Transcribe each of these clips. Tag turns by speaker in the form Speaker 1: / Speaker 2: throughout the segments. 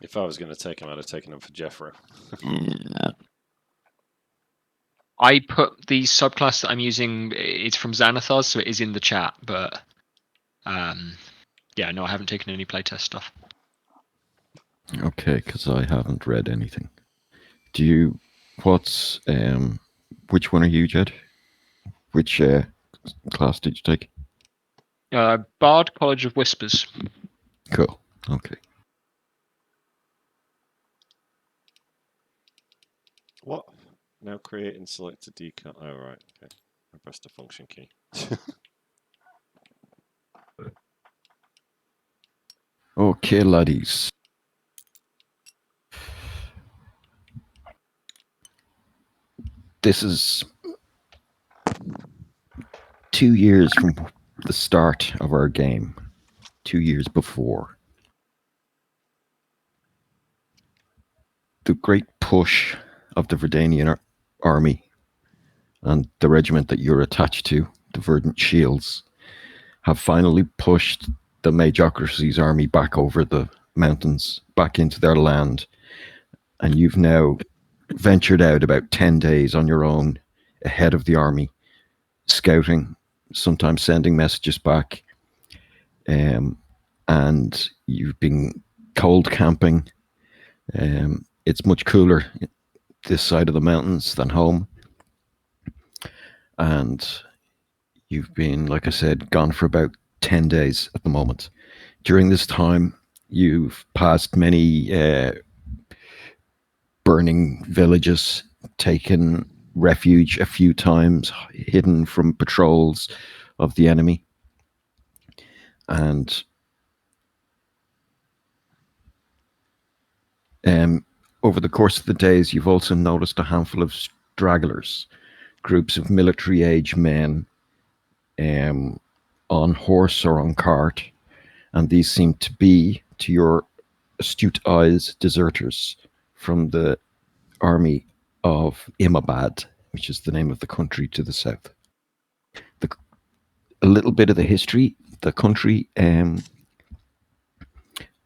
Speaker 1: If I was going to take him, I'd have taken him for Jeffro.
Speaker 2: Yeah.
Speaker 3: I put the subclass that I'm using. It's from Xanathars, so it is in the chat. But yeah, no, I haven't taken any playtest stuff.
Speaker 2: Okay, because I haven't read anything. Do you? What's which one are you, Jed? Which class did you take?
Speaker 3: Bard College of Whispers.
Speaker 2: Cool. Okay.
Speaker 1: What? Now create and select a decant. Oh, right. Okay. I pressed the function key.
Speaker 2: Okay, laddies. This is 2 years from the start of our game. 2 years before. The great push of the Verdanian army and the regiment that you're attached to, the Verdant Shields, have finally pushed the Magocracy's army back over the mountains, back into their land. And you've now ventured out about 10 days on your own ahead of the army, scouting, sometimes sending messages back. And you've been cold camping. It's much cooler this side of the mountains than home. And you've been, like I said, gone for about 10 days at the moment. During this time, you've passed many burning villages, taken refuge a few times, hidden from patrols of the enemy. And over the course of the days, you've also noticed a handful of stragglers, groups of military-age men on horse or on cart, and these seem to be, to your astute eyes, deserters from the army of Imabad, which is the name of the country to the south. A little bit of the history. The country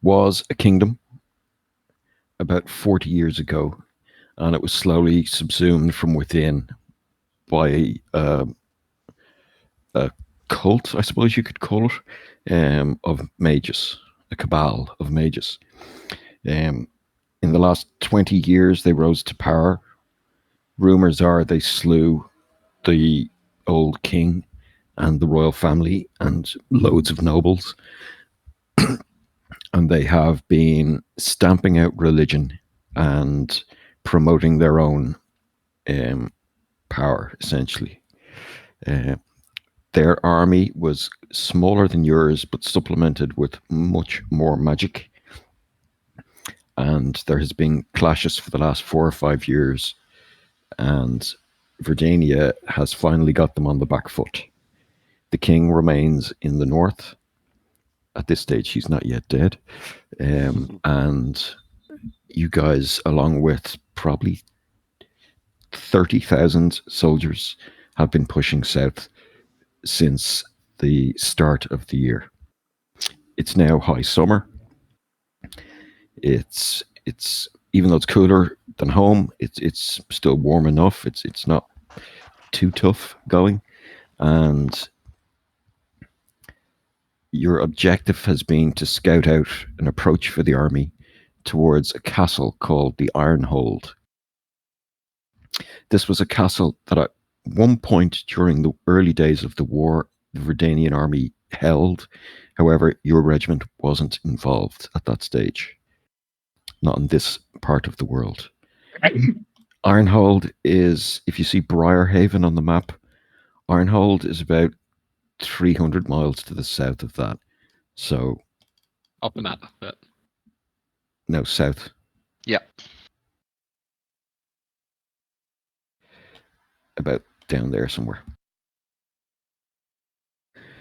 Speaker 2: was a kingdom about 40 years ago, and it was slowly subsumed from within by a cult, I suppose you could call it, of mages, a cabal of mages. In the last 20 years, they rose to power. Rumors are they slew the old king and the royal family and loads of nobles. And they have been stamping out religion and promoting their own power, essentially. Their army was smaller than yours, but supplemented with much more magic. And there has been clashes for the last 4 or 5 years, and Verdania has finally got them on the back foot. The king remains in the north. At this stage, he's not yet dead. And you guys, along with probably 30,000 soldiers, have been pushing south since the start of the year. It's now high summer. It's even though it's cooler than home, it's still warm enough. It's not too tough going, and your objective has been to scout out an approach for the army towards a castle called the Ironhold. This was a castle that at one point during the early days of the war, the Verdanian army held. However, your regiment wasn't involved at that stage. Not in this part of the world. Ironhold is, if you see Briarhaven on the map, Ironhold is about 300 miles to the south of that. So...
Speaker 3: Up the map, but...
Speaker 2: No, south.
Speaker 3: Yeah.
Speaker 2: About down there somewhere.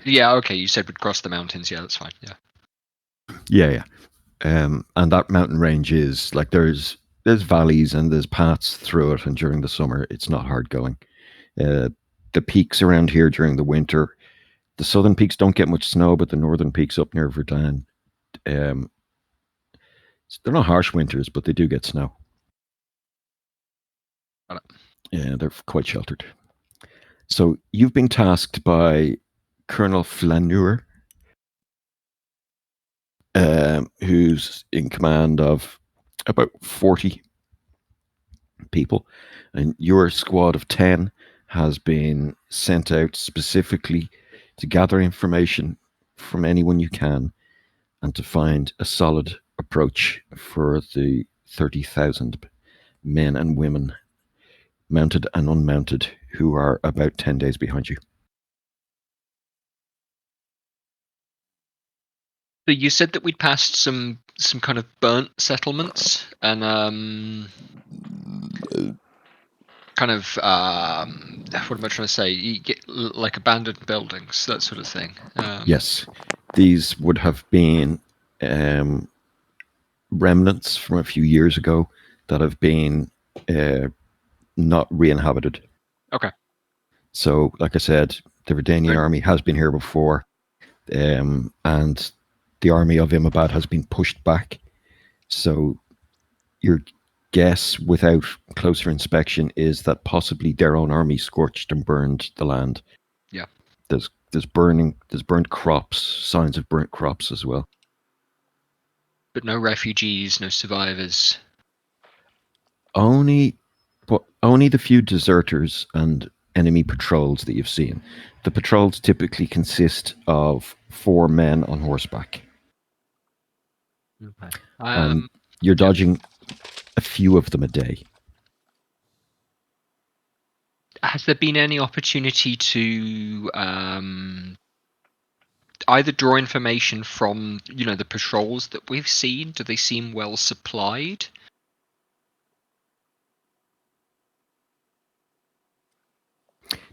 Speaker 3: Yeah, okay, you said we'd cross the mountains. Yeah, that's fine, yeah.
Speaker 2: Yeah. And that mountain range is, like, there's valleys and there's paths through it, and during the summer, it's not hard going. The peaks around here during the winter, the southern peaks don't get much snow, but the northern peaks up near Verdun, They're not harsh winters, but they do get snow.
Speaker 3: Got
Speaker 2: Yeah, they're quite sheltered. So you've been tasked by Colonel Flaneur, who's in command of about 40 people, and your squad of 10 has been sent out specifically to gather information from anyone you can and to find a solid approach for the 30,000 men and women, mounted and unmounted, who are about 10 days behind you.
Speaker 3: So you said that we'd passed some kind of burnt settlements and kind of what am I trying to say? You get like abandoned buildings, that sort of thing.
Speaker 2: Yes, these would have been remnants from a few years ago that have been not re-inhabited.
Speaker 3: Okay.
Speaker 2: So, like I said, the Verdania
Speaker 3: Right.
Speaker 2: army has been here before, and the army of Imabad has been pushed back. So, your guess, without closer inspection, is that possibly their own army scorched and burned the land.
Speaker 3: Yeah.
Speaker 2: There's burnt crops, signs of burnt crops as well.
Speaker 3: But no refugees, no survivors.
Speaker 2: Only the few deserters and enemy patrols that you've seen. The patrols typically consist of 4 men on horseback.
Speaker 3: Okay.
Speaker 2: You're dodging a few of them a day.
Speaker 3: Has there been any opportunity to either draw information from, the patrols that we've seen? Do they seem well supplied?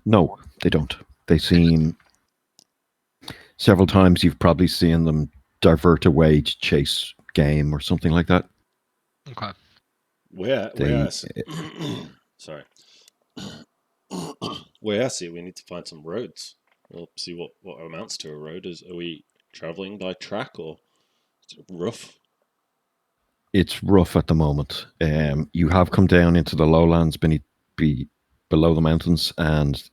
Speaker 2: No, they don't. They seem... Several times you've probably seen them divert away to chase game or something like that.
Speaker 3: Okay.
Speaker 1: Sorry. Where I see it, we need to find some roads. We'll see what amounts to a road. Are we traveling by track or rough?
Speaker 2: It's rough at the moment. You have come down into the lowlands below the mountains, and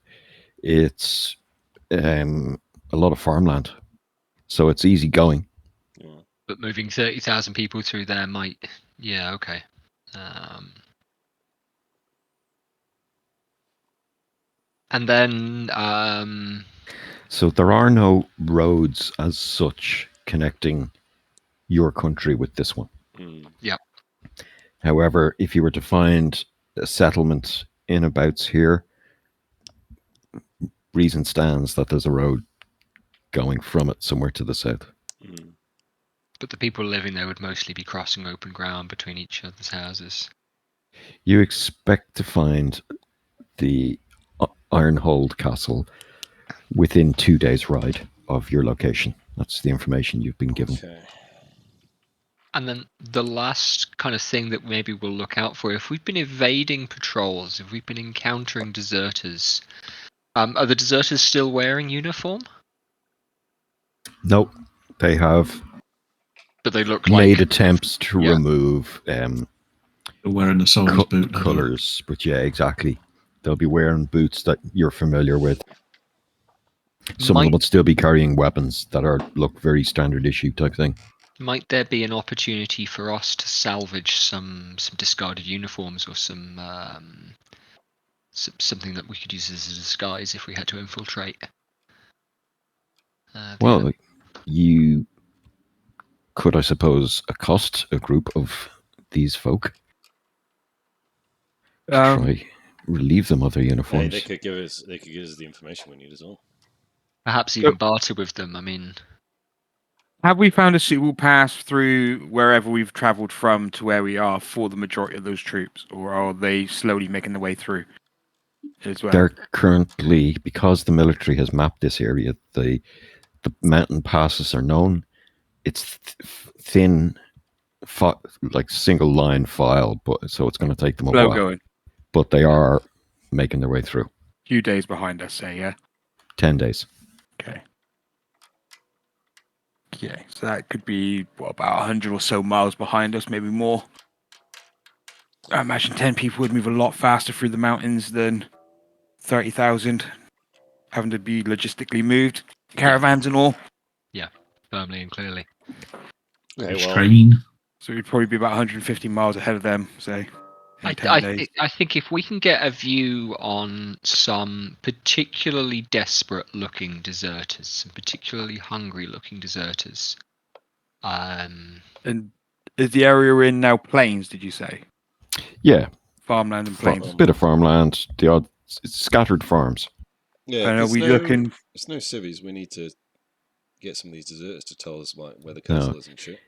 Speaker 2: it's a lot of farmland. So it's easy going.
Speaker 1: Yeah.
Speaker 3: But moving 30,000 people through there might... Yeah, okay. And then...
Speaker 2: So there are no roads as such connecting your country with this one.
Speaker 3: Yep.
Speaker 2: However, if you were to find a settlement in abouts here, reason stands that there's a road going from it somewhere to the south.
Speaker 3: But the people living there would mostly be crossing open ground between each other's houses.
Speaker 2: You expect to find the Ironhold Castle within 2 days' ride of your location. That's the information you've been given.
Speaker 1: Okay.
Speaker 3: And then the last kind of thing that maybe we'll look out for, if we've been evading patrols, if we've been encountering deserters, are the deserters still wearing uniform?
Speaker 2: Nope. They have
Speaker 3: But they look
Speaker 2: made
Speaker 3: like...
Speaker 2: attempts to remove
Speaker 4: They're wearing the soldier's boot.
Speaker 2: colours, but yeah, exactly. They'll be wearing boots that you're familiar with. Some of them would still be carrying weapons that look very standard issue type thing.
Speaker 3: Might there be an opportunity for us to salvage some discarded uniforms or some something that we could use as a disguise if we had to infiltrate?
Speaker 2: Well, you could, I suppose, accost a group of these folk to try relieve them of their uniforms.
Speaker 1: Hey, they could give us the information we need as well.
Speaker 3: Perhaps even barter with them. I mean,
Speaker 5: have we found a suitable pass through wherever we've travelled from to where we are for the majority of those troops, or are they slowly making their way through as well?
Speaker 2: They're currently, because the military has mapped this area, the mountain passes are known. It's thin, like single line file, but so it's going to take them a while.
Speaker 5: Going.
Speaker 2: But they are making their way through.
Speaker 5: Few days behind us, say, yeah?
Speaker 2: 10 days.
Speaker 5: Okay. Yeah, so that could be about 100 or so miles behind us, maybe more. I imagine 10 people would move a lot faster through the mountains than 30,000 having to be logistically moved, caravans and all.
Speaker 3: Firmly and clearly.
Speaker 1: Okay, well,
Speaker 4: Train.
Speaker 5: So we'd probably be about 150 miles ahead of them, say, in 10 days.
Speaker 3: I think if we can get a view on some particularly desperate-looking deserters, some particularly hungry-looking deserters,
Speaker 5: And is the area we're in now plains, did you say?
Speaker 2: Yeah,
Speaker 5: Farmland and plains.
Speaker 2: bit of farmland, the odd scattered farms.
Speaker 1: yeah,
Speaker 5: And are
Speaker 1: there's
Speaker 5: we
Speaker 1: no,
Speaker 5: looking?
Speaker 1: there's no civvies. We need to get some of these deserters to tell us like where the
Speaker 2: No.
Speaker 1: castle is and shit.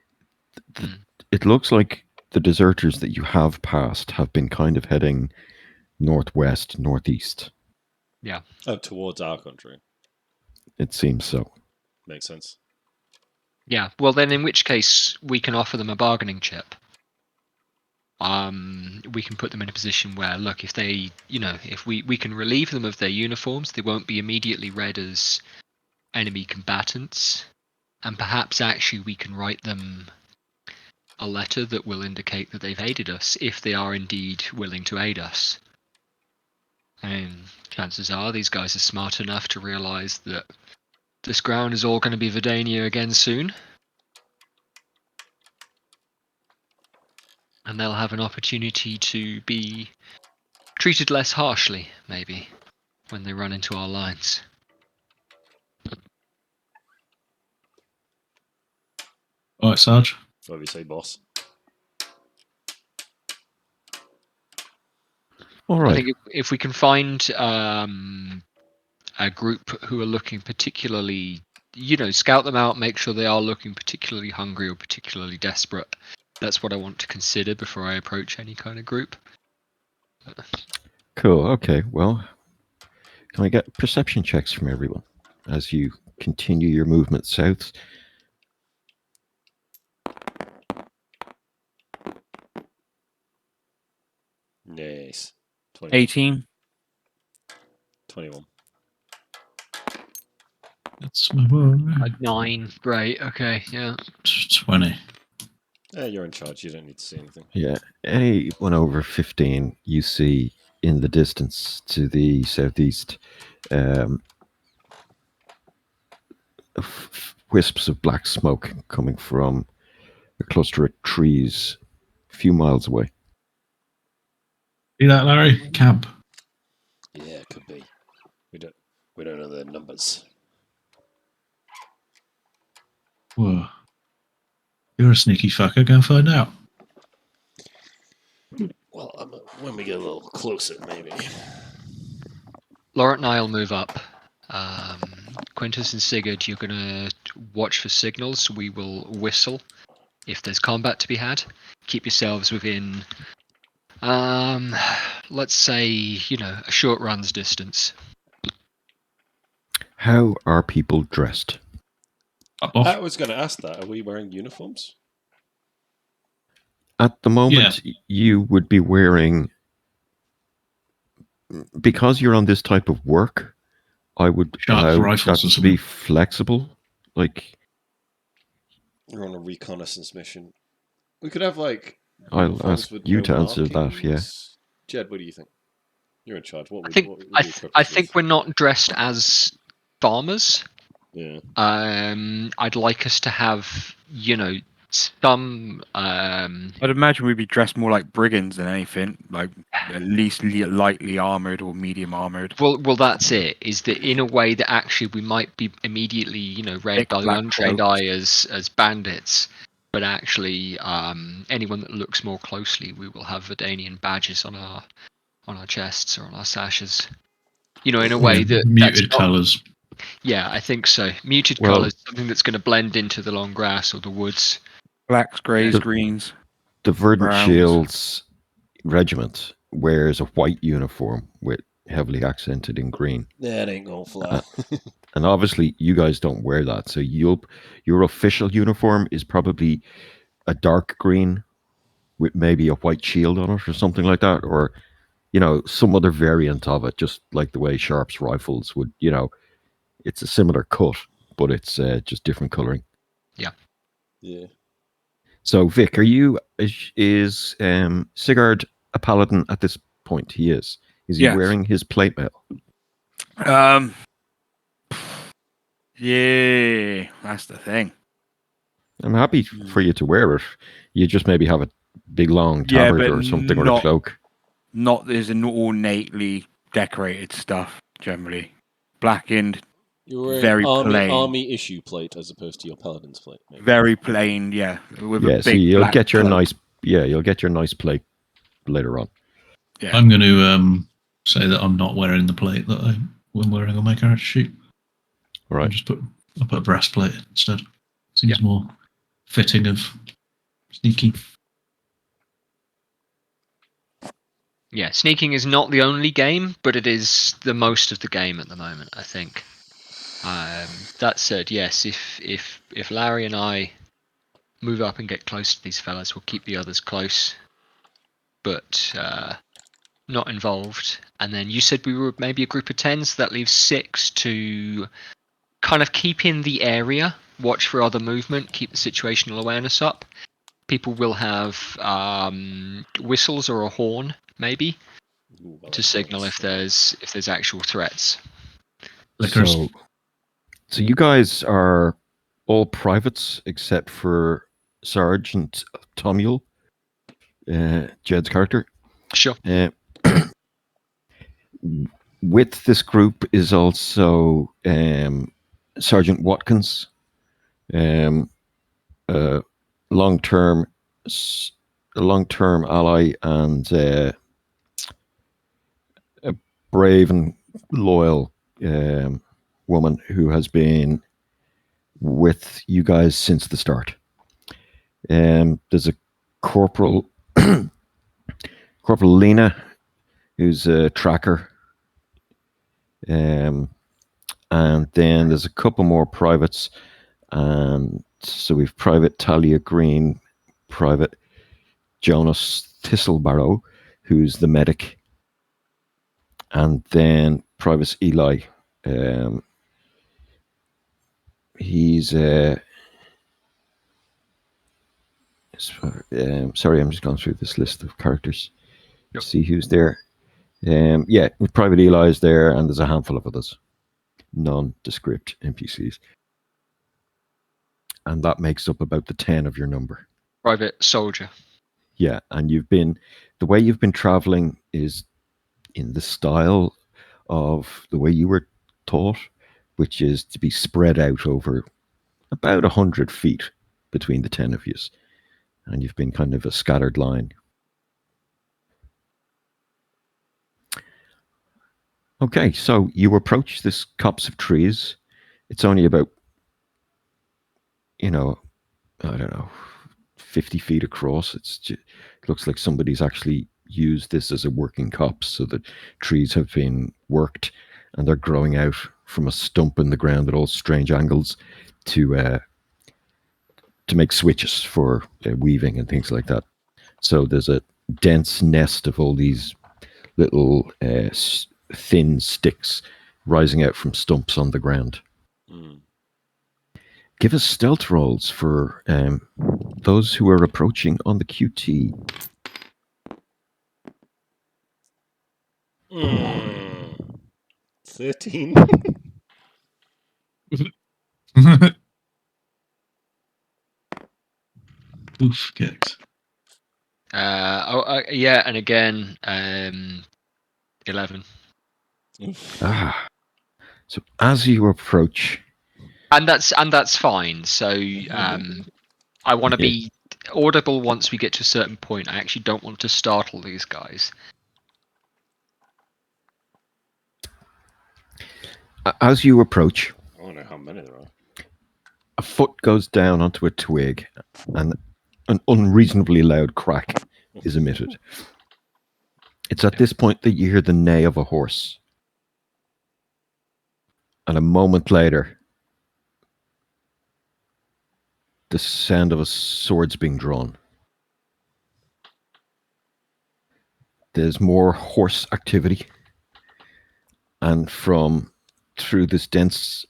Speaker 2: It looks like the deserters that you have passed have been kind of heading northwest, northeast.
Speaker 1: Oh, towards our country.
Speaker 2: It seems so.
Speaker 1: Makes sense.
Speaker 3: yeah. Well, then in which case we can offer them a bargaining chip. We can put them in a position where, look, if they, if we can relieve them of their uniforms, they won't be immediately read as enemy combatants, and perhaps actually we can write them a letter that will indicate that they've aided us, if they are indeed willing to aid us. And chances are these guys are smart enough to realise that this ground is all going to be Verdania again soon. And they'll have an opportunity to be treated less harshly, maybe, when they run into our lines.
Speaker 4: All right, Sarge.
Speaker 1: What do you say, boss?
Speaker 2: All
Speaker 3: I
Speaker 2: right.
Speaker 3: think if we can find a group who are looking particularly, scout them out, make sure they are looking particularly hungry or particularly desperate. That's what I want to consider before I approach any kind of group.
Speaker 2: Cool. Okay. Well, can I get perception checks from everyone as you continue your movement south?
Speaker 1: Nice. 21.
Speaker 5: 18.
Speaker 1: 21.
Speaker 4: That's my word.
Speaker 3: 9, great, okay, yeah.
Speaker 4: 20.
Speaker 1: You're in charge. You don't need to see anything.
Speaker 2: Yeah. Anyone over 15, you see in the distance to the southeast wisps of black smoke coming from a cluster of trees a few miles away.
Speaker 4: See that, Larry? Camp.
Speaker 1: Yeah, it could be. We don't know their numbers.
Speaker 4: Whoa. You're a sneaky fucker. Go and find out.
Speaker 1: Well, when we get a little closer, maybe.
Speaker 3: Laurent and I will move up. Quintus and Sigurd, you're going to watch for signals. We will whistle if there's combat to be had. Keep yourselves within, let's say, a short run's distance.
Speaker 2: How are people dressed?
Speaker 4: Up off.
Speaker 1: I was going to ask that. Are we wearing uniforms?
Speaker 2: At the moment, you would be wearing, because you're on this type of work, I would
Speaker 4: Sharp
Speaker 2: allow
Speaker 4: rifles
Speaker 2: that
Speaker 4: or
Speaker 2: to be flexible. Like,
Speaker 1: We're on a reconnaissance mission. We could have, like,
Speaker 2: I'll
Speaker 1: uniforms
Speaker 2: ask
Speaker 1: with
Speaker 2: you
Speaker 1: no
Speaker 2: to answer that, yeah.
Speaker 1: markings. Jed, what do you think? You're in charge. What
Speaker 3: I
Speaker 1: would
Speaker 3: think
Speaker 1: what would
Speaker 3: I,
Speaker 1: you
Speaker 3: th-
Speaker 1: equip
Speaker 3: I
Speaker 1: us
Speaker 3: think
Speaker 1: with?
Speaker 3: we're not dressed as farmers.
Speaker 1: Yeah.
Speaker 3: I'd like us to have, some.
Speaker 5: I'd imagine we'd be dressed more like brigands than anything, like at least lightly armored or medium armored.
Speaker 3: Well, that's it. Is that in a way that actually we might be immediately, read
Speaker 5: Thick
Speaker 3: by the
Speaker 5: black
Speaker 3: untrained
Speaker 5: cloaks.
Speaker 3: eye as bandits, but actually, anyone that looks more closely, we will have Verdanian badges on our chests or on our sashes. In a way that
Speaker 4: muted
Speaker 3: that's not-
Speaker 4: colours.
Speaker 3: Yeah, I think so. Muted
Speaker 2: Well-
Speaker 3: colours, something that's going to blend into the long grass or the woods.
Speaker 5: Blacks, greys,
Speaker 2: The-
Speaker 5: greens.
Speaker 2: The Verdant
Speaker 5: Browns.
Speaker 2: Shields regiment wears a white uniform with heavily accented in green.
Speaker 1: That ain't gonna fly.
Speaker 2: And obviously, you guys don't wear that. So your official uniform is probably a dark green with maybe a white shield on it or something like that. Or, some other variant of it, just like the way Sharp's rifles would, it's a similar cut, but it's just different coloring.
Speaker 1: Yeah.
Speaker 2: So, Vic, are you is Sigurd a paladin at this point? He is. Is he
Speaker 5: Yes.
Speaker 2: wearing his plate mail?
Speaker 5: Yeah, that's the thing.
Speaker 2: I'm happy for you to wear it. You just maybe have a big long
Speaker 5: Yeah,
Speaker 2: tabard
Speaker 5: but
Speaker 2: or something, or a
Speaker 5: not-
Speaker 2: cloak.
Speaker 5: Not as an ornately decorated stuff. Generally, blackened,
Speaker 1: You're wearing
Speaker 5: very plain.
Speaker 1: army issue plate as opposed to your paladin's plate. Maybe.
Speaker 5: Very plain. Yeah, with
Speaker 2: Yeah,
Speaker 5: a
Speaker 2: so
Speaker 5: big
Speaker 2: you'll
Speaker 5: black
Speaker 2: get your
Speaker 5: cloak.
Speaker 2: nice. Yeah, you'll get your nice plate later on.
Speaker 5: Yeah.
Speaker 4: I'm going to say that I'm not wearing the plate that I'm wearing on my character sheet.
Speaker 2: All
Speaker 4: I'll
Speaker 2: right.
Speaker 4: just put a breastplate instead. Seems more fitting of sneaky.
Speaker 3: Yeah, sneaking is not the only game, but it is the most of the game at the moment, I think. That said, yes, if Larry and I move up and get close to these fellas, we'll keep the others close, but not involved. And then you said we were maybe a group of 10, so that leaves 6 to kind of keep in the area, watch for other movement, keep the situational awareness up. People will have whistles or a horn, maybe,
Speaker 1: Ooh, I
Speaker 3: to
Speaker 1: like
Speaker 3: signal
Speaker 1: horns.
Speaker 3: if there's actual threats.
Speaker 4: Liquors.
Speaker 2: So you guys are all privates except for Sergeant Tomuel, Jed's character.
Speaker 3: Sure.
Speaker 2: With this group is also Sergeant Watkins, a long-term ally and a brave and loyal woman who has been with you guys since the start. There's a Corporal Lena, who's a tracker. And then there's a couple more privates. And so we've Private Talia Green, Private Jonas Thistlebarrow, who's the medic. And then Private Eli. He's sorry, I'm just going through this list of characters.
Speaker 3: Yep.
Speaker 2: See who's there. Yeah, with Private Eli is there, and there's a handful of others, nondescript NPCs, and that makes up about the 10 of your number.
Speaker 3: Private soldier.
Speaker 2: Yeah, and the way you've been traveling is in the style of the way you were taught, which is to be spread out over about 100 feet between the 10 of you, and you've been kind of a scattered line. Okay, so you approach this copse of trees. It's only about, I don't know, 50 feet across. It looks like somebody's actually used this as a working copse, so the trees have been worked and they're growing out from a stump in the ground at all strange angles to make switches for weaving and things like that. So there's a dense nest of all these little thin sticks rising out from stumps on the ground. Give us stealth rolls for those who are approaching on the QT.
Speaker 1: 13.
Speaker 4: Oof, kicks.
Speaker 3: Yeah, and again, 11.
Speaker 2: So as you approach,
Speaker 3: And that's fine. So I want to be audible once we get to a certain point. I actually don't want to startle these guys.
Speaker 2: as you approach,
Speaker 1: I don't know how many there are.
Speaker 2: a foot goes down onto a twig and an unreasonably loud crack is emitted. It's at this point that you hear the neigh of a horse. And a moment later, the sound of a sword's being drawn. There's more horse activity. And from through this dense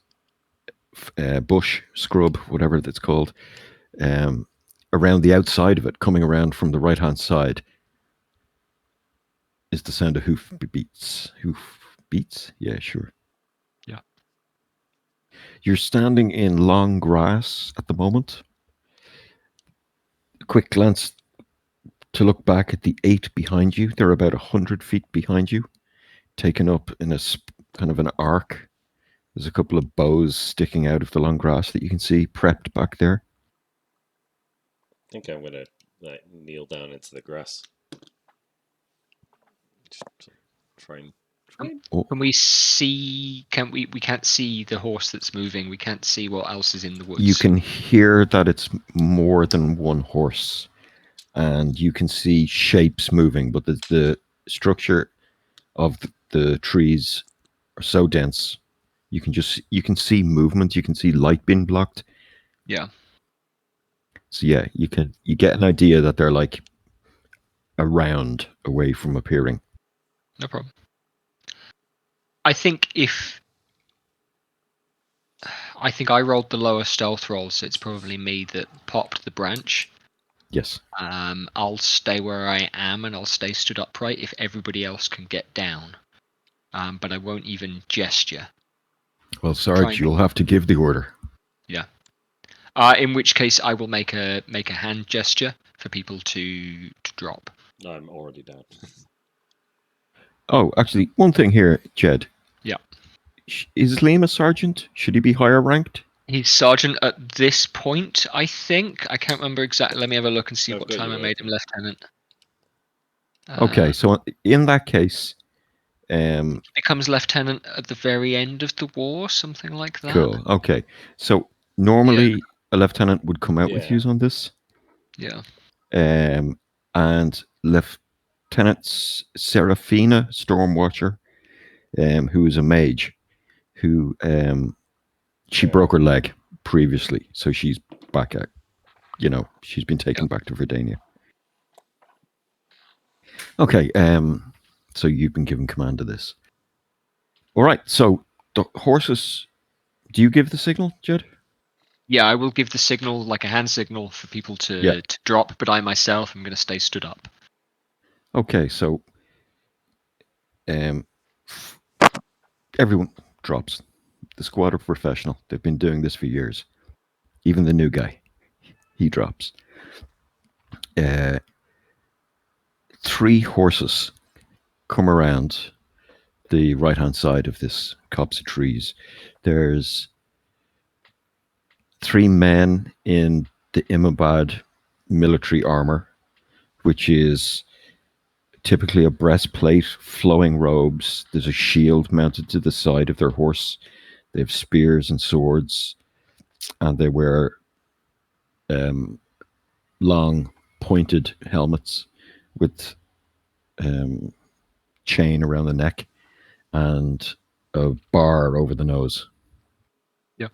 Speaker 2: bush, scrub, whatever that's called, around the outside of it, coming around from the right-hand side, is the sound of hoof beats. Hoof beats? Yeah, sure.
Speaker 3: Yeah.
Speaker 2: You're standing in long grass at the moment. A quick glance to look back at the 8 behind you. They're about 100 feet behind you, taken up in a kind of an arc. There's a couple of bows sticking out of the long grass that you can see prepped back there.
Speaker 1: I think I'm gonna kneel down into the grass. Just try and.
Speaker 3: Can we see? We can't see the horse that's moving. We can't see what else is in the woods.
Speaker 2: You can hear that it's more than one horse, and you can see shapes moving, but the structure of the trees are so dense. You can see movement. You can see light being blocked.
Speaker 3: Yeah.
Speaker 2: So yeah, you get an idea that they're like a round away from appearing.
Speaker 3: No problem. I think I rolled the lower stealth roll, so it's probably me that popped the branch.
Speaker 2: Yes.
Speaker 3: I'll stay where I am and I'll stay stood upright if everybody else can get down. But I won't even gesture.
Speaker 2: Well, Sarge, you'll have to give the order.
Speaker 3: Yeah. In which case, I will make a hand gesture for people to drop.
Speaker 1: No, I'm already down.
Speaker 2: Oh, actually, one thing here, Jed.
Speaker 3: Yeah.
Speaker 2: Is Liam a sergeant? Should he be higher ranked?
Speaker 3: He's sergeant at this point, I think. I can't remember exactly. Let me have a look and see what time I made him lieutenant.
Speaker 2: Okay, so in that case,
Speaker 3: he becomes lieutenant at the very end of the war, something like that.
Speaker 2: Cool. Okay, so normally a lieutenant would come out with you on this.
Speaker 3: Yeah.
Speaker 2: And Lieutenant Serafina Stormwatcher, who is a mage, who she broke her leg previously, so she's back at, she's been taken back to Verdania. Okay, so you've been given command of this. All right, so the horses, do you give the signal, Jed?
Speaker 3: Yeah, I will give the signal, like a hand signal, for people to drop, but I myself am going to stay stood up.
Speaker 2: Okay, so everyone drops. The squad are professional. They've been doing this for years. Even the new guy, he drops. 3 horses come around the right-hand side of this copse of trees. There's 3 men in the Imabad military armor, which is typically a breastplate, flowing robes. There's a shield mounted to the side of their horse. They have spears and swords, and they wear long pointed helmets with chain around the neck and a bar over the nose.
Speaker 3: Yeah.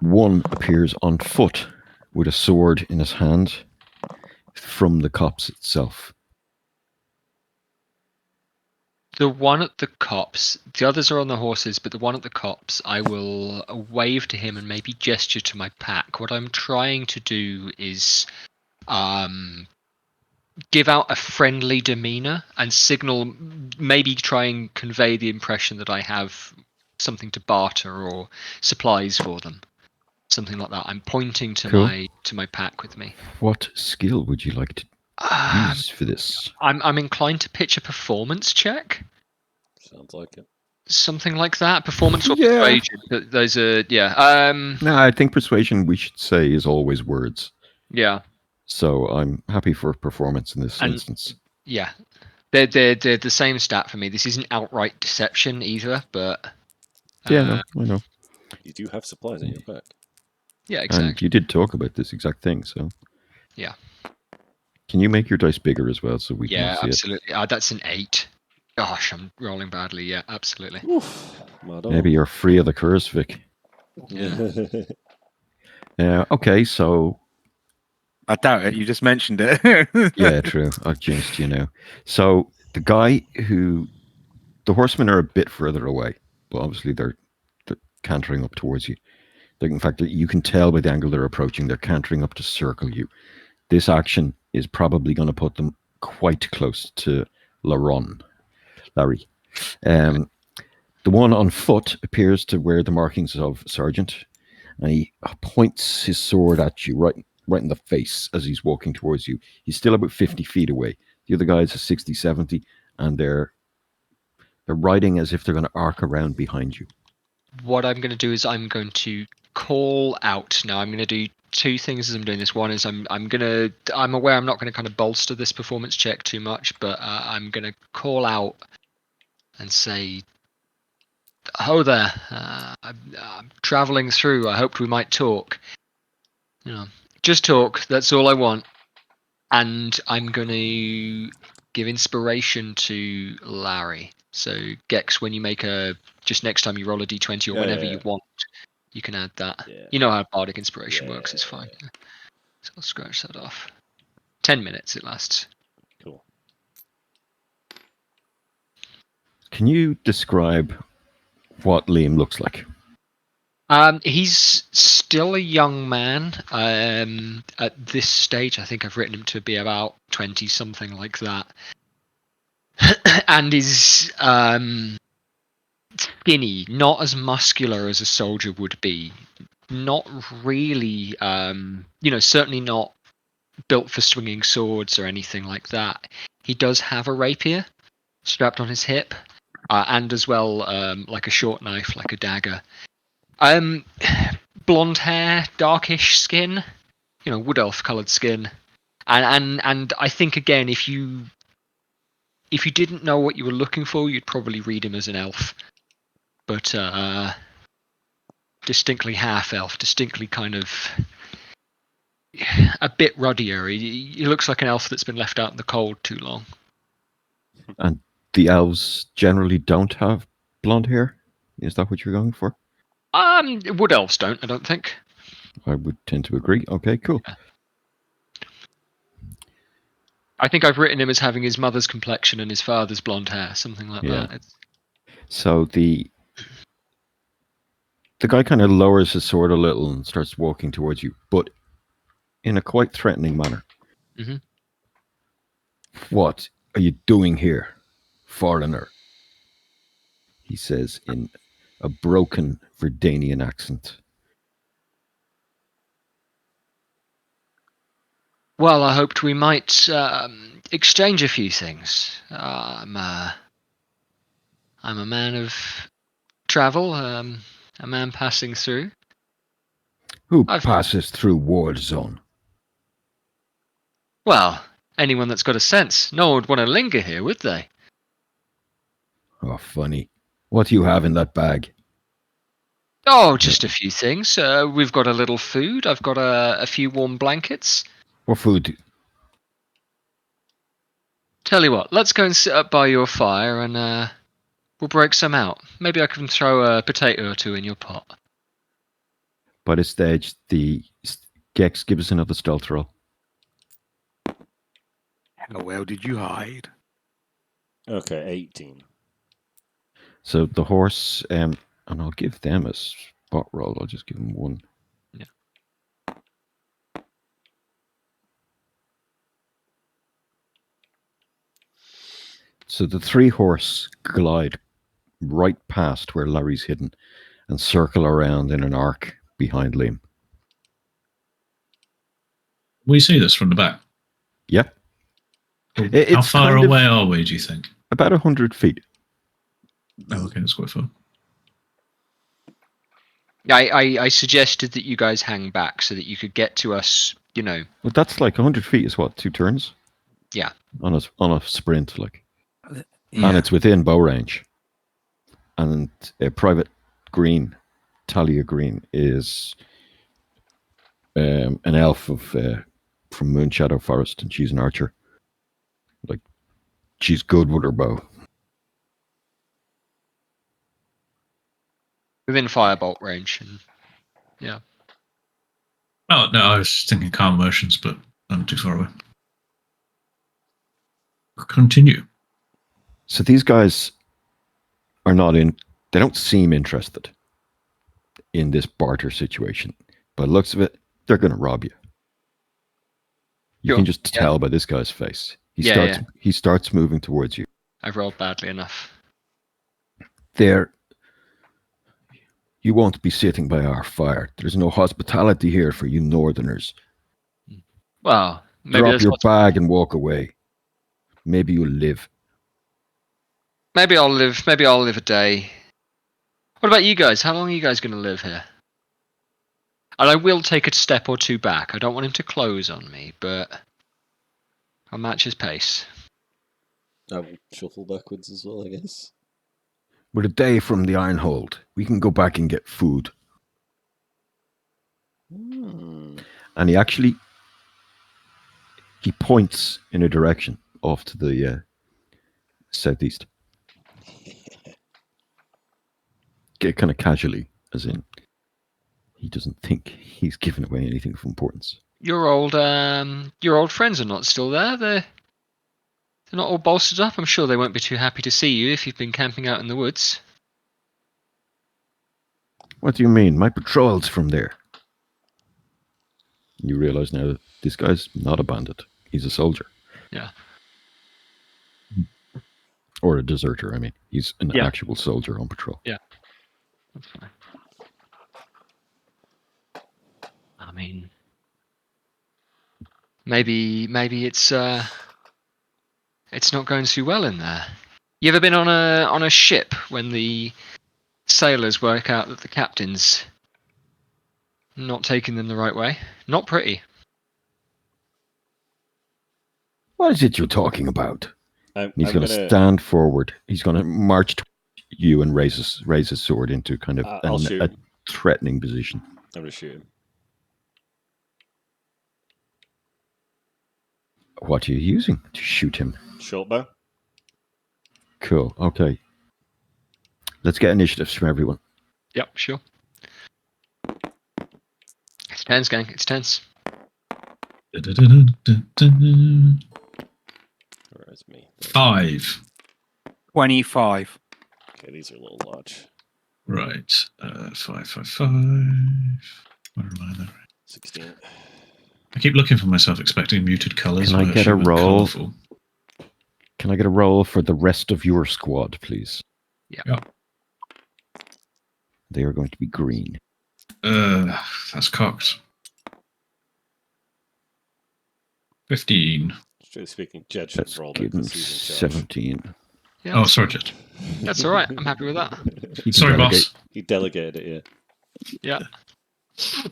Speaker 2: One appears on foot with a sword in his hand from the copse itself.
Speaker 3: The one at the copse, the others are on the horses, but the one at the copse, I will wave to him and maybe gesture to my pack. What I'm trying to do is give out a friendly demeanor and signal, maybe try and convey the impression that I have something to barter or supplies for them. Something like that. I'm pointing to my pack with me.
Speaker 2: What skill would you like to use for this?
Speaker 3: I'm inclined to pitch a performance check.
Speaker 1: Sounds like it.
Speaker 3: Something like that. Performance or persuasion. Those are
Speaker 2: No, I think persuasion, we should say, is always words.
Speaker 3: Yeah.
Speaker 2: So I'm happy for performance in this instance.
Speaker 3: Yeah. They're the same stat for me. This isn't outright deception either, but
Speaker 2: no, I know.
Speaker 1: You do have supplies in your pack.
Speaker 3: Yeah, exactly.
Speaker 2: And you did talk about this exact thing, so.
Speaker 3: Yeah.
Speaker 2: Can you make your dice bigger as well so we can see it?
Speaker 3: Yeah, absolutely. That's an 8. Gosh, I'm rolling badly. Yeah, absolutely.
Speaker 1: Oof,
Speaker 2: maybe you're free of the curse, Vic.
Speaker 3: Yeah.
Speaker 2: Okay, so.
Speaker 5: I doubt it. You just mentioned it.
Speaker 2: Yeah, true. I've jinxed you now. So the horsemen are a bit further away, but obviously they're cantering up towards you. In fact, you can tell by the angle they're approaching, they're cantering up to circle you. This action is probably going to put them quite close to Larry. The one on foot appears to wear the markings of Sergeant, and he points his sword at you right in the face as he's walking towards you. He's still about 50 feet away. The other guys are 60, 70, and they're riding as if they're going to arc around behind you.
Speaker 3: What I'm going to do is I'm going to call out. Now I'm going to do two things as I'm doing this. One is I'm aware I'm not going to kind of bolster this performance check too much, but I'm going to call out and say, "Ho there, I'm traveling through. I hoped we might talk. You know, just talk. That's all I want." And I'm going to give inspiration to Larry. So Gex, when you make just next time you roll a d20 or whenever you want, you can add that.
Speaker 1: Yeah.
Speaker 3: You know how bardic inspiration works. It's fine. So I'll scratch that off. 10 minutes it lasts.
Speaker 1: Cool.
Speaker 2: Can you describe what Liam looks like?
Speaker 3: He's still a young man. At this stage, I think I've written him to be about 20, something like that. And is skinny, not as muscular as a soldier would be. Not really, certainly not built for swinging swords or anything like that. He does have a rapier strapped on his hip, and as well, like a short knife, like a dagger. Blonde hair, darkish skin, wood elf coloured skin, and I think again, if you didn't know what you were looking for, you'd probably read him as an elf, but distinctly half elf, distinctly kind of a bit ruddier. He looks like an elf that's been left out in the cold too long.
Speaker 2: And the elves generally don't have blonde hair? Is that what you're going for?
Speaker 3: Wood elves don't, I don't think.
Speaker 2: I would tend to agree. Okay, cool.
Speaker 3: Yeah. I think I've written him as having his mother's complexion and his father's blonde hair, something like that.
Speaker 2: So the guy kind of lowers his sword a little and starts walking towards you, but in a quite threatening manner.
Speaker 3: Mm-hmm.
Speaker 2: What are you doing here, foreigner? He says in a broken Verdanian accent.
Speaker 3: Well, I hoped we might exchange a few things. I'm a man of travel, a man passing through.
Speaker 2: Who passes through war zone?
Speaker 3: Well, anyone that's got a sense. No one would want to linger here, would they?
Speaker 2: Oh, funny. What do you have in that bag?
Speaker 3: Oh, just a few things. We've got a little food. I've got a few warm blankets.
Speaker 2: What food?
Speaker 3: Tell you what, let's go and sit up by your fire and we'll break some out. Maybe I can throw a potato or two in your pot.
Speaker 2: By this stage, the Gex, give us another stealth roll.
Speaker 5: How well did you hide?
Speaker 1: Okay, 18.
Speaker 2: So the horse, and I'll give them a spot roll. I'll just give them one.
Speaker 3: Yeah.
Speaker 2: So the three horse glide right past where Larry's hidden and circle around in an arc behind Liam.
Speaker 4: We see this from the back.
Speaker 2: Yeah.
Speaker 4: How far away are we, do you think?
Speaker 2: About 100 feet.
Speaker 4: Oh, okay, that's quite far.
Speaker 3: I suggested that you guys hang back so that you could get to us,
Speaker 2: Well, that's like 100 feet is what, 2 turns?
Speaker 3: Yeah.
Speaker 2: On a sprint, like.
Speaker 5: Yeah.
Speaker 2: And it's within bow range. And a private green, Talia Green, is an elf from Moonshadow Forest, and she's an archer. Like, she's good with her bow.
Speaker 3: Within firebolt range. And, yeah.
Speaker 4: Oh, no, I was thinking calm motions, but I'm too far away. Continue.
Speaker 2: So these guys are not in, they don't seem interested. in this barter situation. By the looks of it, they're going to rob you. You
Speaker 3: Sure.
Speaker 2: can just
Speaker 3: Yeah.
Speaker 2: tell by this guy's face.
Speaker 3: Yeah.
Speaker 2: He starts moving towards you.
Speaker 3: I've rolled badly enough.
Speaker 2: There, you won't be sitting by our fire. There's no hospitality here for you northerners.
Speaker 3: Well, maybe
Speaker 2: Drop
Speaker 3: that's
Speaker 2: your
Speaker 3: what's...
Speaker 2: bag and walk away. Maybe you'll live.
Speaker 3: Maybe I'll live a day. What about you guys? How long are you guys going to live here? And I will take a step or two back. I don't want him to close on me, but I'll match his pace.
Speaker 1: I will shuffle backwards as well, I guess.
Speaker 2: We're a day from the Ironhold. We can go back and get food.
Speaker 1: Hmm.
Speaker 2: And he points in a direction off to the southeast. Kind of casually, as in he doesn't think he's given away anything of importance.
Speaker 3: Your old friends are not still there. They're not all bolstered up. I'm sure they won't be too happy to see you if you've been camping out in the woods.
Speaker 2: What do you mean? My patrol's from there. You realize now that this guy's not a bandit. He's a soldier.
Speaker 3: Yeah.
Speaker 2: Or a deserter, I mean. He's an
Speaker 3: Yeah.
Speaker 2: actual soldier on patrol.
Speaker 3: Yeah. That's fine. I mean, maybe it's not going too well in there. You ever been on a ship when the sailors work out that the captain's not taking them the right way? Not pretty.
Speaker 2: What is it you're talking about? He's
Speaker 1: I'm
Speaker 2: going to stand forward. He's going to march to you and raise his sword into kind of
Speaker 1: I'll shoot
Speaker 2: a
Speaker 1: him.
Speaker 2: threatening position.
Speaker 1: I'm going to shoot him.
Speaker 2: What are you using to shoot him?
Speaker 1: Short bow.
Speaker 2: Cool. Okay. Let's get initiatives from everyone.
Speaker 3: Yep, sure. It's tense, gang. It's tense.
Speaker 1: Where is me?
Speaker 4: 5.
Speaker 5: 25.
Speaker 1: Okay, these are a little large.
Speaker 4: Right. 5, 5, 5. Where am I there?
Speaker 1: 16.
Speaker 4: I keep looking for myself, expecting muted colours.
Speaker 2: Can I
Speaker 4: but
Speaker 2: get a
Speaker 4: actually went
Speaker 2: roll?
Speaker 4: colourful.
Speaker 2: Can I get a roll for the rest of your squad, please?
Speaker 3: Yeah.
Speaker 2: They are going to be green.
Speaker 4: That's cocked. 15.
Speaker 1: Strictly speaking, Jed should
Speaker 2: Let's
Speaker 1: have rolled it
Speaker 2: give him
Speaker 1: because he's in charge.
Speaker 2: 17.
Speaker 3: Yeah,
Speaker 4: Oh, sorry, Jed.
Speaker 3: that's all right. I'm happy with that.
Speaker 2: He can
Speaker 4: Sorry,
Speaker 2: delegate.
Speaker 4: boss.
Speaker 1: He delegated it, yeah.
Speaker 3: Yeah.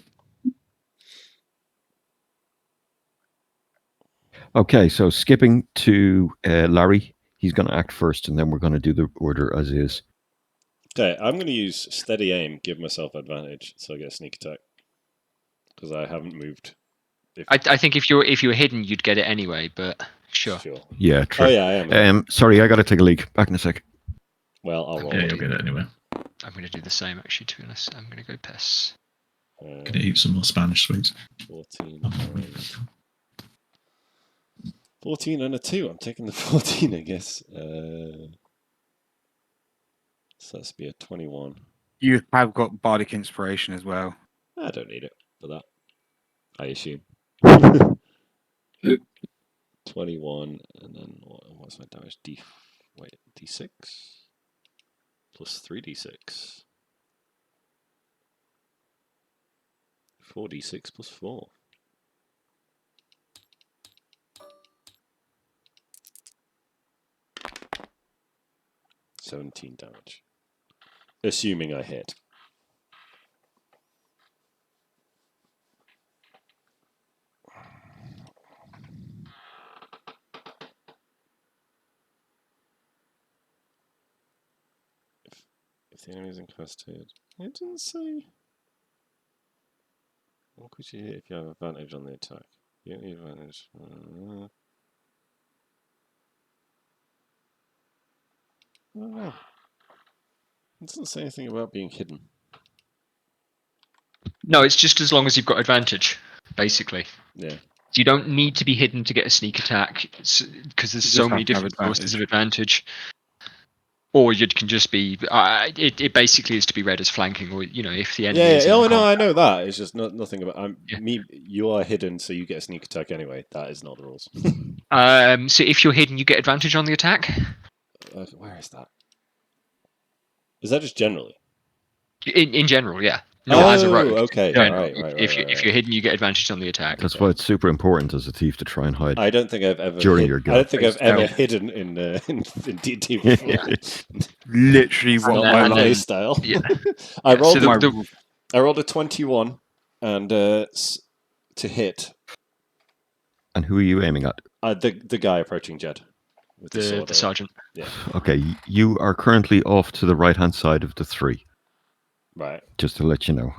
Speaker 2: Okay, so skipping to Larry. He's going to act first, and then we're going to do the order as is.
Speaker 1: Okay, I'm going to use steady aim, give myself advantage, so I get a sneak attack. Because I haven't moved.
Speaker 3: I think if you were hidden, you'd get it anyway. But sure.
Speaker 2: Yeah, true.
Speaker 1: Oh yeah, I am.
Speaker 2: Sorry, I got to take a leak. Back in a sec.
Speaker 1: Well, I'll roll
Speaker 4: Yeah,
Speaker 1: it.
Speaker 4: you'll get it anyway.
Speaker 3: I'm going to do the same, actually, to be honest. I'm going to go Pess.
Speaker 4: Gonna eat some more Spanish sweets.
Speaker 1: 14 and a 2. I'm taking the 14, I guess. So that's be a 21.
Speaker 5: You have got bardic inspiration as well.
Speaker 1: I don't need it for that. I assume. 21, and then what's my damage? D6 plus 3d6. 4d6 plus 4. $17 damage. Assuming I hit. If the enemy is incapacitated. It doesn't say. What could you hit if you have advantage on the attack? You don't need advantage. I don't know. It doesn't say anything about being hidden.
Speaker 3: No, it's just as long as you've got advantage, basically.
Speaker 1: Yeah.
Speaker 3: You don't need to be hidden to get a sneak attack, because there's
Speaker 5: You
Speaker 3: so
Speaker 5: just
Speaker 3: many
Speaker 5: have to have
Speaker 3: different sources of advantage. Or you can just be. It basically is to be read as flanking, or if the enemy
Speaker 1: Yeah,
Speaker 3: is
Speaker 1: yeah.
Speaker 3: in
Speaker 1: Oh no,
Speaker 3: combat.
Speaker 1: I know that. It's just nothing about.
Speaker 3: Yeah.
Speaker 1: You are hidden, so you get a sneak attack anyway. That is not the rules.
Speaker 3: So if you're hidden, you get advantage on the attack.
Speaker 1: Where is that? Is that just generally?
Speaker 3: In general, yeah. Not as a rogue.
Speaker 1: Okay.
Speaker 3: Yeah.
Speaker 1: Right.
Speaker 3: If you're hidden, you get advantage on the attack.
Speaker 2: That's why it's super important as a thief to try and hide
Speaker 1: I don't think I've ever.
Speaker 2: during your
Speaker 1: I
Speaker 2: go.
Speaker 1: don't think I've ever
Speaker 5: Yeah.
Speaker 1: hidden in D&D before.
Speaker 5: Literally
Speaker 1: It's
Speaker 5: what
Speaker 1: not
Speaker 3: And
Speaker 5: my
Speaker 1: my
Speaker 3: then-
Speaker 1: play
Speaker 5: life.
Speaker 1: style.
Speaker 3: Yeah.
Speaker 1: I
Speaker 3: Yeah,
Speaker 1: rolled.
Speaker 3: so
Speaker 5: my
Speaker 1: I rolled a 21 and to hit.
Speaker 2: And who are you aiming at?
Speaker 1: The guy approaching Jed with the sword.
Speaker 3: the sergeant.
Speaker 2: Okay, you are currently off to the right-hand side of the 3,
Speaker 1: Right.
Speaker 2: just to let you know.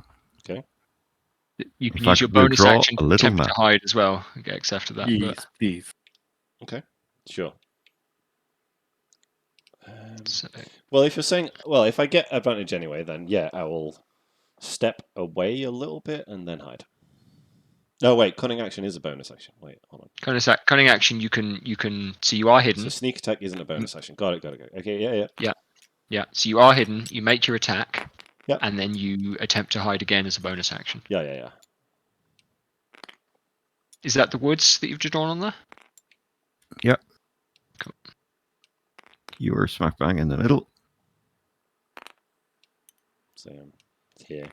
Speaker 3: You can
Speaker 2: In
Speaker 3: use
Speaker 2: fact,
Speaker 3: your
Speaker 2: we'll
Speaker 3: bonus
Speaker 2: draw
Speaker 3: action
Speaker 2: a
Speaker 3: to
Speaker 2: little
Speaker 3: attempt to
Speaker 2: map.
Speaker 3: hide as well. X after that. But,
Speaker 5: Jeez.
Speaker 1: Okay. Sure.
Speaker 3: so,
Speaker 1: Well, if you're saying, if I get advantage anyway, then yeah, I will step away a little bit and then hide. No, wait, cunning action is a bonus action. Wait, hold on.
Speaker 3: cunning action. You can. So you are hidden.
Speaker 1: So sneak attack isn't a bonus action. Got it. Okay, yeah.
Speaker 3: Yeah. So you are hidden. You make your attack.
Speaker 1: Yep.
Speaker 3: And then you attempt to hide again as a bonus action.
Speaker 1: Yeah.
Speaker 3: Is that the woods that you've just drawn on there?
Speaker 2: Yep.
Speaker 3: Cool.
Speaker 2: You are smack bang in the middle.
Speaker 1: So here.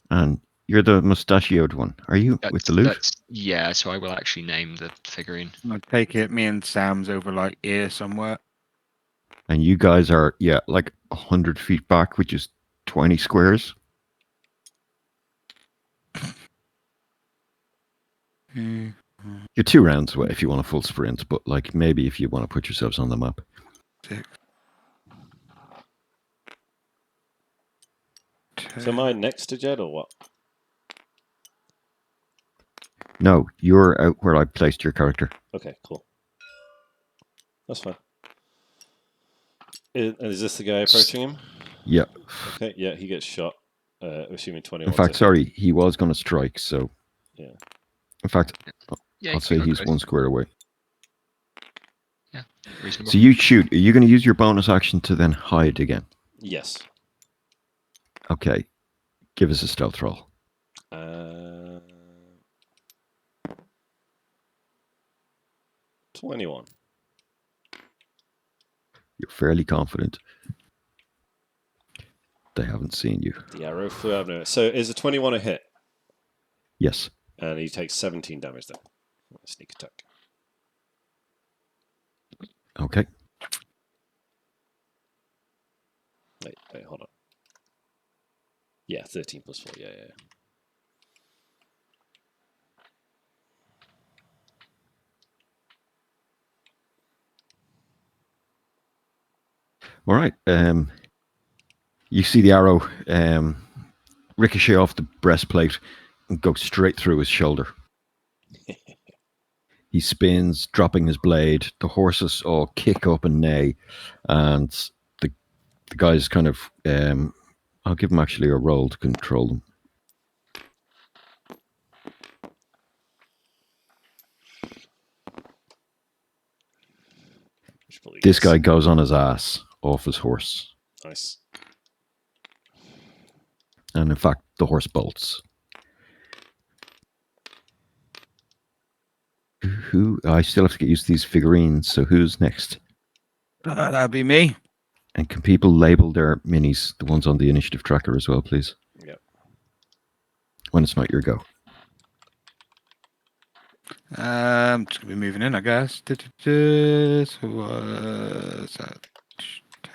Speaker 2: And you're the mustachioed one. Are you with the loot?
Speaker 3: Yeah, so I will actually name the figurine.
Speaker 5: I take it me and Sam's over like here somewhere.
Speaker 2: And you guys are, like 100 feet back, which is 20 squares. You're 2 rounds away if you want a full sprint, but like maybe if you want to put yourselves on the map.
Speaker 5: 6.
Speaker 1: So am I next to Jed or what?
Speaker 2: No, you're out where I placed your character.
Speaker 1: Okay, cool. That's fine. Is this the guy approaching him?
Speaker 2: Yeah.
Speaker 1: Okay, yeah, he gets shot. Assuming 21.
Speaker 2: In fact, sorry, he was going to strike, so...
Speaker 1: Yeah.
Speaker 2: In fact,
Speaker 3: Yeah,
Speaker 2: I'll say he's 1 square away.
Speaker 3: Yeah, reasonable.
Speaker 2: So you shoot. Are you going to use your bonus action to then hide again?
Speaker 1: Yes.
Speaker 2: Okay. Give us a stealth roll.
Speaker 1: 21.
Speaker 2: You're fairly confident. They haven't seen you.
Speaker 1: The arrow flew out of nowhere. So is a 21 a hit?
Speaker 2: Yes.
Speaker 1: And he takes 17 damage then. Sneak attack.
Speaker 2: Okay.
Speaker 1: Wait, hold on. Yeah, 13 plus 4. Yeah.
Speaker 2: All right. You see the arrow ricochet off the breastplate and go straight through his shoulder. He spins, dropping his blade. The horses all kick up and neigh, and the guys kind of... I'll give him actually a roll to control them. This guy goes on his ass off his horse.
Speaker 1: Nice.
Speaker 2: And in fact, the horse bolts. I still have to get used to these figurines, so who's next?
Speaker 5: That'd be me.
Speaker 2: And can people label their minis, the ones on the initiative tracker as well, please?
Speaker 1: Yep.
Speaker 2: When it's not your go.
Speaker 5: Just gonna be moving in, I guess. So what's that?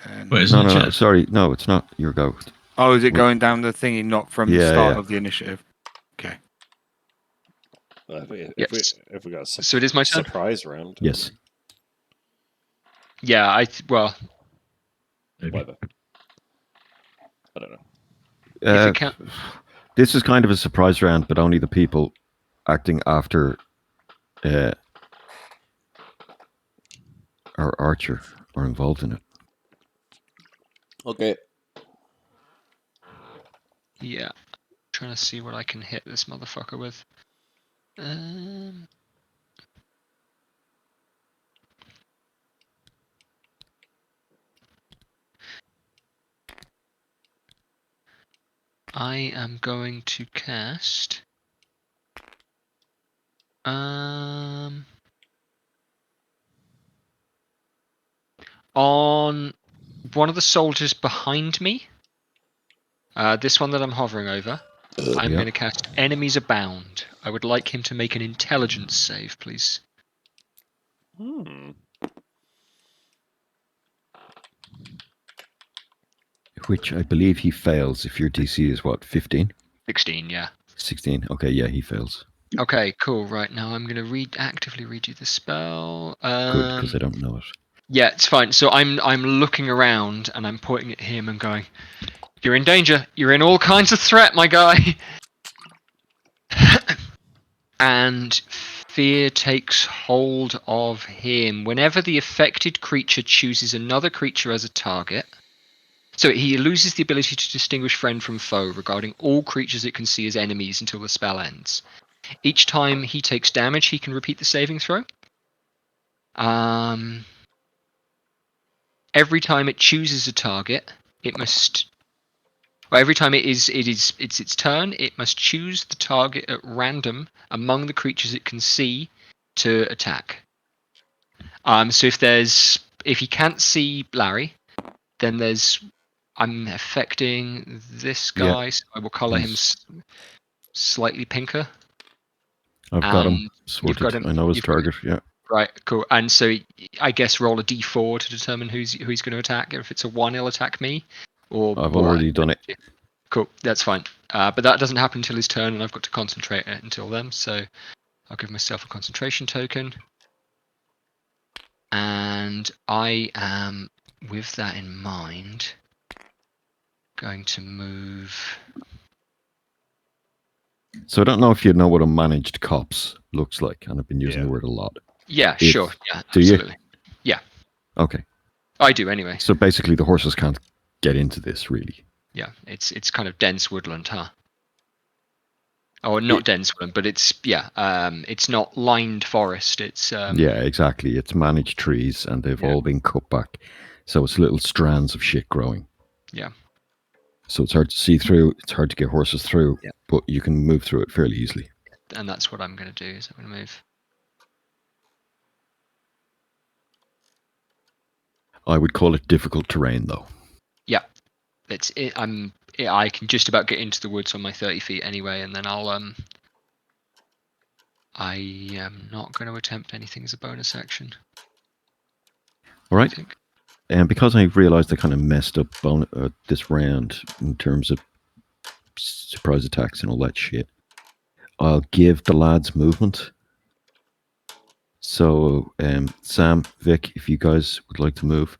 Speaker 5: 10.
Speaker 4: Wait, isn't it
Speaker 2: No,
Speaker 4: Jed?
Speaker 2: sorry. No, it's not your go.
Speaker 5: Oh, is it going down the thingy, not from the start
Speaker 2: Yeah.
Speaker 5: of the initiative? Okay.
Speaker 1: If we got a
Speaker 3: So it is my turn?
Speaker 1: surprise round.
Speaker 2: Yes.
Speaker 3: Yeah,
Speaker 4: Maybe.
Speaker 1: Whatever. I don't know.
Speaker 3: if it can,
Speaker 2: This is kind of a surprise round, but only the people acting after our archer are involved in it.
Speaker 1: Okay.
Speaker 3: yeah. Trying to see what I can hit this motherfucker with. I am going to cast. On one of the soldiers behind me. This one that I'm hovering over. I'm
Speaker 2: Yeah.
Speaker 3: going to cast Enemies Abound. I would like him to make an intelligence save, please.
Speaker 2: Which I believe he fails if your DC is what, 15?
Speaker 3: 16, yeah.
Speaker 2: 16. Okay, yeah, he fails.
Speaker 3: Okay, cool. Right, now I'm going to actively read you the spell.
Speaker 2: Good, because I don't know it.
Speaker 3: Yeah, it's fine. So I'm looking around and I'm pointing at him and going, "You're in danger. You're in all kinds of threat, my guy." And fear takes hold of him. Whenever the affected creature chooses another creature as a target, so he loses the ability to distinguish friend from foe regarding all creatures it can see as enemies until the spell ends. Each time he takes damage, he can repeat the saving throw. Every time it chooses a target, it must. Well, every time it's its turn, it must choose the target at random among the creatures it can see to attack. So if he can't see Larry, then I'm affecting this guy, so I will colour him slightly pinker.
Speaker 2: I've got him
Speaker 3: You've
Speaker 2: sorted.
Speaker 3: got him.
Speaker 2: I know his target, yeah.
Speaker 3: Right, cool. And so I guess roll a d4 to determine who he's going to attack. If it's a 1, he'll attack me.
Speaker 2: I've already done it.
Speaker 3: Cool, that's fine. But that doesn't happen until his turn, and I've got to concentrate until then. So I'll give myself a concentration token. And I am, with that in mind, going to move.
Speaker 2: So I don't know if you know what a managed cops looks like, and I've been using the word a lot.
Speaker 3: Yeah, sure. Yeah,
Speaker 2: do
Speaker 3: absolutely.
Speaker 2: You?
Speaker 3: Yeah.
Speaker 2: Okay.
Speaker 3: I do anyway.
Speaker 2: So basically, the horses can't get into this, really.
Speaker 3: Yeah, it's kind of dense woodland, huh? Oh, not dense woodland, but it's not lined forest. It's
Speaker 2: yeah, exactly. It's managed trees, and they've all been cut back, so it's little strands of shit growing.
Speaker 3: Yeah.
Speaker 2: So it's hard to see through. It's hard to get horses through, but you can move through it fairly easily.
Speaker 3: And that's what I'm going to do. Is I'm going to move.
Speaker 2: I would call it difficult terrain, though.
Speaker 3: Yeah, I can just about get into the woods on my 30 feet anyway, and then I am not going to attempt anything as a bonus action.
Speaker 2: All right. And because I realised I kind of messed up this round in terms of surprise attacks and all that shit, I'll give the lads movement. So, Sam, Vic, if you guys would like to move,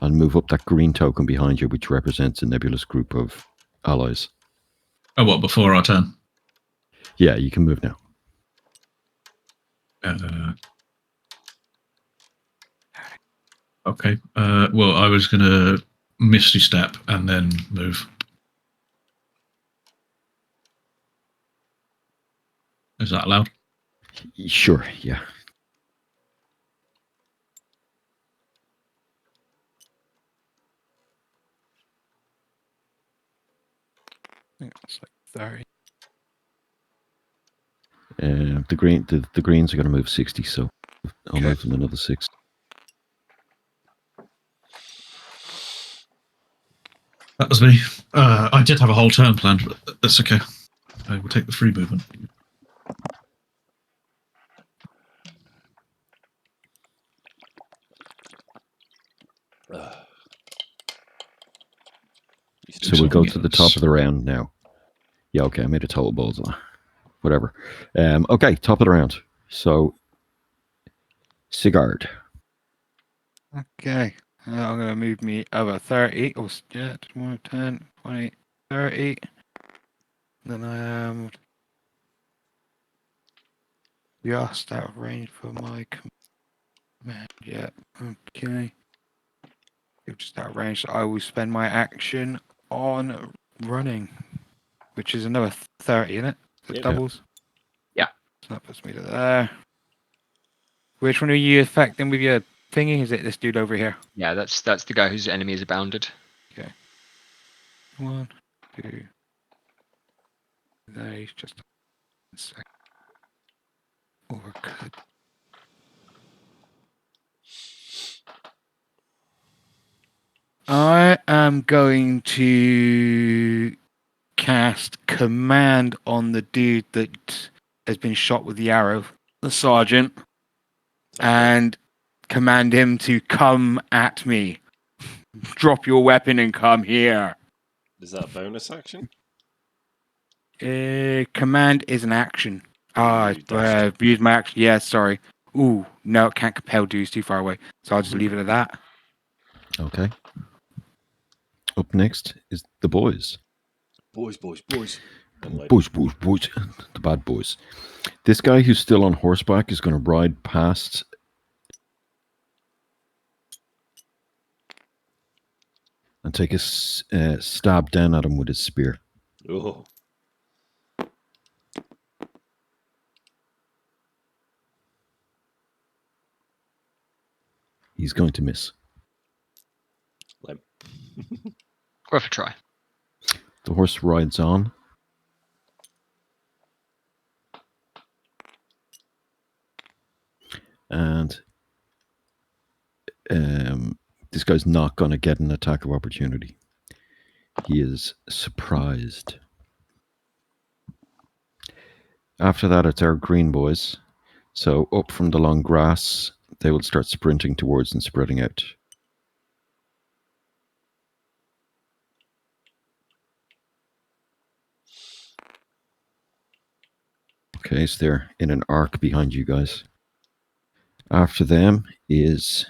Speaker 2: I'll move up that green token behind you, which represents a nebulous group of allies.
Speaker 4: Oh, what, before our turn?
Speaker 2: Yeah, you can move now.
Speaker 4: Okay. Well, I was going to Misty Step and then move. Is that allowed?
Speaker 2: Sure, yeah.
Speaker 5: I think that's like 30.
Speaker 2: The greens are going to move 60, so I'll move them another 6.
Speaker 4: That was me. I did have a whole turn planned, but that's okay. I will take the free movement.
Speaker 2: So we'll go to the top of the round now. Yeah, okay, I made a total balls of that. Whatever. Okay, top of the round. So, Sigurd.
Speaker 5: Okay. I'm going to move me over 30. Oh, yeah, 10, 20, 30. Then I am just out of range for my command. Yeah, okay. Just out of range. So I will spend my action on running, which is another 30, isn't it? It doubles?
Speaker 3: Yeah.
Speaker 5: So that puts me to there. Which one are you affecting with your thingy? Is it this dude over here?
Speaker 3: Yeah, that's the guy whose enemy is abounded.
Speaker 5: Okay. 1, 2, No, he's just a sec. Or could. I am going to cast command on the dude that has been shot with the arrow, the sergeant, and command him to come at me. Drop your weapon and come here.
Speaker 1: Is that a bonus action?
Speaker 5: Command is an action.
Speaker 1: You dashed.
Speaker 5: Use my action. Yeah, sorry. Ooh, no, it can't compel dudes too far away. So I'll just leave it at that.
Speaker 2: Okay. Up next is the boys.
Speaker 1: Boys. And like,
Speaker 2: Boys. The bad boys. This guy who's still on horseback is going to ride past. And take a stab down at him with his spear.
Speaker 1: oh.
Speaker 2: He's going to miss.
Speaker 1: Limp.
Speaker 3: Worth a try.
Speaker 2: The horse rides on. And this guy's not going to get an attack of opportunity. He is surprised. After that, it's our green boys. So up from the long grass, they will start sprinting towards and spreading out. Okay, so they're in an arc behind you guys. After them is...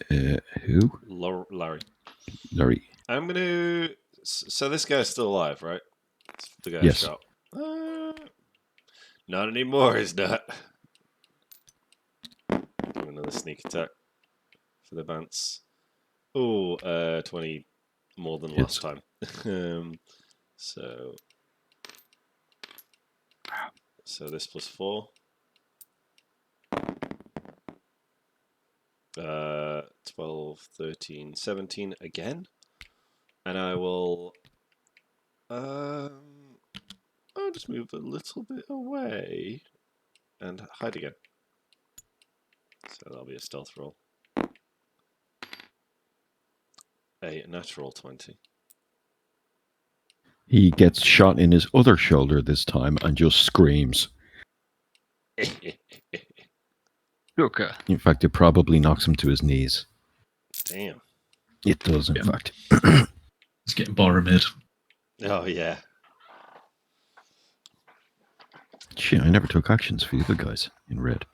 Speaker 2: who?
Speaker 1: Larry.
Speaker 2: Larry.
Speaker 1: I'm going to... So this guy's still alive, right? The guy
Speaker 2: Yes.
Speaker 1: shot. Not anymore, he's not. Do another sneak attack for the Bants. Oh, 20 more than last time. So this plus 4. 12, 13, 17 again. And I will... I'll just move a little bit away and hide again. So that'll be a stealth roll. A natural 20.
Speaker 2: He gets shot in his other shoulder this time and just screams.
Speaker 3: Okay.
Speaker 2: In fact, it probably knocks him to his knees.
Speaker 1: Damn.
Speaker 2: It does, in fact.
Speaker 4: It's getting Boromir.
Speaker 1: Oh, yeah.
Speaker 2: Shit, I never took actions for the other guys in red.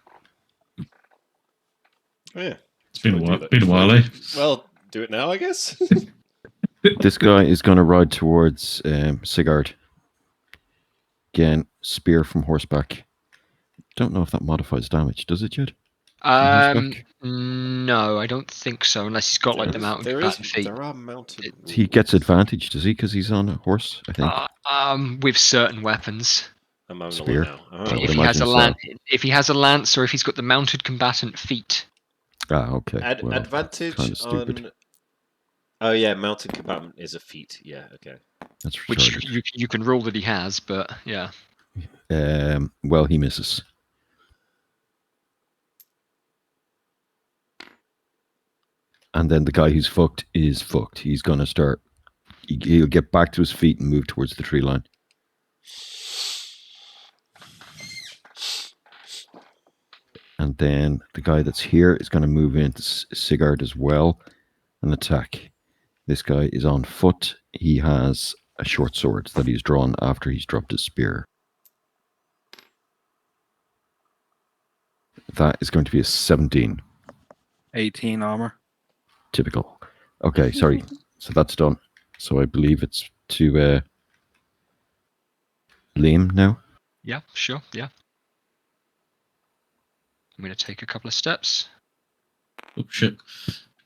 Speaker 1: Oh, yeah.
Speaker 4: It's been a while, eh?
Speaker 1: Well, do it now, I guess.
Speaker 2: This guy is going to ride towards Sigurd. Again, spear from horseback. Don't know if that modifies damage. Does it, Jed?
Speaker 3: No, I don't think so. Unless he's got like the mounted combatant feet.
Speaker 1: There are mounted.
Speaker 2: He gets advantage, does he? Because he's on a horse, I think.
Speaker 3: With certain weapons.
Speaker 1: I'm on
Speaker 2: Spear.
Speaker 1: now.
Speaker 3: If he has a lance, or if he's got the mounted combatant feet.
Speaker 2: Ah, okay. Well,
Speaker 1: advantage
Speaker 2: kind of stupid.
Speaker 1: on. Oh yeah, mounted combatant is a feat. Yeah, okay.
Speaker 2: That's
Speaker 3: Which
Speaker 2: retarded.
Speaker 3: you can rule that he has, but yeah.
Speaker 2: Well, he misses. And then the guy who's fucked is fucked. He's going to start... He'll get back to his feet and move towards the tree line. And then the guy that's here is going to move into Sigurd as well and attack. This guy is on foot. He has a short sword that he's drawn after he's dropped his spear. That is going to be a 17.
Speaker 5: 18 armor.
Speaker 2: Typical. Okay, sorry. So that's done. So I believe it's to Liam now.
Speaker 3: Yeah, sure, yeah. I'm going to take a couple of steps.
Speaker 4: Oh shit.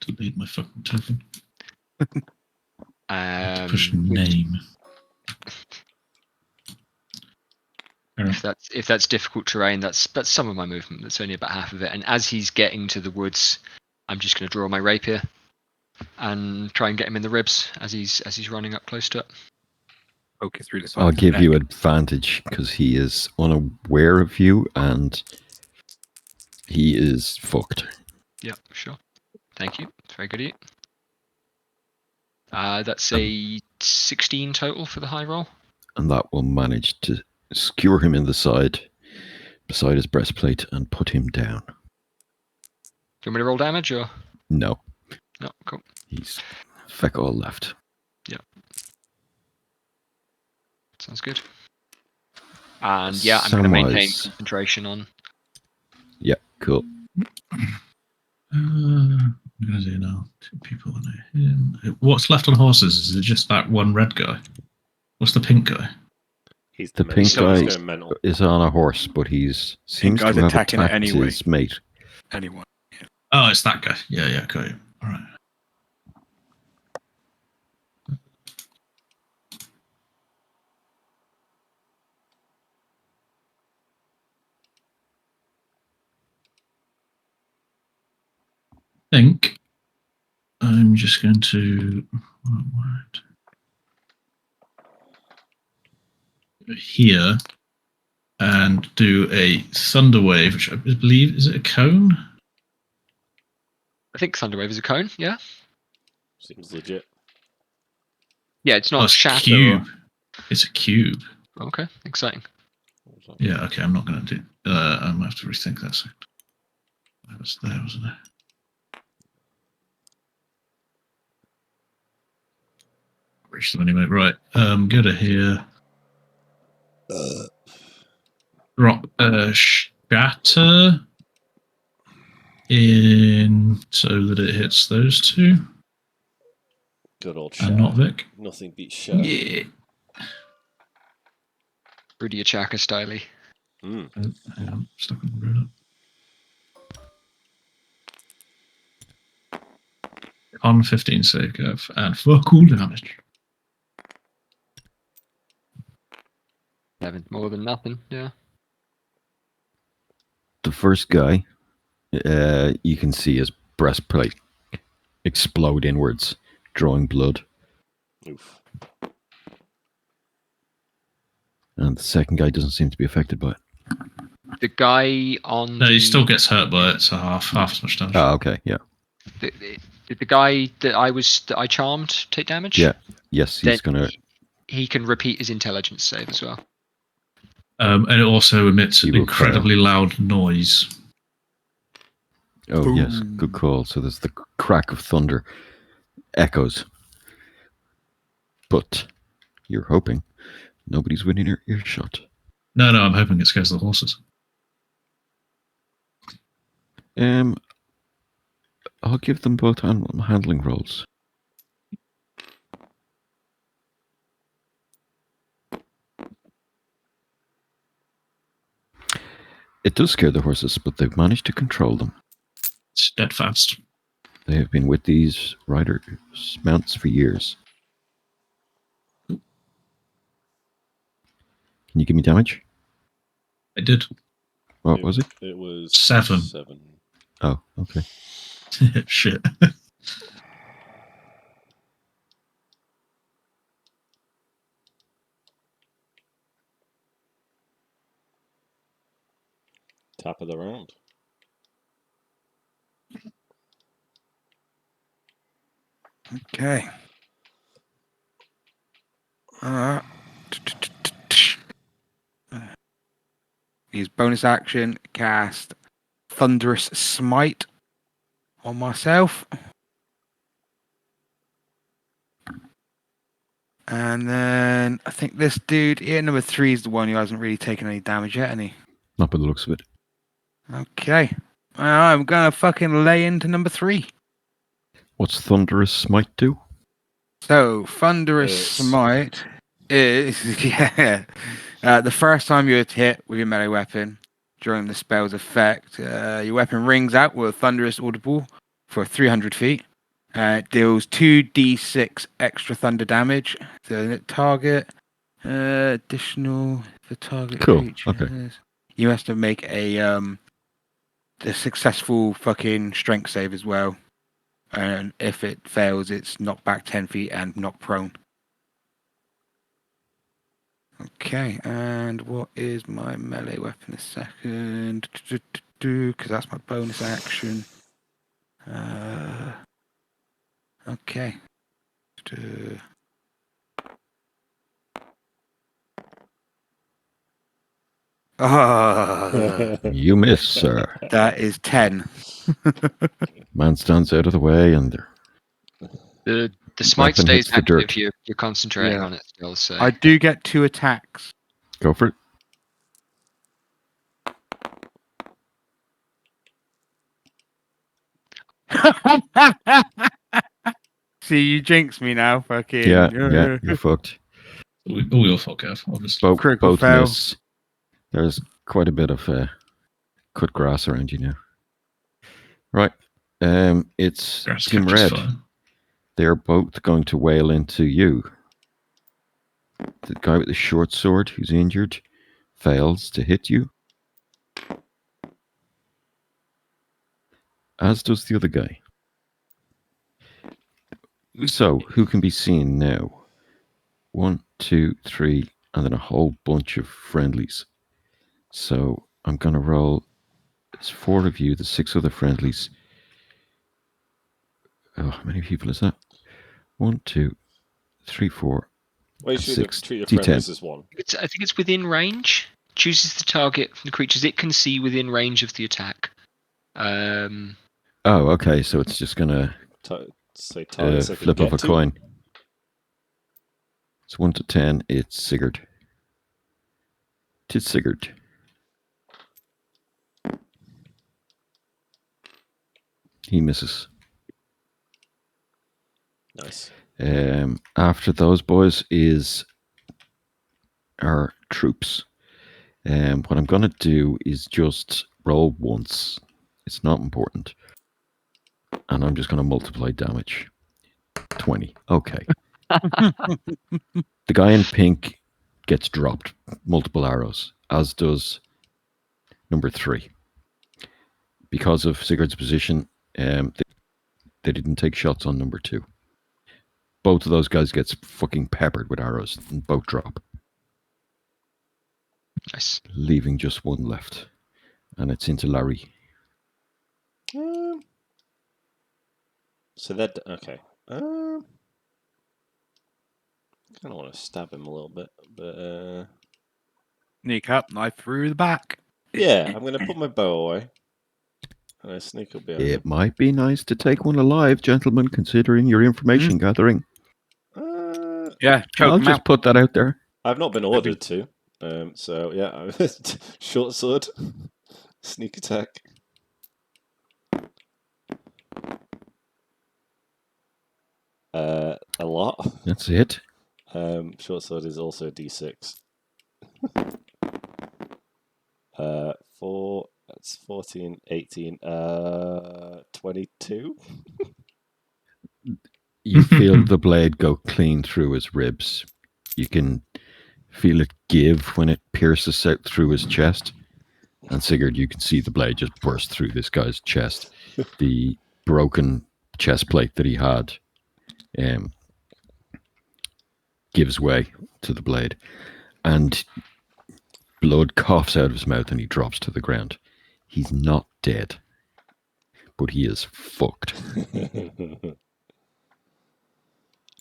Speaker 4: Delete my fucking token. Push name.
Speaker 3: If that's difficult terrain, that's some of my movement. That's only about half of it. And as he's getting to the woods, I'm just going to draw my rapier and try and get him in the ribs as he's running up close to it.
Speaker 5: Poke it through the side.
Speaker 2: I'll
Speaker 5: of the
Speaker 2: give you
Speaker 5: neck.
Speaker 2: advantage because he is unaware of you and he is fucked.
Speaker 3: Yeah, sure. Thank you. It's very good of you. That's a 16 total for the high roll.
Speaker 2: And that will manage to skewer him in the side beside his breastplate and put him down.
Speaker 3: Do you want me to roll damage or?
Speaker 2: No,
Speaker 3: No, cool.
Speaker 2: he's feck all left.
Speaker 3: Sounds good. And yeah, I'm going to maintain
Speaker 2: Samwise.
Speaker 3: concentration on.
Speaker 2: Yeah, cool.
Speaker 4: I'm going to do now. 2 people and him. What's left on horses? Is it just that one red guy? What's the pink guy?
Speaker 1: He's
Speaker 2: The pink
Speaker 3: So-
Speaker 2: guy
Speaker 1: He's going mental.
Speaker 2: is on a horse, but he's seems to
Speaker 5: guy's
Speaker 2: have
Speaker 5: attacking it
Speaker 2: attacked
Speaker 5: anyway.
Speaker 2: his mate.
Speaker 5: Anyone.
Speaker 4: Oh, it's that guy. Yeah, got you. All right. I think I'm just going to here and do a thunder wave, which I believe is it a cone?
Speaker 3: I think Thunderwave is a cone. Yeah.
Speaker 1: Seems legit.
Speaker 3: Yeah, it's
Speaker 4: Oh,
Speaker 3: not
Speaker 4: it's
Speaker 3: shatter.
Speaker 4: cube. It's a cube.
Speaker 3: Okay, exciting.
Speaker 4: Yeah. Okay. I'm not going to do. I'm going to have to rethink that. That was there, wasn't it? Reach them anyway. Right. Go to here. Drop shatter in so that it hits those 2
Speaker 1: Good old
Speaker 4: and not
Speaker 1: Shatter.
Speaker 4: Vic.
Speaker 1: Nothing beats Shatter.
Speaker 4: Yeah.
Speaker 3: Rudy Achaka styley.
Speaker 1: Mm.
Speaker 4: Hang on, stuck on the road. On 15 save curve and for cool damage.
Speaker 3: 7 more than nothing. Yeah.
Speaker 2: The first guy, you can see his breastplate explode inwards, drawing blood.
Speaker 1: Oof.
Speaker 2: And the second guy doesn't seem to be affected by it.
Speaker 3: The guy on.
Speaker 4: No, he still gets hurt by it, so half as much damage.
Speaker 2: Ah, okay, yeah.
Speaker 3: Did the guy that I charmed take damage?
Speaker 2: Yeah. Yes, he's
Speaker 3: Then
Speaker 2: going to...
Speaker 3: He can repeat his intelligence save as well.
Speaker 4: And it also emits
Speaker 2: He
Speaker 4: an
Speaker 2: will
Speaker 4: incredibly loud noise.
Speaker 2: Oh,
Speaker 5: Boom.
Speaker 2: yes, good call. So there's the crack of thunder echoes. But you're hoping nobody's within your earshot.
Speaker 4: No, I'm hoping it scares the horses.
Speaker 2: I'll give them both handling rolls. It does scare the horses, but they've managed to control them.
Speaker 4: It's dead fast.
Speaker 2: They have been with these riders' mounts for years. Can you give me damage?
Speaker 4: I did.
Speaker 2: What was it?
Speaker 1: It was
Speaker 4: 7.
Speaker 1: 7.
Speaker 2: Oh, okay.
Speaker 4: Shit.
Speaker 1: Top of the round.
Speaker 5: Okay. Use bonus action, cast Thunderous Smite on myself. And then I think this dude here, number 3, is the one who hasn't really taken any damage yet, hasn't he?
Speaker 2: Not by the looks of it.
Speaker 5: Okay. I'm gonna fucking lay into number 3.
Speaker 2: What's Thunderous Smite do?
Speaker 5: So, Thunderous
Speaker 1: It's-
Speaker 5: Smite is, the first time you're hit with your melee weapon during the spell's effect, your weapon rings out with a thunderous audible for 300 feet. It deals 2d6 extra thunder damage to the target. Additional for target
Speaker 2: Cool,
Speaker 5: creature.
Speaker 2: okay.
Speaker 5: You have to make a successful fucking strength save as well. And if it fails, it's knocked back 10 feet and knocked prone. Okay, and what is my melee weapon? A second, because that's my bonus action. Okay.
Speaker 2: You miss, sir.
Speaker 5: That is 10.
Speaker 2: Man stands out of the way, and
Speaker 3: The smite
Speaker 2: Weapon
Speaker 3: stays
Speaker 2: hits the
Speaker 3: active.
Speaker 2: dirt.
Speaker 3: You're concentrating
Speaker 5: Yeah.
Speaker 3: on it still. So
Speaker 5: I do get 2 attacks.
Speaker 2: go for it.
Speaker 5: See, you jinx me now, fucking.
Speaker 2: Yeah, you're fucked.
Speaker 4: All your fault, Gav, obviously.
Speaker 5: Critical
Speaker 2: Both
Speaker 5: fail.
Speaker 2: miss. There's quite a bit of cut grass around you now. Right. It's
Speaker 4: Grass
Speaker 2: Team
Speaker 4: catches
Speaker 2: Red.
Speaker 4: fire.
Speaker 2: They're both going to wail into you. The guy with the short sword who's injured fails to hit you, as does the other guy. So, who can be seen now? 1, 2, 3, and then a whole bunch of friendlies. So, I'm going to roll. There's 4 of you, the 6 other friendlies. Oh, how many people is that? 1, 2, 3, 4,
Speaker 1: Well, you
Speaker 2: and
Speaker 1: should
Speaker 2: 6.
Speaker 1: treat your
Speaker 2: D10.
Speaker 1: friendlies as one.
Speaker 3: I think it's within range. Chooses the target from the creatures it can see within range of the attack.
Speaker 2: Oh, okay. So it's just going to
Speaker 1: Say targets I can
Speaker 2: flip of
Speaker 1: get
Speaker 2: a
Speaker 1: to.
Speaker 2: coin. It's 1 to 10. It's Sigurd. Tis Sigurd. He misses.
Speaker 1: Nice.
Speaker 2: After those boys is our troops. What I'm going to do is just roll once. It's not important. And I'm just going to multiply damage. 20. Okay. The guy in pink gets dropped multiple arrows, as does number 3. Because of Sigurd's position, they didn't take shots on number 2. Both of those guys gets fucking peppered with arrows and both drop,
Speaker 3: Nice.
Speaker 2: leaving just one left. And it's into Larry.
Speaker 1: So that okay. Kind of want to stab him a little bit, but
Speaker 5: Sneak up, knife through the back.
Speaker 1: yeah, I'm gonna put my bow away, and I sneak up behind
Speaker 2: It
Speaker 1: him.
Speaker 2: might be nice to take one alive, gentlemen, considering your information gathering.
Speaker 5: Yeah, choke
Speaker 2: I'll
Speaker 5: him
Speaker 2: just
Speaker 5: out.
Speaker 2: put that out there.
Speaker 1: I've not been ordered to, so yeah, short sword, sneak attack. A lot.
Speaker 2: That's it.
Speaker 1: Short sword is also D6. 4. That's 14, 18, 22.
Speaker 2: You feel the blade go clean through his ribs. You can feel it give when it pierces out through his chest. And Sigurd, you can see the blade just burst through this guy's chest. The broken chest plate that he had gives way to the blade. And blood coughs out of his mouth and he drops to the ground. He's not dead, but he is fucked.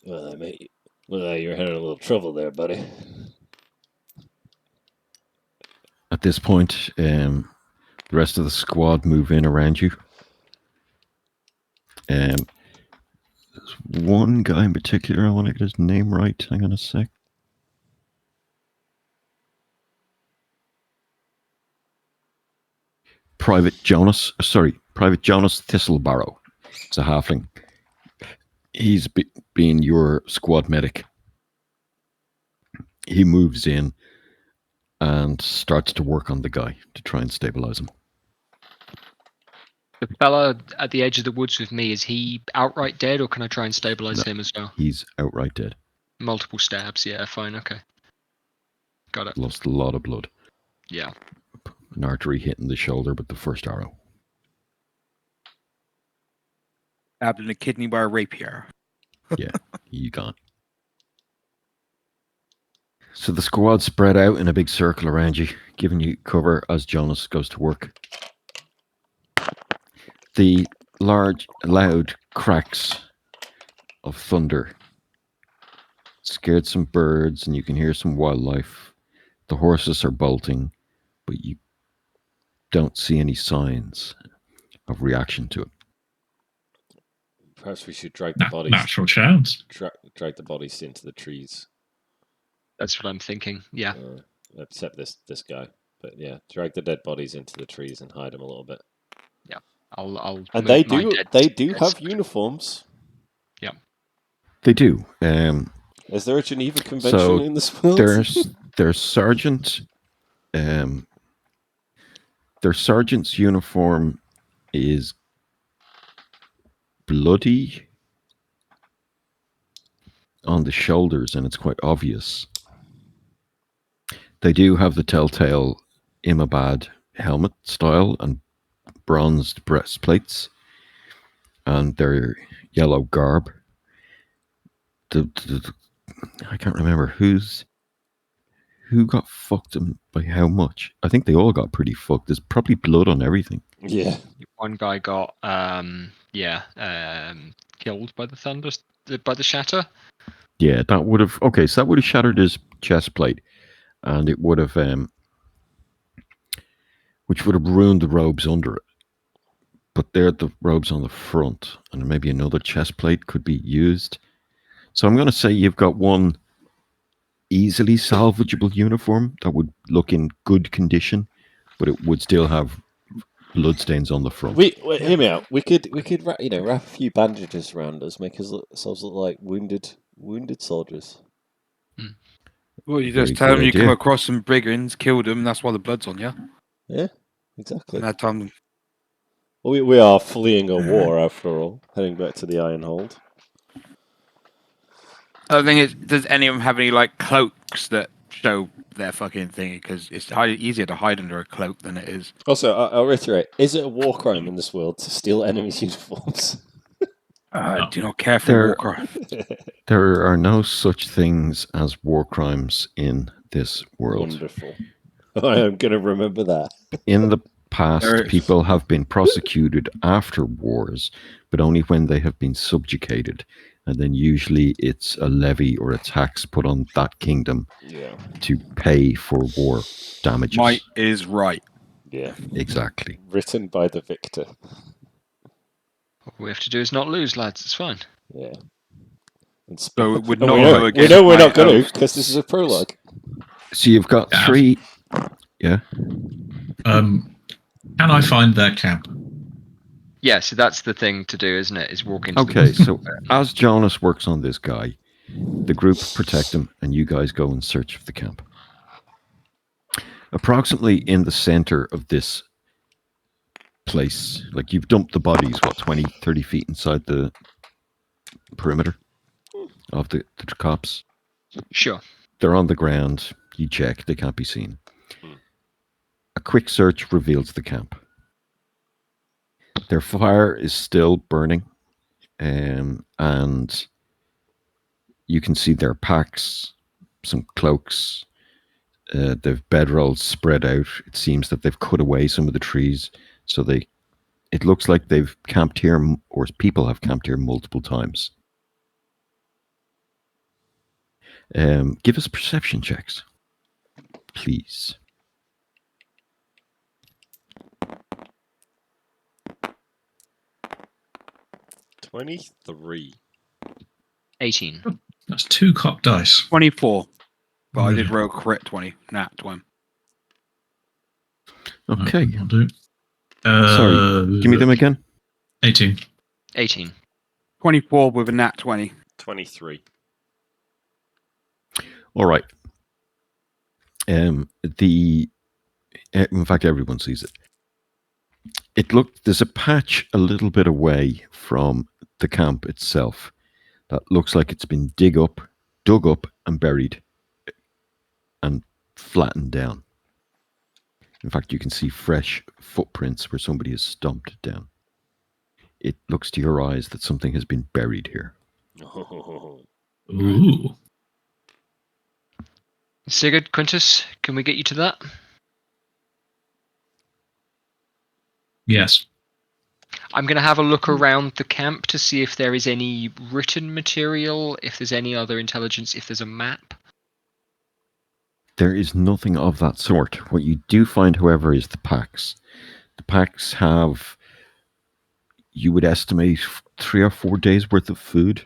Speaker 1: Well, mate, look like you're having a little trouble there, buddy.
Speaker 2: At this point, the rest of the squad move in around you. There's one guy in particular, I want to get his name right. Hang on a sec. Private Jonas Thistlebarrow. It's a halfling. He's been your squad medic. He moves in and starts to work on the guy to try and stabilize him.
Speaker 3: The fella at the edge of the woods with me, is he outright dead, or can I try and stabilize
Speaker 2: No.
Speaker 3: him as well?
Speaker 2: He's outright dead.
Speaker 3: Multiple stabs. Yeah, fine. Okay. Got it.
Speaker 2: Lost a lot of blood.
Speaker 3: Yeah.
Speaker 2: An artery hitting the shoulder with the first arrow.
Speaker 5: Stabbed in the kidney by a rapier.
Speaker 2: Yeah, you gone. So the squad spread out in a big circle around you, giving you cover as Jonas goes to work. The loud cracks of thunder scared some birds, and you can hear some wildlife. The horses are bolting, but you don't see any signs of reaction to it.
Speaker 1: Perhaps we should drag the bodies.
Speaker 4: Natural chance.
Speaker 1: Drag the bodies into the trees.
Speaker 3: That's what I'm thinking. Yeah.
Speaker 1: Except this guy, but yeah, drag the dead bodies into the trees and hide them a little bit.
Speaker 3: I'll.
Speaker 1: And
Speaker 3: move my dead
Speaker 1: they do
Speaker 3: dead
Speaker 1: have
Speaker 3: side.
Speaker 1: uniforms.
Speaker 3: Yeah.
Speaker 2: They do.
Speaker 1: Is there a Geneva Convention
Speaker 2: So
Speaker 1: in this world?
Speaker 2: their sergeant. Their sergeant's uniform is bloody on the shoulders, and it's quite obvious. They do have the telltale Imabad helmet style and bronzed breastplates, and their yellow garb. I can't remember who got fucked and by how much. I think they all got pretty fucked. There's probably blood on everything.
Speaker 1: Yeah.
Speaker 3: One guy got killed by the shatter.
Speaker 2: Yeah, that would have. Okay, so that would have shattered his chest plate, and it would have, which would have ruined the robes under it. But they're the robes on the front, and maybe another chest plate could be used. So I'm going to say you've got one easily salvageable uniform that would look in good condition, but it would still have bloodstains on the front.
Speaker 1: Hear me out. We could wrap a few bandages around us, make ourselves look like wounded soldiers.
Speaker 5: Well, you
Speaker 2: Very
Speaker 5: just tell
Speaker 2: good
Speaker 5: them you
Speaker 2: idea.
Speaker 5: come across some brigands, killed them, that's why the blood's on you.
Speaker 1: Yeah, exactly.
Speaker 5: And that time,
Speaker 1: Well, we are fleeing a war after all, heading back to the Ironhold.
Speaker 5: the thing is, does any of them have any like cloaks that show their fucking thing? Because it's easier to hide under a cloak than it is.
Speaker 1: Also, I'll reiterate: is it a war crime in this world to steal enemies' uniforms?
Speaker 5: I
Speaker 4: No.
Speaker 5: do not care for
Speaker 2: There-
Speaker 5: war crime.
Speaker 2: There are no such things as war crimes in this world.
Speaker 1: Wonderful. I am going to remember that.
Speaker 2: In the past,
Speaker 5: There is.
Speaker 2: people have been prosecuted after wars, but only when they have been subjugated. And then usually it's a levy or a tax put on that kingdom
Speaker 1: Yeah.
Speaker 2: to pay for war damages.
Speaker 5: Might is right.
Speaker 1: Yeah.
Speaker 2: Exactly.
Speaker 1: Written by the victor.
Speaker 3: All we have to do is not lose, lads. It's fine.
Speaker 1: Yeah. And
Speaker 5: So it would
Speaker 1: and
Speaker 5: not
Speaker 1: we
Speaker 5: go
Speaker 1: know,
Speaker 5: against
Speaker 1: we're
Speaker 5: my
Speaker 1: not going to
Speaker 5: oath.
Speaker 1: because this is a prologue.
Speaker 2: So you've got
Speaker 4: Yeah.
Speaker 2: 3. Yeah.
Speaker 4: Can I find their camp?
Speaker 3: Yeah, so that's the thing to do, isn't it? Is walk into the
Speaker 2: Okay,
Speaker 3: woods.
Speaker 2: so as Jonas works on this guy, the group protect him, and you guys go in search of the camp. Approximately in the center of this place, like you've dumped the bodies, 20, 30 feet inside the perimeter of the cops.
Speaker 3: Sure.
Speaker 2: They're on the ground. You check, they can't be seen. A quick search reveals the camp. Their fire is still burning, and you can see their packs, some cloaks. They've bedrolls spread out. It seems that they've cut away some of the trees, so it looks like they've camped here, or people have camped here multiple times. Give us perception checks, please.
Speaker 1: 23.
Speaker 3: 18.
Speaker 4: That's 2 cocked dice.
Speaker 5: 24. But I did
Speaker 4: Really?
Speaker 5: roll crit 20. Nat 20.
Speaker 2: Okay.
Speaker 4: I'll do.
Speaker 2: Sorry, give me them again.
Speaker 4: 18.
Speaker 3: 18.
Speaker 5: 24 with a nat 20.
Speaker 1: 23.
Speaker 2: All right. In fact, everyone sees it. There's a patch a little bit away from the camp itself that looks like it's been dug up and buried and flattened down. In fact, you can see fresh footprints where somebody has stomped it down. It looks to your eyes that something has been buried here.
Speaker 1: Oh.
Speaker 4: Ooh.
Speaker 3: Sigurd, Quintus, can we get you to that?
Speaker 4: Yes.
Speaker 3: I'm going to have a look around the camp to see if there is any written material, if there's any other intelligence, if there's a map.
Speaker 2: There is nothing of that sort. What you do find, however, is the packs. The packs have, you would estimate, 3 or 4 days worth of food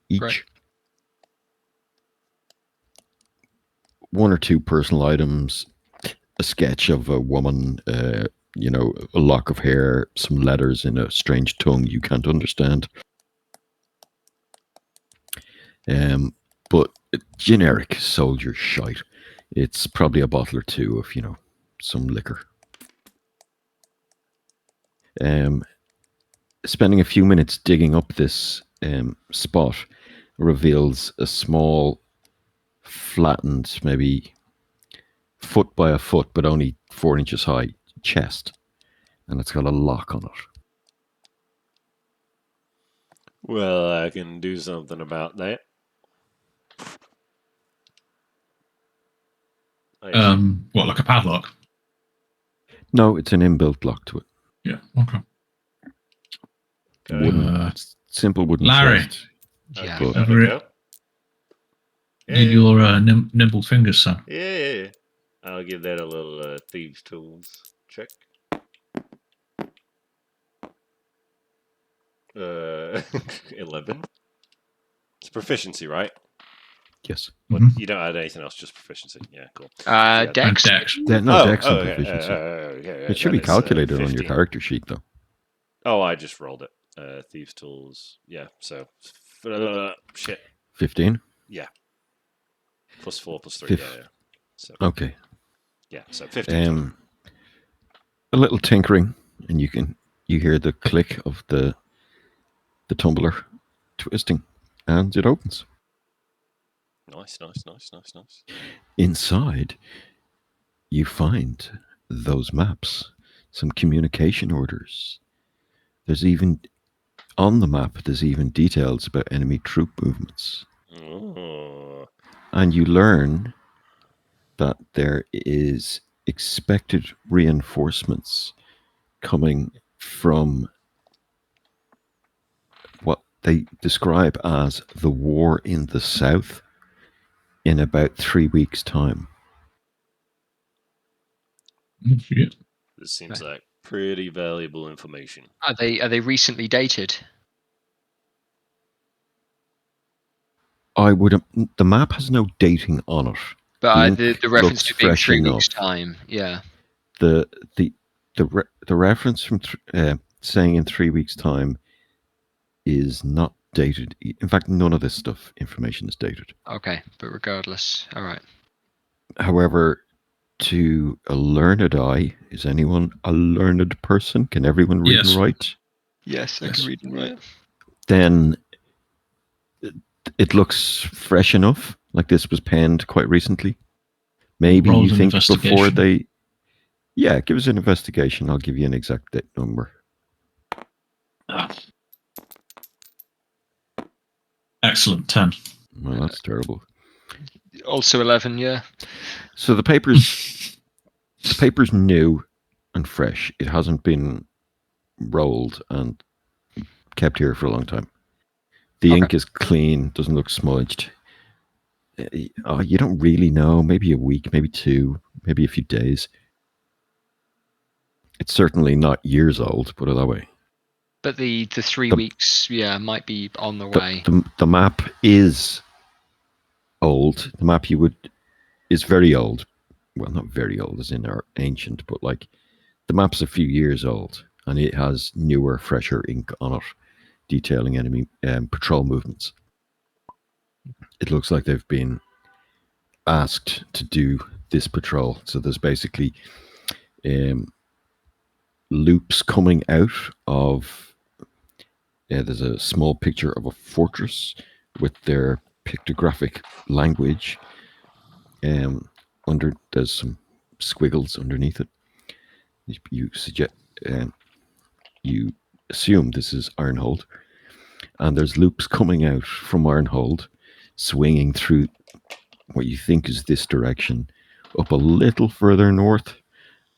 Speaker 2: each.
Speaker 3: Right.
Speaker 2: 1 or 2 personal items, a sketch of a woman, a lock of hair, some letters in a strange tongue you can't understand. But generic soldier shite. It's probably a bottle or 2 of, some liquor. Spending a few minutes digging up this spot reveals a small, flattened, maybe foot by a foot, but only 4 inches high chest, and it's got a lock on it.
Speaker 1: Well, I can do something about that.
Speaker 4: What, like a padlock?
Speaker 2: No, it's an inbuilt lock to it.
Speaker 4: Yeah. Okay.
Speaker 2: Simple wooden
Speaker 4: Larry.
Speaker 2: chest.
Speaker 3: Yeah.
Speaker 2: But
Speaker 4: Over it. Need your nimble fingers, son.
Speaker 1: Yeah. I'll give that a little thieves' tools check. 11. It's proficiency, right?
Speaker 2: yes.
Speaker 1: What,
Speaker 4: Mhm.
Speaker 1: you don't add anything else, just proficiency. Yeah, cool.
Speaker 3: Dex.
Speaker 4: And Dex.
Speaker 2: No, Dex and
Speaker 1: okay,
Speaker 2: proficiency.
Speaker 1: okay,
Speaker 2: It should
Speaker 1: then
Speaker 2: be calculated
Speaker 1: it's,
Speaker 2: on your
Speaker 1: 15.
Speaker 2: character sheet, though.
Speaker 1: Oh, I just rolled it. Thieves' tools. Yeah, so shit.
Speaker 2: 15?
Speaker 1: Plus 4, plus 3.
Speaker 2: Fif-
Speaker 1: Yeah. So
Speaker 2: Okay.
Speaker 1: yeah, so 15.
Speaker 2: A little tinkering, and you hear the click of the tumbler twisting, and it opens.
Speaker 1: Nice.
Speaker 2: Inside, you find those maps, some communication orders. On the map, there's even details about enemy troop movements.
Speaker 1: Oh.
Speaker 2: And you learn that there is expected reinforcements coming from what they describe as the war in the south in about 3 weeks' time.
Speaker 4: Shit.
Speaker 1: This seems like pretty valuable information.
Speaker 3: Are they recently dated?
Speaker 2: The map has no dating on it.
Speaker 3: But
Speaker 2: The ink
Speaker 3: the reference
Speaker 2: looks
Speaker 3: to being
Speaker 2: fresh
Speaker 3: 3
Speaker 2: enough.
Speaker 3: weeks' time, yeah.
Speaker 2: The reference from saying in 3 weeks' time is not dated. In fact, none of this information is dated.
Speaker 3: Okay, but regardless, all right.
Speaker 2: However, to a learned eye, is anyone a learned person? Can everyone read
Speaker 4: Yes.
Speaker 2: and write?
Speaker 3: Yes, I
Speaker 4: Yes.
Speaker 3: can read and write.
Speaker 2: Then it looks fresh enough, like this was penned quite recently. Maybe
Speaker 4: Roll
Speaker 2: you
Speaker 4: an
Speaker 2: think before
Speaker 4: investigation.
Speaker 2: they... Yeah, give us an investigation. I'll give you an exact date number.
Speaker 4: Excellent. 10.
Speaker 2: Well, that's terrible.
Speaker 3: Also 11, yeah.
Speaker 2: So the paper's new and fresh. It hasn't been rolled and kept here for a long time. The ink is clean, doesn't look smudged. You don't really know. Maybe a week, maybe 2, maybe a few days. It's certainly not years old, put it that way.
Speaker 3: But the 3 weeks, yeah, might be on the way.
Speaker 2: The map is old. The map is very old. Well, not very old, as in our ancient, but like the map's a few years old, and it has newer, fresher ink on it, detailing enemy patrol movements. It looks like they've been asked to do this patrol. So there's basically loops coming out of. There's a small picture of a fortress with their pictographic language. There's some squiggles underneath it. You assume this is Ironhold, and there's loops coming out from Ironhold, swinging through what you think is this direction, up a little further north,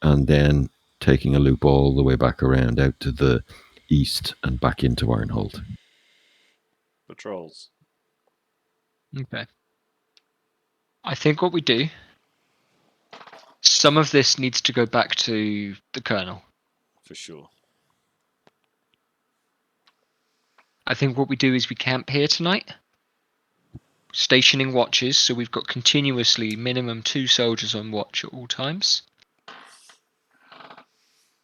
Speaker 2: and then taking a loop all the way back around out to the east and back into Ironhold.
Speaker 1: Patrols.
Speaker 3: Okay. I think what we do, some of this needs to go back to the Colonel.
Speaker 1: For sure.
Speaker 3: I think what we do is we camp here tonight, stationing watches, so we've got continuously minimum 2 soldiers on watch at all times.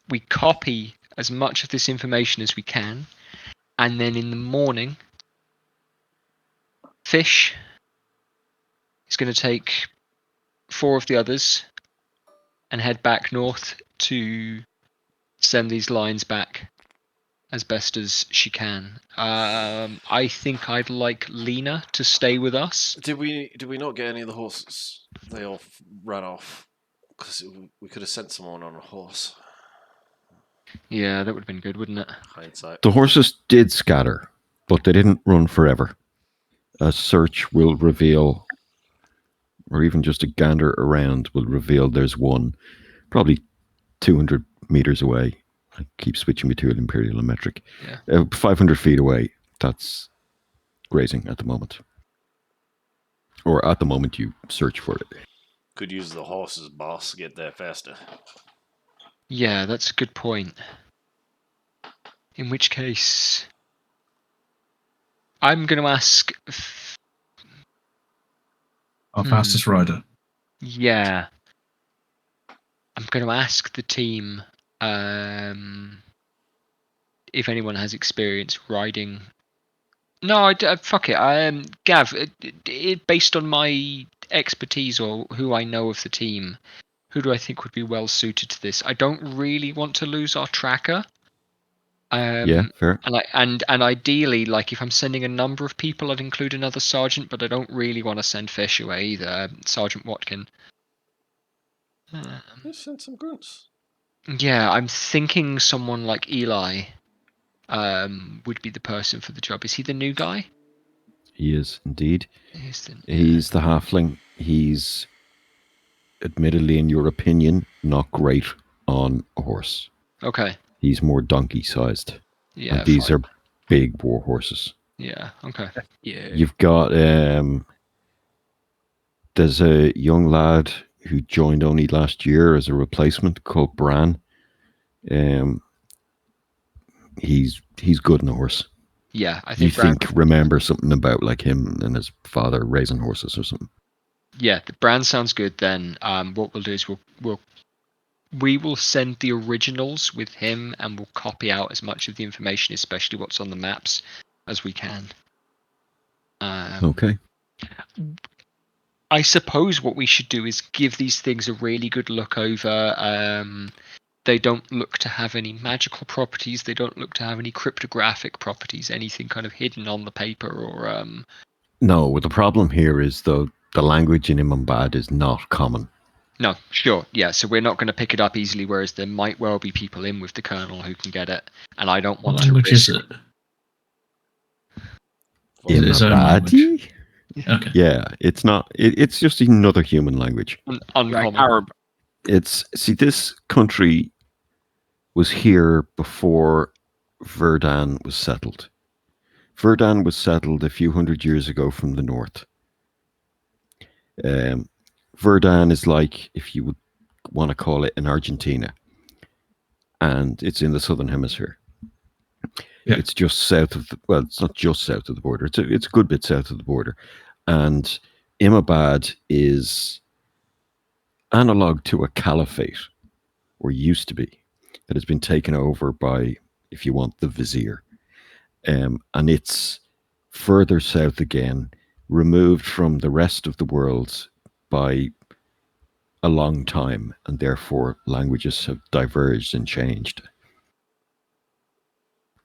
Speaker 3: We copy as much of this information as we can, and then in the morning, Fish is going to take 4 of the others and head back north to send these lines back as best as she can. I think I'd like Lena to stay with us.
Speaker 1: Did we not get any of the horses? They all ran off. Because we could have sent someone on a horse.
Speaker 3: Yeah, that would have been good, wouldn't it?
Speaker 1: Hindsight.
Speaker 2: The horses did scatter, but they didn't run forever. A search will reveal, or even just a gander around will reveal there's one, probably 200 meters away. I keep switching between imperial and metric.
Speaker 3: Yeah.
Speaker 2: 500 feet away, that's grazing at the moment. Or at the moment you search for it.
Speaker 1: Could use the horses, boss, to get there faster.
Speaker 3: Yeah, that's a good point. In which case, I'm going to ask.
Speaker 4: Our fastest rider.
Speaker 3: Yeah, I'm going to ask the team if anyone has experience riding. No, fuck it. Gav, based on my expertise or who I know of the team, who do I think would be well suited to this? I don't really want to lose our tracker.
Speaker 2: Yeah, fair.
Speaker 3: And ideally, like if I'm sending a number of people, I'd include another sergeant, but I don't really want to send Fish away either. Sergeant Watkin.
Speaker 1: Let's send some grunts.
Speaker 3: Yeah, I'm thinking someone like Eli would be the person for the job. Is he the new guy?
Speaker 2: He is indeed.
Speaker 3: He's
Speaker 2: the halfling. He's admittedly, in your opinion, not great on a horse.
Speaker 3: Okay.
Speaker 2: He's more donkey-sized.
Speaker 3: Yeah.
Speaker 2: And these
Speaker 3: fine.
Speaker 2: are big war horses.
Speaker 3: Yeah. Okay.
Speaker 5: Yeah.
Speaker 2: You've got there's a young lad who joined only last year as a replacement called Bran. He's good on a horse.
Speaker 3: Yeah, I
Speaker 2: You
Speaker 3: think.
Speaker 2: remember something about like him and his father raising horses or something.
Speaker 3: Yeah, the brand sounds good. Then what we'll do is we will send the originals with him, and we'll copy out as much of the information, especially what's on the maps, as we can.
Speaker 2: Okay.
Speaker 3: I suppose what we should do is give these things a really good look over. They don't look to have any magical properties. They don't look to have any cryptographic properties, anything kind of hidden on the paper or...
Speaker 2: No, the problem here is the language in Imambad is not common.
Speaker 3: No, sure, yeah, so we're not going to pick it up easily, whereas there might well be people in with the Colonel who can get it, and I don't want
Speaker 4: What
Speaker 3: to
Speaker 4: language
Speaker 3: risk...
Speaker 4: is it?
Speaker 1: Is
Speaker 4: it its own language?
Speaker 2: Imambadi?
Speaker 4: Okay.
Speaker 2: Yeah, it's not. It's just another human language.
Speaker 3: Uncommon.
Speaker 5: Like Arab.
Speaker 2: This country was here before Verdan was settled. Verdan was settled a few hundred years ago from the north. Verdan is like, if you would want to call it, an Argentina, and it's in the southern hemisphere.
Speaker 4: Yeah.
Speaker 2: It's just south of it's not just south of the border. It's a good bit south of the border, and Imambad is analog to a caliphate, or used to be, that has been taken over by, if you want, the vizier. And it's further south again, removed from the rest of the world by a long time, and therefore languages have diverged and changed.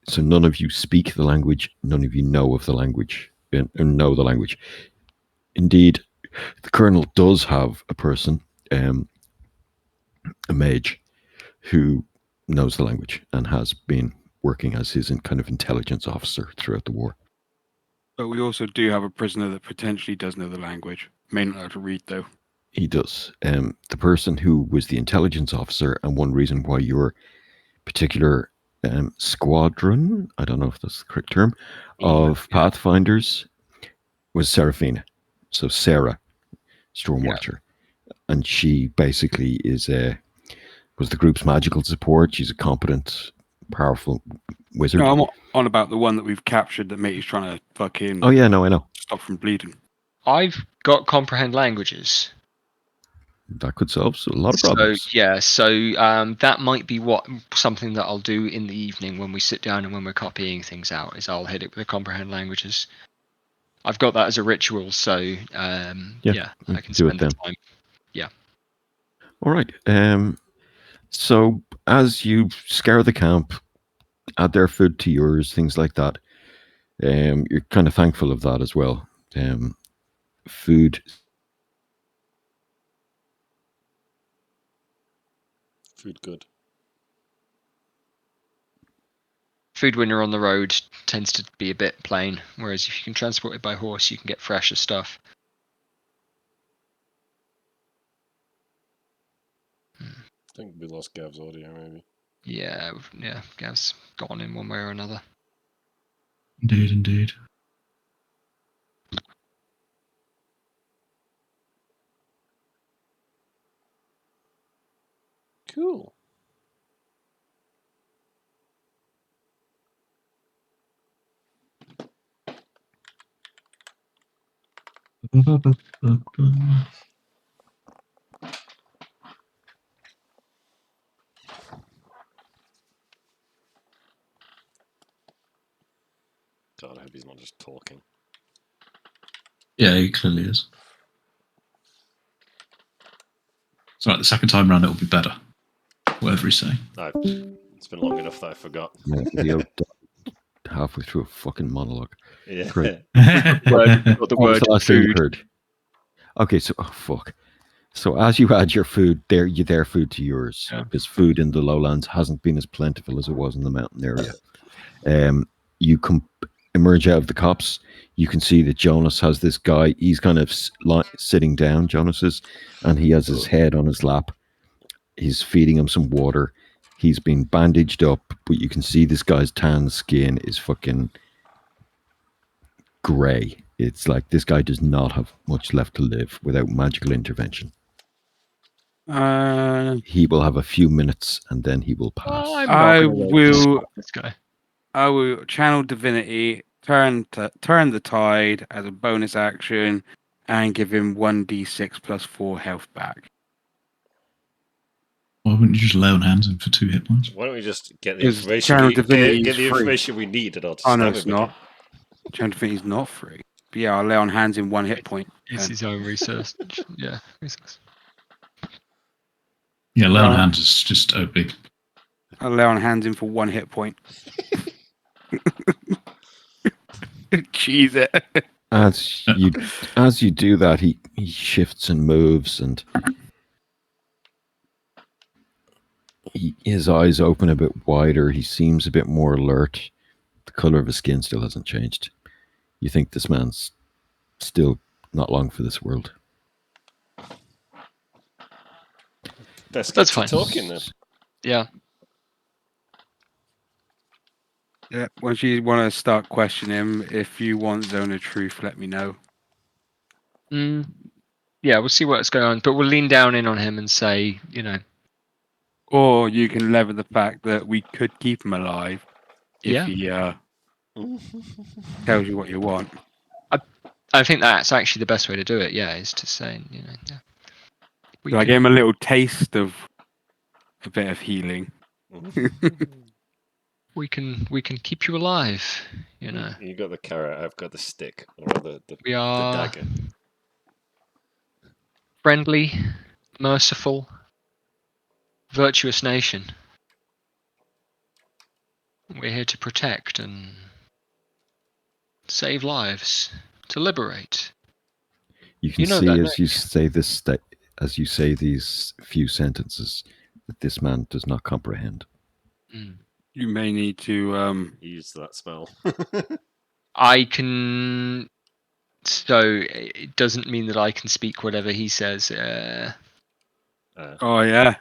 Speaker 2: So none of you speak the language, none of you know of the language, and know the language. Indeed, the Colonel does have a person, a mage, who knows the language and has been working as his kind of intelligence officer throughout the war.
Speaker 5: But we also do have a prisoner that potentially does know the language. May not know how to read though.
Speaker 2: He does. The person who was the intelligence officer, and one reason why your particular squadron, I don't know if that's the correct term, of Pathfinders was Seraphina. So Sarah, Stormwatcher. And she basically was the group's magical support. She's a competent, powerful wizard.
Speaker 5: No, I'm on about the one that we've captured that mate's trying to fucking
Speaker 2: Oh, yeah, no, I know.
Speaker 5: stop from bleeding.
Speaker 3: I've got comprehend languages.
Speaker 2: That could solve a lot of problems.
Speaker 3: So that might be something that I'll do in the evening when we sit down and when we're copying things out. Is I'll hit it with the comprehend languages. I've got that as a ritual, so I can spend the time. Yeah.
Speaker 2: All right. So as you scour the camp, add their food to yours, things like that. You're kind of thankful of that as well. Food.
Speaker 1: Food good.
Speaker 3: Food when you're on the road tends to be a bit plain, whereas if you can transport it by horse, you can get fresher stuff.
Speaker 1: I think we lost Gav's audio, maybe.
Speaker 3: Yeah, Gav's gone in one way or another.
Speaker 4: Indeed.
Speaker 1: Cool. God, I hope he's not just talking.
Speaker 4: Yeah, he clearly is. It's right, the second time round it'll be better. Whatever he's saying.
Speaker 1: It's been long enough that I forgot.
Speaker 2: Leo halfway through a fucking monologue.
Speaker 1: Yeah.
Speaker 2: Great.
Speaker 3: The word
Speaker 2: last thing you
Speaker 3: food.
Speaker 2: heard? Okay, so fuck. So as you add your food, their food to yours, because food in the lowlands hasn't been as plentiful as it was in the mountain area. You emerge out of the copse. You can see that Jonas has this guy. He's kind of sitting down, Jonas is, and he has his head on his lap. He's feeding him some water. He's been bandaged up, but you can see this guy's tan skin is fucking grey. It's like this guy does not have much left to live without magical intervention. He will have a few minutes and then he will pass.
Speaker 5: I will channel divinity, turn the tide as a bonus action, and give him 1d6 plus 4 health back.
Speaker 4: Why wouldn't you just lay on hands in for 2 hit points?
Speaker 1: Why don't we just get the information?
Speaker 5: Channel divinity
Speaker 1: get the
Speaker 5: is free.
Speaker 1: information we need, and I'll just
Speaker 5: Oh no,
Speaker 1: stab
Speaker 5: it's
Speaker 1: him
Speaker 5: not. Channel divinity is not free. But yeah, I'll lay on hands in 1 hit point.
Speaker 3: It's his own research. Yeah.
Speaker 4: Yeah, lay on hands is just OP.
Speaker 5: I'll lay on hands in for 1 hit point. Cheese it.
Speaker 2: As you do that, he shifts and moves, and his eyes open a bit wider. He seems a bit more alert. The color of his skin still hasn't changed. You think this man's still not long for this world.
Speaker 3: That's fine.
Speaker 1: Talking then.
Speaker 3: Yeah.
Speaker 5: Yeah, once you want to start questioning him, if you want Zone of Truth, let me know.
Speaker 3: Yeah, we'll see what's going on, but we'll lean down in on him and say,
Speaker 5: Or you can lever the fact that we could keep him alive if he tells you what you want.
Speaker 3: I think that's actually the best way to do it. Yeah, is to say,
Speaker 5: I gave him a little taste of a bit of healing.
Speaker 3: we can keep you alive. You
Speaker 1: got the carrot. I've got the stick, or the dagger.
Speaker 3: Friendly, merciful, virtuous nation. We're here to protect and save lives, to liberate.
Speaker 2: You can see as you say these few sentences that this man does not comprehend.
Speaker 5: You may need to
Speaker 1: use that spell.
Speaker 3: I can So it doesn't mean that I can speak whatever he says.
Speaker 5: Oh yeah.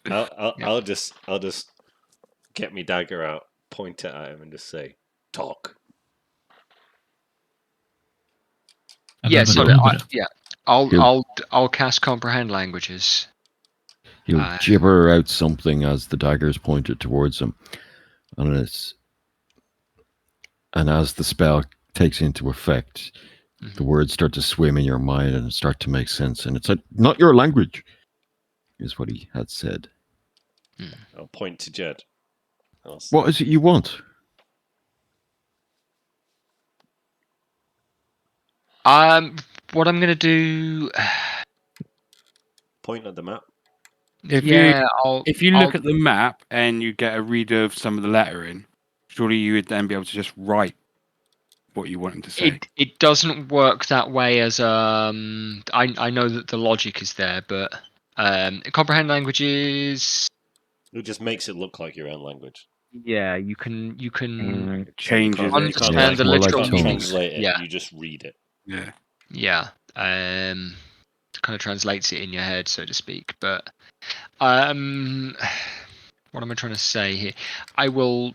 Speaker 1: I'll just get me dagger out, point it at him, and just say, "Talk."
Speaker 3: Yeah, so
Speaker 2: He'll-
Speaker 3: I'll cast comprehend languages.
Speaker 2: He'll gibber out something as the dagger is pointed towards him, and as the spell takes into effect, the words start to swim in your mind and start to make sense. And it's like, not your language, is what he had said.
Speaker 1: I'll point to Jed.
Speaker 2: What is it you want?
Speaker 3: What I'm gonna do?
Speaker 1: Point at the map.
Speaker 5: If you look at the map and you get a read of some of the lettering, surely you would then be able to just write what you want him to say.
Speaker 3: It doesn't work that way as I know that the logic is there, but comprehend languages.
Speaker 1: It just makes it look like your own language.
Speaker 3: Yeah, you can
Speaker 5: Changes
Speaker 1: so
Speaker 5: it.
Speaker 1: you can't,
Speaker 3: understand the
Speaker 2: more like
Speaker 3: literal
Speaker 2: tongues.
Speaker 3: meanings.
Speaker 1: translate it.
Speaker 3: Yeah,
Speaker 1: You just read it.
Speaker 5: Yeah.
Speaker 3: yeah. Kind of translates it in your head, so to speak. But what am I trying to say here? I will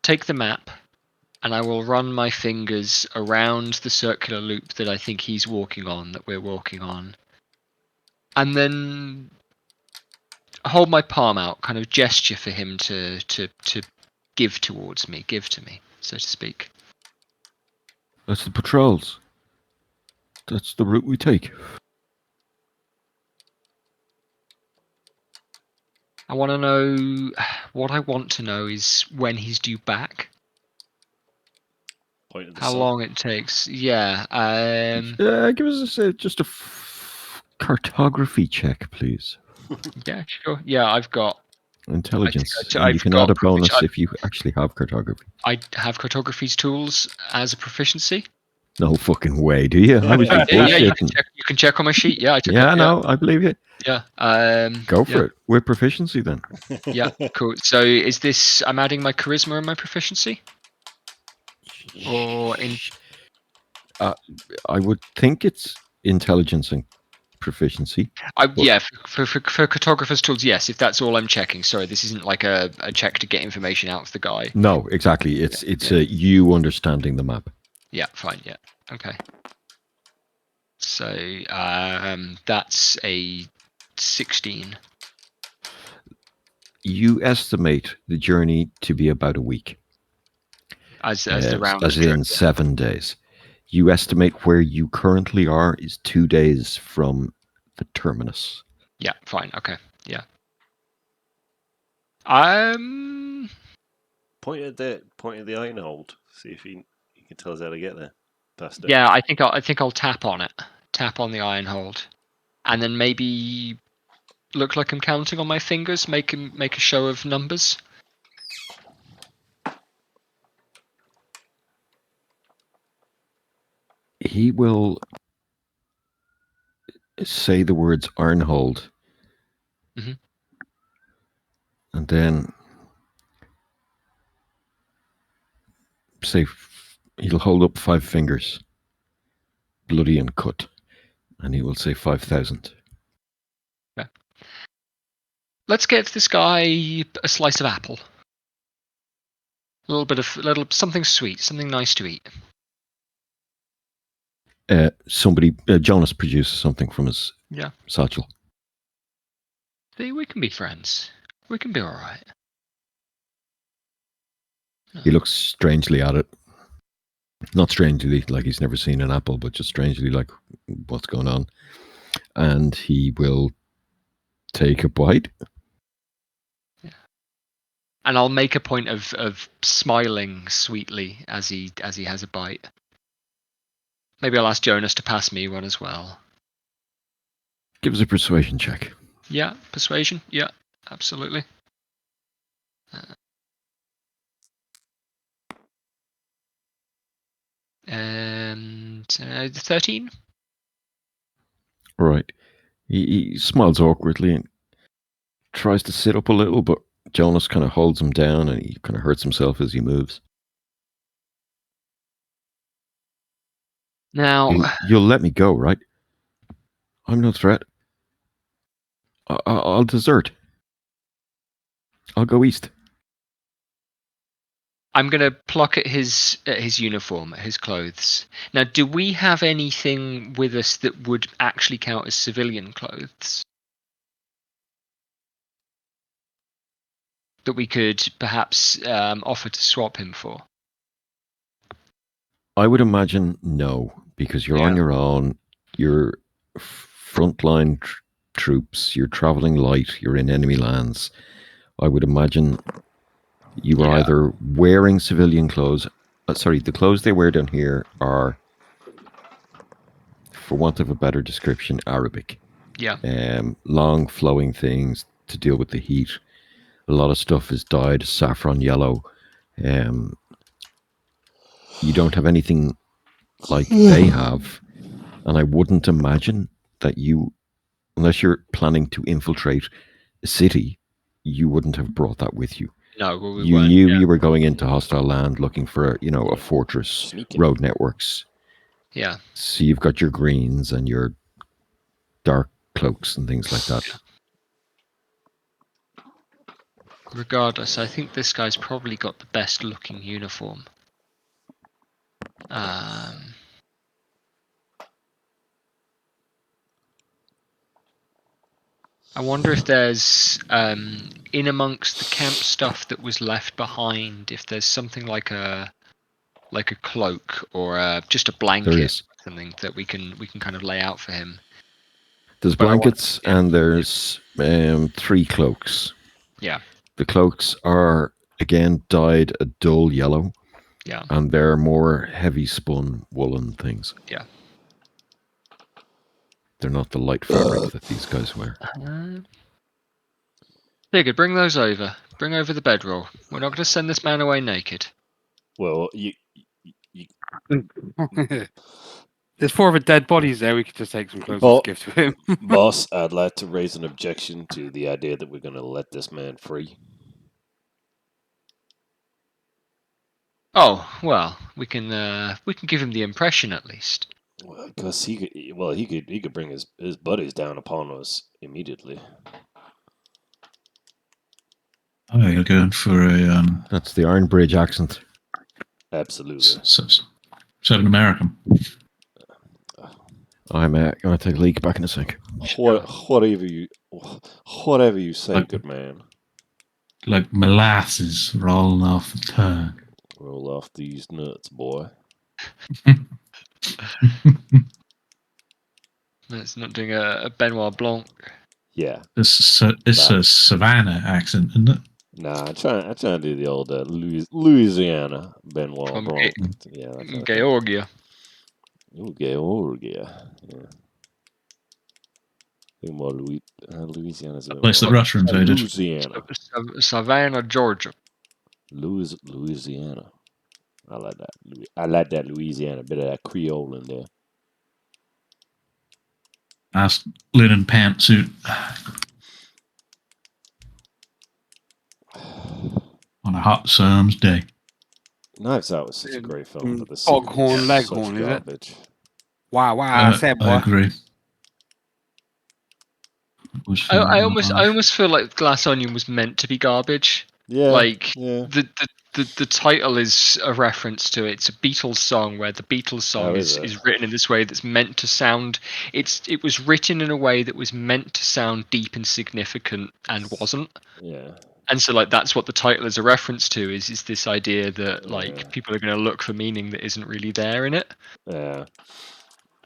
Speaker 3: take the map and I will run my fingers around the circular loop that I think he's walking on, that we're walking on, and then hold my palm out, kind of gesture for him to give towards me, give to me, so to speak.
Speaker 2: That's the patrols. That's the route we take.
Speaker 3: I want to know. What I want to know is when he's due back.
Speaker 1: Point at the
Speaker 3: How
Speaker 1: sun.
Speaker 3: long it takes. Yeah.
Speaker 2: Give us just a cartography check, please.
Speaker 3: Yeah, sure. Yeah, I've got
Speaker 2: Intelligence.
Speaker 3: I-
Speaker 2: And you
Speaker 3: I've
Speaker 2: can
Speaker 3: got
Speaker 2: add a bonus
Speaker 3: profici-
Speaker 2: if you actually have cartography.
Speaker 3: I have cartography's tools as a proficiency.
Speaker 2: No fucking way, do you? I was just
Speaker 3: Yeah, you
Speaker 2: bullshitting.
Speaker 3: can check on my sheet. Yeah, I took
Speaker 2: Yeah,
Speaker 3: it.
Speaker 2: no, I believe you.
Speaker 3: Yeah.
Speaker 2: Go for it. With proficiency, then.
Speaker 3: Yeah, cool. So is this? I'm adding my charisma and my proficiency. Or in?
Speaker 2: I would think it's intelligence and proficiency.
Speaker 3: Yeah, for cartographer's tools, yes. If that's all I'm checking. Sorry, this isn't like a check to get information out of the guy.
Speaker 2: No, exactly. It's you understanding the map.
Speaker 3: Yeah, fine. Yeah, okay. So that's a 16.
Speaker 2: You estimate the journey to be about a week.
Speaker 3: As the round
Speaker 2: as
Speaker 3: trip,
Speaker 2: in 7 days. You estimate where you currently are is 2 days from the terminus.
Speaker 3: Yeah, fine. Okay. Yeah.
Speaker 1: Point at the iron hold. See if he can tell us how to get there. Past it.
Speaker 3: Yeah, I think I'll tap on it. Tap on the iron hold, and then maybe look like I'm counting on my fingers. Make a show of numbers.
Speaker 2: He will say the words Ironhold.
Speaker 3: Mhm.
Speaker 2: And then say he'll hold up 5 fingers, bloody and cut, and he will say 5,000.
Speaker 3: Okay. Let's give this guy a slice of apple. A little something sweet, something nice to eat.
Speaker 2: Jonas produces something from his satchel.
Speaker 3: See, we can be friends. We can be all right.
Speaker 2: He looks strangely at it. Not strangely like he's never seen an apple, but just strangely like, what's going on? And he will take a bite.
Speaker 3: Yeah. And I'll make a point of smiling sweetly as he has a bite. Maybe I'll ask Jonas to pass me one as well.
Speaker 2: Give us a persuasion check.
Speaker 3: Yeah, persuasion. Yeah, absolutely. And 13.
Speaker 2: All right. He smiles awkwardly and tries to sit up a little, but Jonas kind of holds him down and he kind of hurts himself as he moves.
Speaker 3: Now,
Speaker 2: You'll let me go, right? I'm no threat. I'll desert. I'll go east.
Speaker 3: I'm going to pluck at his uniform, at his clothes. Now, do we have anything with us that would actually count as civilian clothes that we could perhaps offer to swap him for?
Speaker 2: I would imagine no, because you're on
Speaker 3: Yeah.
Speaker 2: your own. You're frontline troops. You're traveling light. You're in enemy lands. I would imagine you are either wearing civilian clothes. Sorry, the clothes they wear down here are, for want of a better description, Arabic.
Speaker 3: Yeah.
Speaker 2: Long flowing things to deal with the heat. A lot of stuff is dyed saffron yellow. You don't have anything like they have, and I wouldn't imagine that you, unless you're planning to infiltrate a city, you wouldn't have brought that with you.
Speaker 3: No, well, we
Speaker 2: You
Speaker 3: weren't.
Speaker 2: knew you were going into hostile land looking for, a fortress,
Speaker 1: Sneaking.
Speaker 2: road networks.
Speaker 3: Yeah.
Speaker 2: So you've got your greens and your dark cloaks and things like that.
Speaker 3: Regardless, I think this guy's probably got the best looking uniform. I wonder if there's in amongst the camp stuff that was left behind, if there's something like a cloak or just a blanket,
Speaker 2: There is.
Speaker 3: something that we can kind of lay out for him.
Speaker 2: There's
Speaker 3: But I want-
Speaker 2: blankets and there's 3 cloaks.
Speaker 3: Yeah.
Speaker 2: The cloaks are, again, dyed a dull yellow.
Speaker 3: Yeah.
Speaker 2: And they're more heavy spun woolen things.
Speaker 3: Yeah.
Speaker 2: They're not the light fabric that these guys wear.
Speaker 3: Figured, bring those over. Bring over the bedroll. We're not going to send this man away naked.
Speaker 1: Well,
Speaker 5: There's 4 of the dead bodies there. We could just take some clothes
Speaker 1: Well-
Speaker 5: to give to him.
Speaker 1: boss, I'd like to raise an objection to the idea that we're going to let this man free.
Speaker 3: Oh well, we can give him the impression at least.
Speaker 1: Because he could bring his buddies down upon us immediately.
Speaker 4: Oh, you're going for a
Speaker 2: That's the Iron Bridge accent.
Speaker 1: Absolutely.
Speaker 4: Southern American.
Speaker 2: I'm going to take a leak back in a sec.
Speaker 1: Whatever you say,
Speaker 4: Like-
Speaker 1: good man.
Speaker 4: Like molasses rolling off the tongue.
Speaker 1: Roll off these nuts, boy.
Speaker 3: It's not doing a Benoit Blanc.
Speaker 1: Yeah.
Speaker 4: It's a Savannah accent, isn't it?
Speaker 1: Nah, I'm trying to do the old Louisiana Benoit
Speaker 3: From
Speaker 1: Blanc. Yeah, that kind of thing.
Speaker 3: Georgia.
Speaker 1: Ooh, Georgia. Yeah. I think more Louisiana's a
Speaker 4: That
Speaker 1: bit
Speaker 4: place
Speaker 1: more-
Speaker 4: that Russia invaded.
Speaker 1: Louisiana.
Speaker 3: Savannah, Georgia.
Speaker 1: Louisiana. I like that. I like that Louisiana. Bit of that Creole in there.
Speaker 4: Nice linen pantsuit. On a hot summer's day.
Speaker 1: Knives Out was such a great film, but the
Speaker 5: Foghorn
Speaker 1: sequel was
Speaker 5: Leghorn,
Speaker 1: such
Speaker 5: is it?
Speaker 1: garbage.
Speaker 5: Wow, I said, boy.
Speaker 4: I agree. Was
Speaker 3: I almost feel like Glass Onion was meant to be garbage.
Speaker 1: Yeah.
Speaker 3: Like
Speaker 1: yeah.
Speaker 3: the title is a reference to it. It's a Beatles song where the Beatles song
Speaker 1: Oh, is it?
Speaker 3: is written in this way that's meant to sound. It was written in a way that was meant to sound deep and significant and wasn't.
Speaker 1: Yeah.
Speaker 3: And so like that's what the title is a reference to is this idea that like
Speaker 1: Yeah.
Speaker 3: people are going to look for meaning that isn't really there in it.
Speaker 1: Yeah.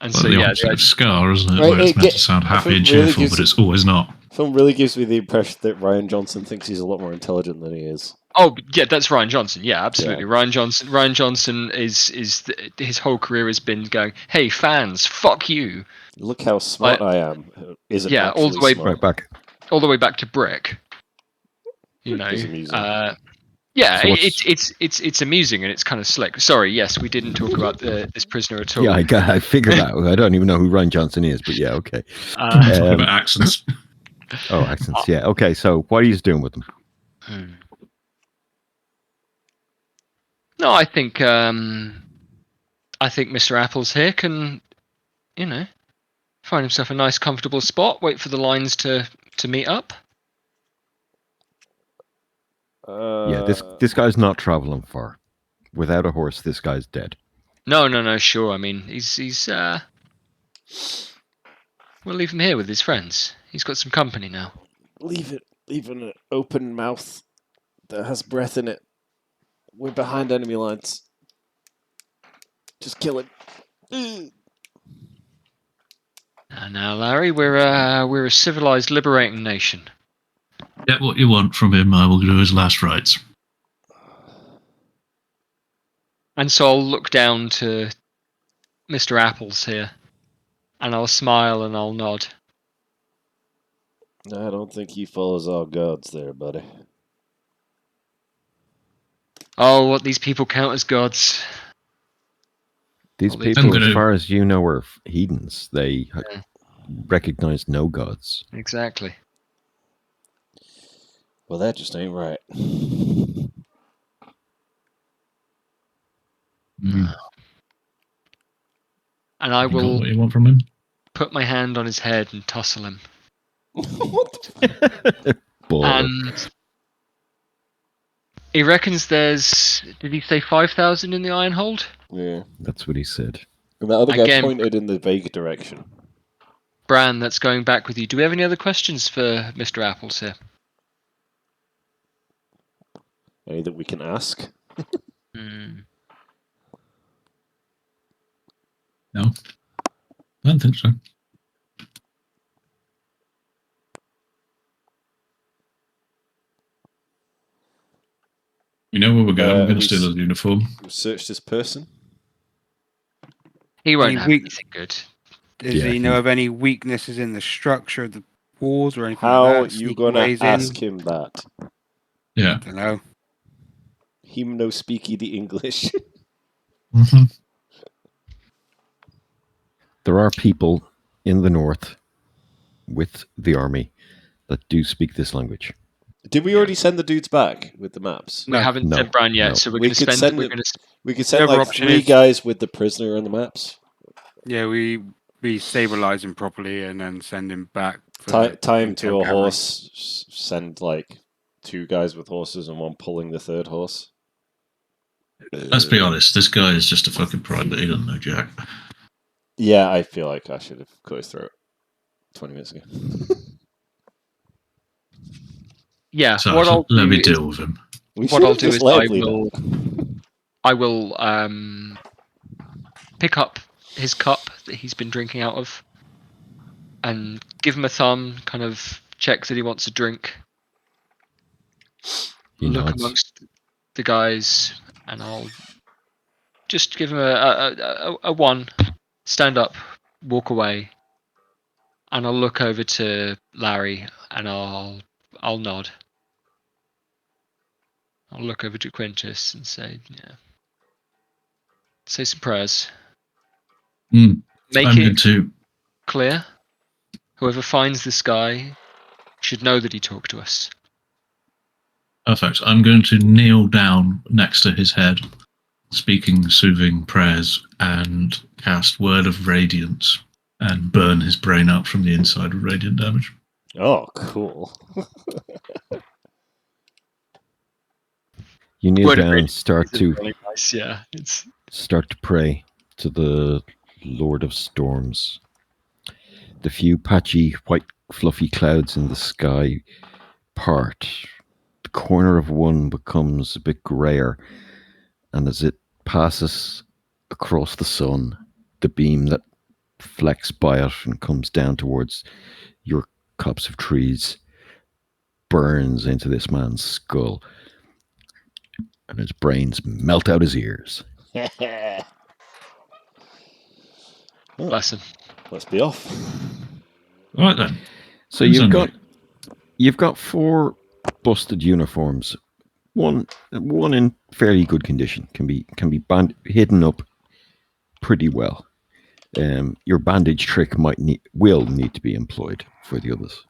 Speaker 3: And
Speaker 4: Well,
Speaker 3: so
Speaker 4: the
Speaker 3: yeah,
Speaker 4: opposite of Scar, isn't it?
Speaker 1: Right,
Speaker 4: Where it's
Speaker 1: it
Speaker 4: meant
Speaker 1: get-
Speaker 4: to sound
Speaker 1: I
Speaker 4: happy
Speaker 1: think
Speaker 4: and
Speaker 1: really
Speaker 4: cheerful,
Speaker 1: gives-
Speaker 4: but it's always not.
Speaker 1: Film really gives me the impression that Ryan Johnson thinks he's a lot more intelligent than he is.
Speaker 3: oh yeah, that's Ryan Johnson. Yeah, absolutely.
Speaker 1: Yeah.
Speaker 3: Ryan Johnson is his whole career has been going, hey fans, fuck you.
Speaker 1: Look how smart I am. Isn't
Speaker 3: Yeah, all
Speaker 1: actually
Speaker 3: the way-
Speaker 1: smart.
Speaker 2: Right back.
Speaker 3: All the way back to Brick. You
Speaker 1: Brick
Speaker 3: know,
Speaker 1: is amusing.
Speaker 3: yeah,
Speaker 2: So what's-
Speaker 3: it's amusing and it's kind of slick. Sorry, yes, we didn't talk about this prisoner at all.
Speaker 2: Yeah, I figured that. I don't even know who Ryan Johnson is, but yeah, okay.
Speaker 4: Talking
Speaker 2: Um,
Speaker 4: about accents.
Speaker 2: Oh, accents. Yeah, okay. So what are you doing with them?
Speaker 3: No, I think I think Mr. Apples here can, find himself a nice, comfortable spot. Wait for the lines to meet up.
Speaker 2: Yeah, this guy's not traveling far. Without a horse, this guy's dead.
Speaker 3: No, sure. I mean, he's we'll leave him here with his friends. He's got some company now.
Speaker 1: Leave an open mouth that has breath in it. We're behind enemy lines. Just kill him.
Speaker 3: Now, Larry, we're a civilized, liberating nation.
Speaker 4: Get what you want from him. I will do his last rites.
Speaker 3: And so I'll look down to Mr. Apples here, and I'll smile and I'll nod.
Speaker 1: I don't think he follows our gods there, buddy.
Speaker 3: Oh, what these people count as gods.
Speaker 2: These
Speaker 3: Well,
Speaker 2: people,
Speaker 4: gonna-
Speaker 2: as far as you know, are heathens. They
Speaker 3: Yeah.
Speaker 2: recognize no gods.
Speaker 3: Exactly.
Speaker 1: Well, that just ain't right.
Speaker 4: Mm.
Speaker 3: And I
Speaker 4: You got
Speaker 3: will
Speaker 4: what you want from him?
Speaker 3: put my hand on his head and tussle him.
Speaker 1: What the
Speaker 2: Baller.
Speaker 3: And he reckons there's, did he say 5,000 in the iron hold?
Speaker 1: Yeah.
Speaker 2: That's what he said.
Speaker 1: And that other guy
Speaker 3: Again-
Speaker 1: pointed in the vague direction.
Speaker 3: Bran, that's going back with you. Do we have any other questions for Mr. Apples here?
Speaker 1: Any that we can ask?
Speaker 3: Hmm.
Speaker 4: No. I don't think so. We know where we're going. We're going to steal his uniform.
Speaker 1: We searched this person.
Speaker 3: He won't
Speaker 5: Any
Speaker 3: have
Speaker 5: weak-
Speaker 3: anything good.
Speaker 5: Does
Speaker 2: Yeah,
Speaker 5: he know of any weaknesses in the structure of the walls or anything
Speaker 1: How
Speaker 5: like that?
Speaker 1: you
Speaker 5: Sneaky
Speaker 1: gonna
Speaker 5: ways
Speaker 1: ask
Speaker 5: in?
Speaker 1: him that?
Speaker 4: Yeah.
Speaker 5: I don't know.
Speaker 1: Him no speaky the English.
Speaker 4: Mm-hmm.
Speaker 2: There are people in the north with the army that do speak this language.
Speaker 1: Did we already send the dudes back with the maps?
Speaker 3: We
Speaker 5: No.
Speaker 3: haven't
Speaker 2: No,
Speaker 3: sent Bran yet,
Speaker 2: no.
Speaker 3: so we're
Speaker 1: We
Speaker 3: going to
Speaker 1: could
Speaker 3: spend.
Speaker 1: send
Speaker 3: We're
Speaker 1: it-
Speaker 3: going to.
Speaker 1: We could send
Speaker 5: The other
Speaker 1: like
Speaker 5: option
Speaker 1: 3
Speaker 5: is-
Speaker 1: guys with the prisoner on the maps.
Speaker 5: Yeah, we stabilize him properly and then send him back. For
Speaker 1: Tie
Speaker 5: the
Speaker 1: him to
Speaker 5: intel
Speaker 1: a
Speaker 5: gathering.
Speaker 1: horse. Send like 2 guys with horses and 1 pulling the 3rd horse.
Speaker 4: Let's be honest. This guy is just a fucking private. He doesn't know jack.
Speaker 1: Yeah, I feel like I should have cut his throat 20 minutes ago.
Speaker 3: Yeah.
Speaker 4: So
Speaker 3: What I'll
Speaker 4: let
Speaker 3: do
Speaker 4: me
Speaker 3: is,
Speaker 4: deal with him.
Speaker 1: We
Speaker 3: what
Speaker 1: should
Speaker 3: I'll
Speaker 1: have
Speaker 3: do
Speaker 1: just
Speaker 3: is
Speaker 1: let
Speaker 3: I
Speaker 1: him lead
Speaker 3: will pick up his cup that he's been drinking out of, and give him a thumb. Kind of check that he wants a drink.
Speaker 2: He
Speaker 3: Look
Speaker 2: nods.
Speaker 3: amongst the guys, and I'll just give him a one, stand up, walk away, and I'll look over to Larry, and I'll nod. I'll look over to Quintus and say, yeah, say some prayers.
Speaker 4: Mm.
Speaker 3: Make
Speaker 4: I'm
Speaker 3: it
Speaker 4: going to.
Speaker 3: clear. Whoever finds this guy should know that he talked to us.
Speaker 4: Perfect. I'm going to kneel down next to his head, speaking soothing prayers, and cast Word of Radiance and burn his brain out from the inside with radiant damage.
Speaker 1: Oh, cool.
Speaker 2: You kneel
Speaker 3: Word of
Speaker 2: down and
Speaker 3: Radiance
Speaker 2: start
Speaker 3: It's
Speaker 2: to
Speaker 3: really nice, yeah. It's
Speaker 2: pray to the Lord of Storms. The few patchy white fluffy clouds in the sky part. The corner of one becomes a bit grayer, and as it passes across the sun, the beam that flecks by it and comes down towards your copse of trees burns into this man's skull, and his brains melt out his ears.
Speaker 3: bless him.
Speaker 1: Let's be off.
Speaker 4: All right then.
Speaker 2: So
Speaker 4: Who's
Speaker 2: you've got 4 busted uniforms. One in fairly good condition, can be hidden up pretty well. Your bandage trick will need to be employed for the others.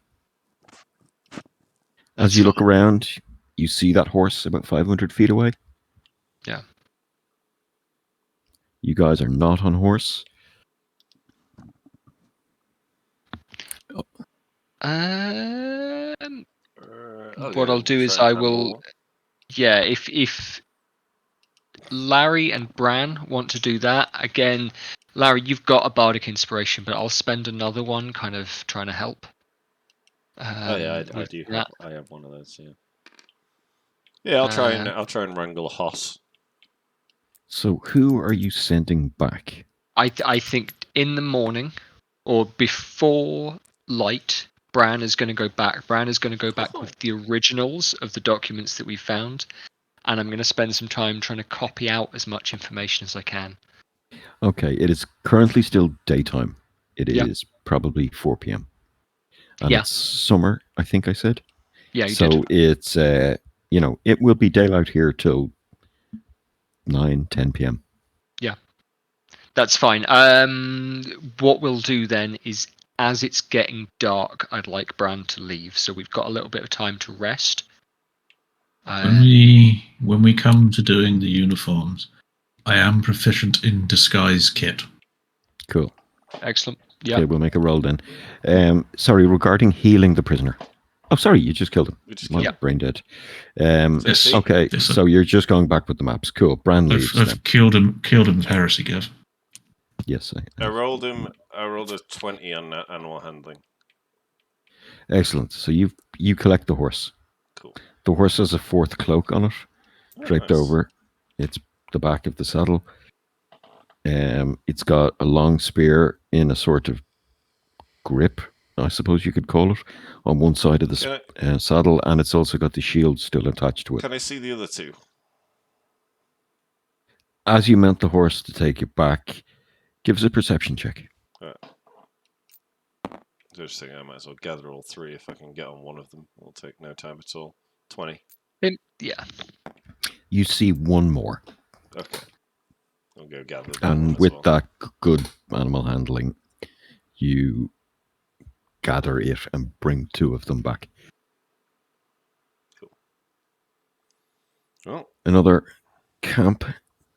Speaker 2: As you look around, you see that horse about 500 feet away.
Speaker 3: Yeah.
Speaker 2: You guys are not on horse.
Speaker 3: What I'll do is I will. Yeah, if Larry and Bran want to do that again, Larry, you've got a bardic inspiration, but I'll spend another one, kind of trying to help.
Speaker 1: I
Speaker 3: with
Speaker 1: do.
Speaker 3: that.
Speaker 1: I have one of those. Yeah. Yeah, I'll try and wrangle a hoss.
Speaker 2: So who are you sending back?
Speaker 3: I think in the morning or before light, Bran is going to go back. Bran is going to go back with the originals of the documents that we found, and I'm going to spend some time trying to copy out as much information as I can.
Speaker 2: Okay, it is currently still daytime. It
Speaker 3: Yeah.
Speaker 2: is probably 4 p.m. And
Speaker 3: Yeah.
Speaker 2: it's summer, I think I said.
Speaker 3: Yeah, you
Speaker 2: so
Speaker 3: did.
Speaker 2: it's, it will be daylight here till 9, 10 p.m.
Speaker 3: Yeah. That's fine. What we'll do then is, as it's getting dark, I'd like Bran to leave, so we've got a little bit of time to rest.
Speaker 4: When we come to doing the uniforms, I am proficient in disguise kit.
Speaker 2: Cool.
Speaker 3: Excellent. Yeah.
Speaker 2: Okay, we'll make a roll then. Sorry, regarding healing the prisoner. Oh, sorry, you just killed him. My brain dead.
Speaker 4: Yes.
Speaker 2: Okay,
Speaker 4: Yes,
Speaker 2: so you're just going back with the maps. Cool. Bran leaves.
Speaker 4: I've killed him with heresy, Gav.
Speaker 2: Yes,
Speaker 1: I rolled him. I rolled a 20 on animal handling.
Speaker 2: Excellent. So you collect the horse.
Speaker 1: Cool.
Speaker 2: The horse has a fourth cloak on it, draped over. It's the back of the saddle. It's got a long spear in a sort of grip, I suppose you could call it, on one side of the saddle, and it's also got the shield still attached to it.
Speaker 1: Can I see the other two?
Speaker 2: As you mount the horse to take it back, give us a perception check.
Speaker 1: Just thinking I might as well gather all three if I can get on one of them. It'll take no time at all. 20.
Speaker 3: Yeah.
Speaker 2: You see one more.
Speaker 1: Okay. I'll go gather that
Speaker 2: and
Speaker 1: one as
Speaker 2: with
Speaker 1: well.
Speaker 2: that good animal handling, you gather it and bring two of them back.
Speaker 1: Cool. Well,
Speaker 2: another camp,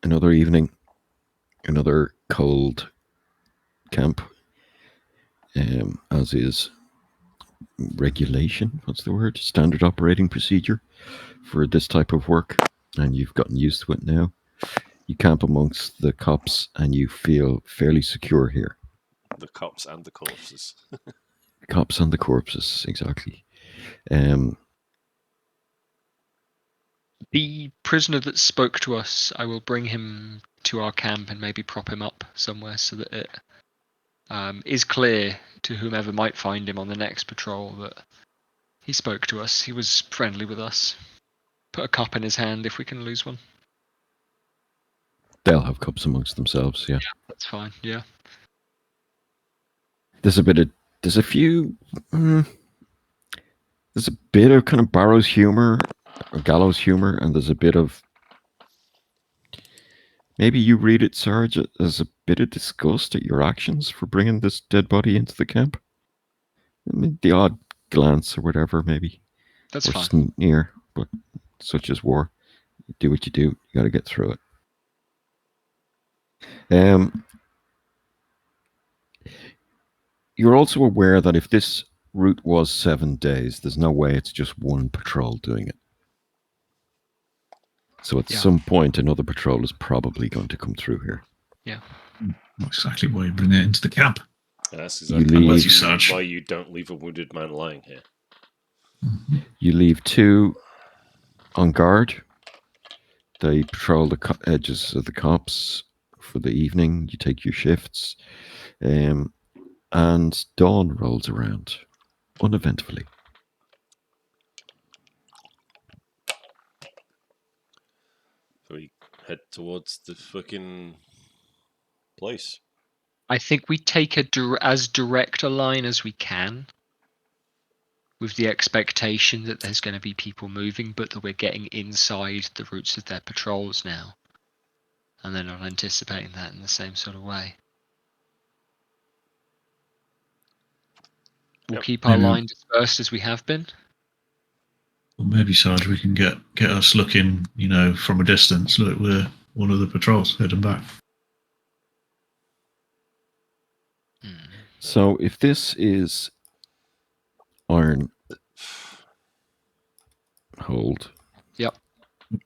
Speaker 2: another evening, another cold camp, as is regulation, what's the word? Standard operating procedure for this type of work, and you've gotten used to it now. You camp amongst the cops and you feel fairly secure here.
Speaker 1: The cops and the corpses.
Speaker 2: Cops and the corpses, exactly.
Speaker 3: The prisoner that spoke to us, I will bring him to our camp and maybe prop him up somewhere so that it is clear to whomever might find him on the next patrol that he spoke to us. He was friendly with us. Put a cup in his hand if we can lose one.
Speaker 2: They'll have cups amongst themselves, yeah.
Speaker 3: That's fine, yeah.
Speaker 2: There's a bit of kind of Barrow's humor or Gallows humor, and there's a bit of, maybe you read it, Sarge, as a bit of disgust at your actions for bringing this dead body into the camp. I mean, the odd glance or whatever, maybe.
Speaker 3: That's
Speaker 2: or
Speaker 3: fine.
Speaker 2: Sneer, but such as war. You do what you do. You got to get through it. You're also aware that if this route was 7 days, there's no way it's just one patrol doing it. So at some point, another patrol is probably going to come through here.
Speaker 3: Yeah.
Speaker 4: That's exactly why you bring it into the camp.
Speaker 1: That's exactly why you don't leave a wounded man lying here.
Speaker 2: You leave two on guard. They patrol the edges of the cops for the evening. You take your shifts. And dawn rolls around uneventfully.
Speaker 1: So we head towards the fucking place.
Speaker 3: I think we take as direct a line as we can, with the expectation that there's going to be people moving, but that we're getting inside the routes of their patrols now. And they're not anticipating that in the same sort of way. We'll keep our line dispersed as we have been.
Speaker 4: Well, maybe, Sarge, we can get us looking, from a distance. Look, we're one of the patrols heading back.
Speaker 2: So if this is Iron Hold,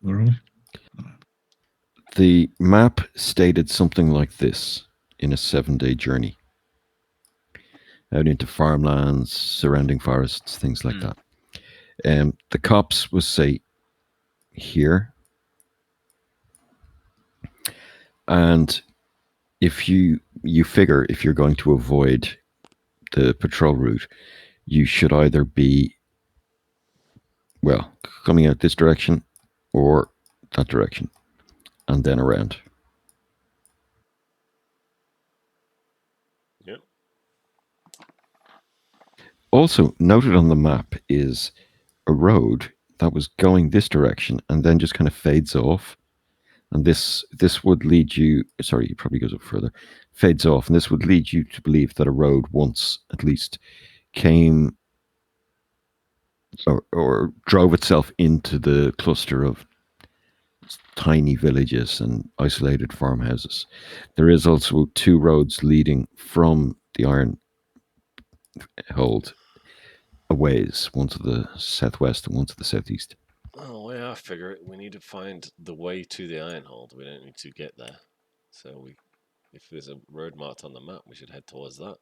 Speaker 4: Where are we?
Speaker 2: the map stated something like this in a 7-day journey. Out into farmlands, surrounding forests, things like that. The cops was say here, and if you figure if you're going to avoid the patrol route, you should either be coming out this direction or that direction, and then around.
Speaker 1: Yep.
Speaker 2: Also noted on the map is a road that was going this direction and then just kind of fades off. And this would lead you, sorry, it probably goes up further, fades off. And this would lead you to believe that a road once at least came or drove itself into the cluster of tiny villages and isolated farmhouses. There is also 2 roads leading from the Iron Hold a ways, one to the southwest and one to the southeast.
Speaker 1: Oh, the way I figure it, we need to find the way to the Ironhold. We don't need to get there. So if there's a road marked on the map, we should head towards that.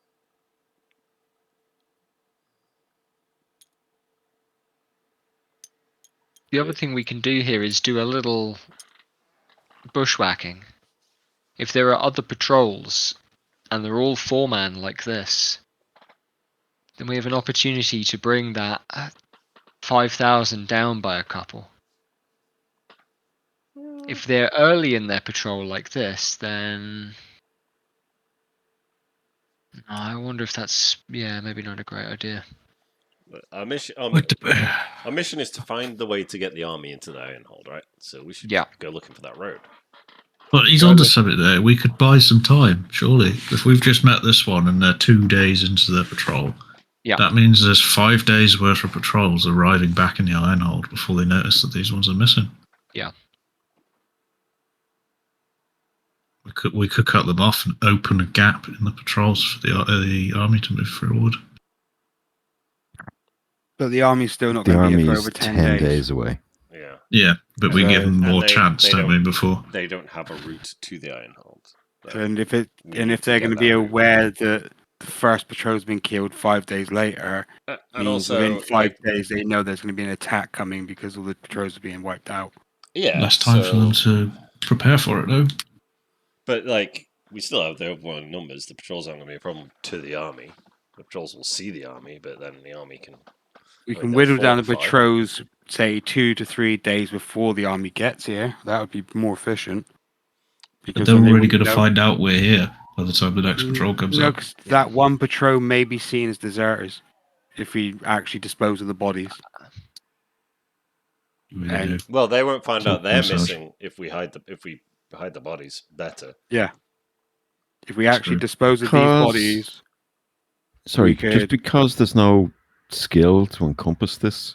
Speaker 3: The other thing we can do here is do a little bushwhacking. If there are other patrols and they're all 4-man like this, then we have an opportunity to bring that 5,000 down by a couple. If they're early in their patrol like this, then I wonder if that's maybe not a great idea.
Speaker 1: But our mission is to find the way to get the army into the Ironhold, right? So we should go looking for that road.
Speaker 4: But he's onto something there. We could buy some time, surely. If we've just met this one and they're 2 days into their patrol, that means there's 5 days worth of patrols arriving back in the Ironhold before they notice that these ones are missing.
Speaker 3: Yeah.
Speaker 4: We could cut them off and open a gap in the patrols for the army to move forward.
Speaker 5: But the army's still not going to be here for over 10
Speaker 2: days away.
Speaker 1: Yeah.
Speaker 4: Yeah, but we give them more chance, don't we, before?
Speaker 1: They don't have a route to the Ironhold.
Speaker 5: And if they're going to be aware that the first patrol's been killed 5 days later,
Speaker 1: and also
Speaker 5: within 5 days they know there's going to be an attack coming because all the patrols are being wiped out.
Speaker 1: Yeah.
Speaker 4: Less time for them to prepare for it, though.
Speaker 1: But we still have the overwhelming numbers. The patrols aren't going to be a problem to the army. The patrols will see the army, but then the army can.
Speaker 5: We can whittle down the patrols, say 2 to 3 days before the army gets here. That would be more efficient.
Speaker 4: Because they're already going to find out we're here by the time the next patrol comes up.
Speaker 5: That one patrol may be seen as deserters if we actually dispose of the bodies.
Speaker 1: Well, they won't find out they're missing if we hide the bodies better.
Speaker 5: Yeah. If we actually dispose of these bodies.
Speaker 2: Sorry, just because there's no skill to encompass this,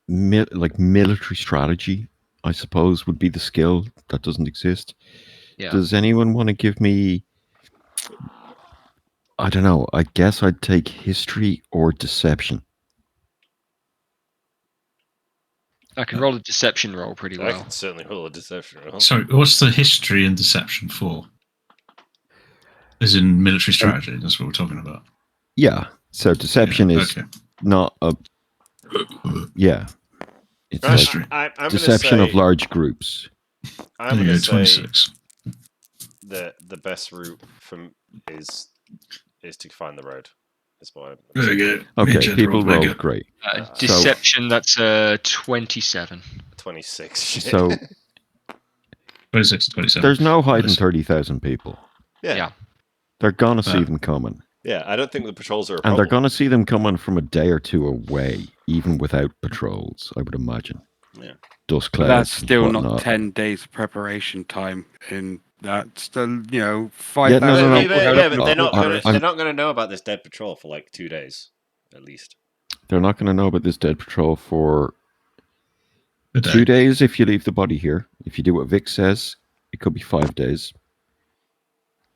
Speaker 2: military strategy, I suppose, would be the skill that doesn't exist. Yeah. Does anyone want to give me? I don't know. I guess I'd take history or deception.
Speaker 3: I can roll a deception roll pretty well.
Speaker 1: I can certainly roll a deception roll.
Speaker 4: Sorry, what's the history and deception for? As in military strategy, that's what we're talking about.
Speaker 2: Yeah. So deception is not a. Yeah. It's
Speaker 1: history.
Speaker 2: I'm deception of large groups.
Speaker 1: I'm going to say 26. The best route is to find the road. That's why.
Speaker 4: Very good.
Speaker 2: Okay, people roll great.
Speaker 3: Deception, that's 27.
Speaker 1: 26.
Speaker 2: So
Speaker 4: 26 27.
Speaker 2: There's no hiding 30,000 people.
Speaker 1: Yeah.
Speaker 2: They're gonna see them coming.
Speaker 1: Yeah, I don't think the patrols are a problem.
Speaker 2: And they're gonna see them coming from a day or two away, even without patrols, I would imagine.
Speaker 1: Yeah.
Speaker 2: Dust clouds.
Speaker 5: That's still not 10 days preparation time, and that's still 5,000.
Speaker 1: But they're not going to know about this dead patrol for like 2 days, at least.
Speaker 2: They're not going to know about this dead patrol for 2 days if you leave the body here. If you do what Vic says, it could be 5 days.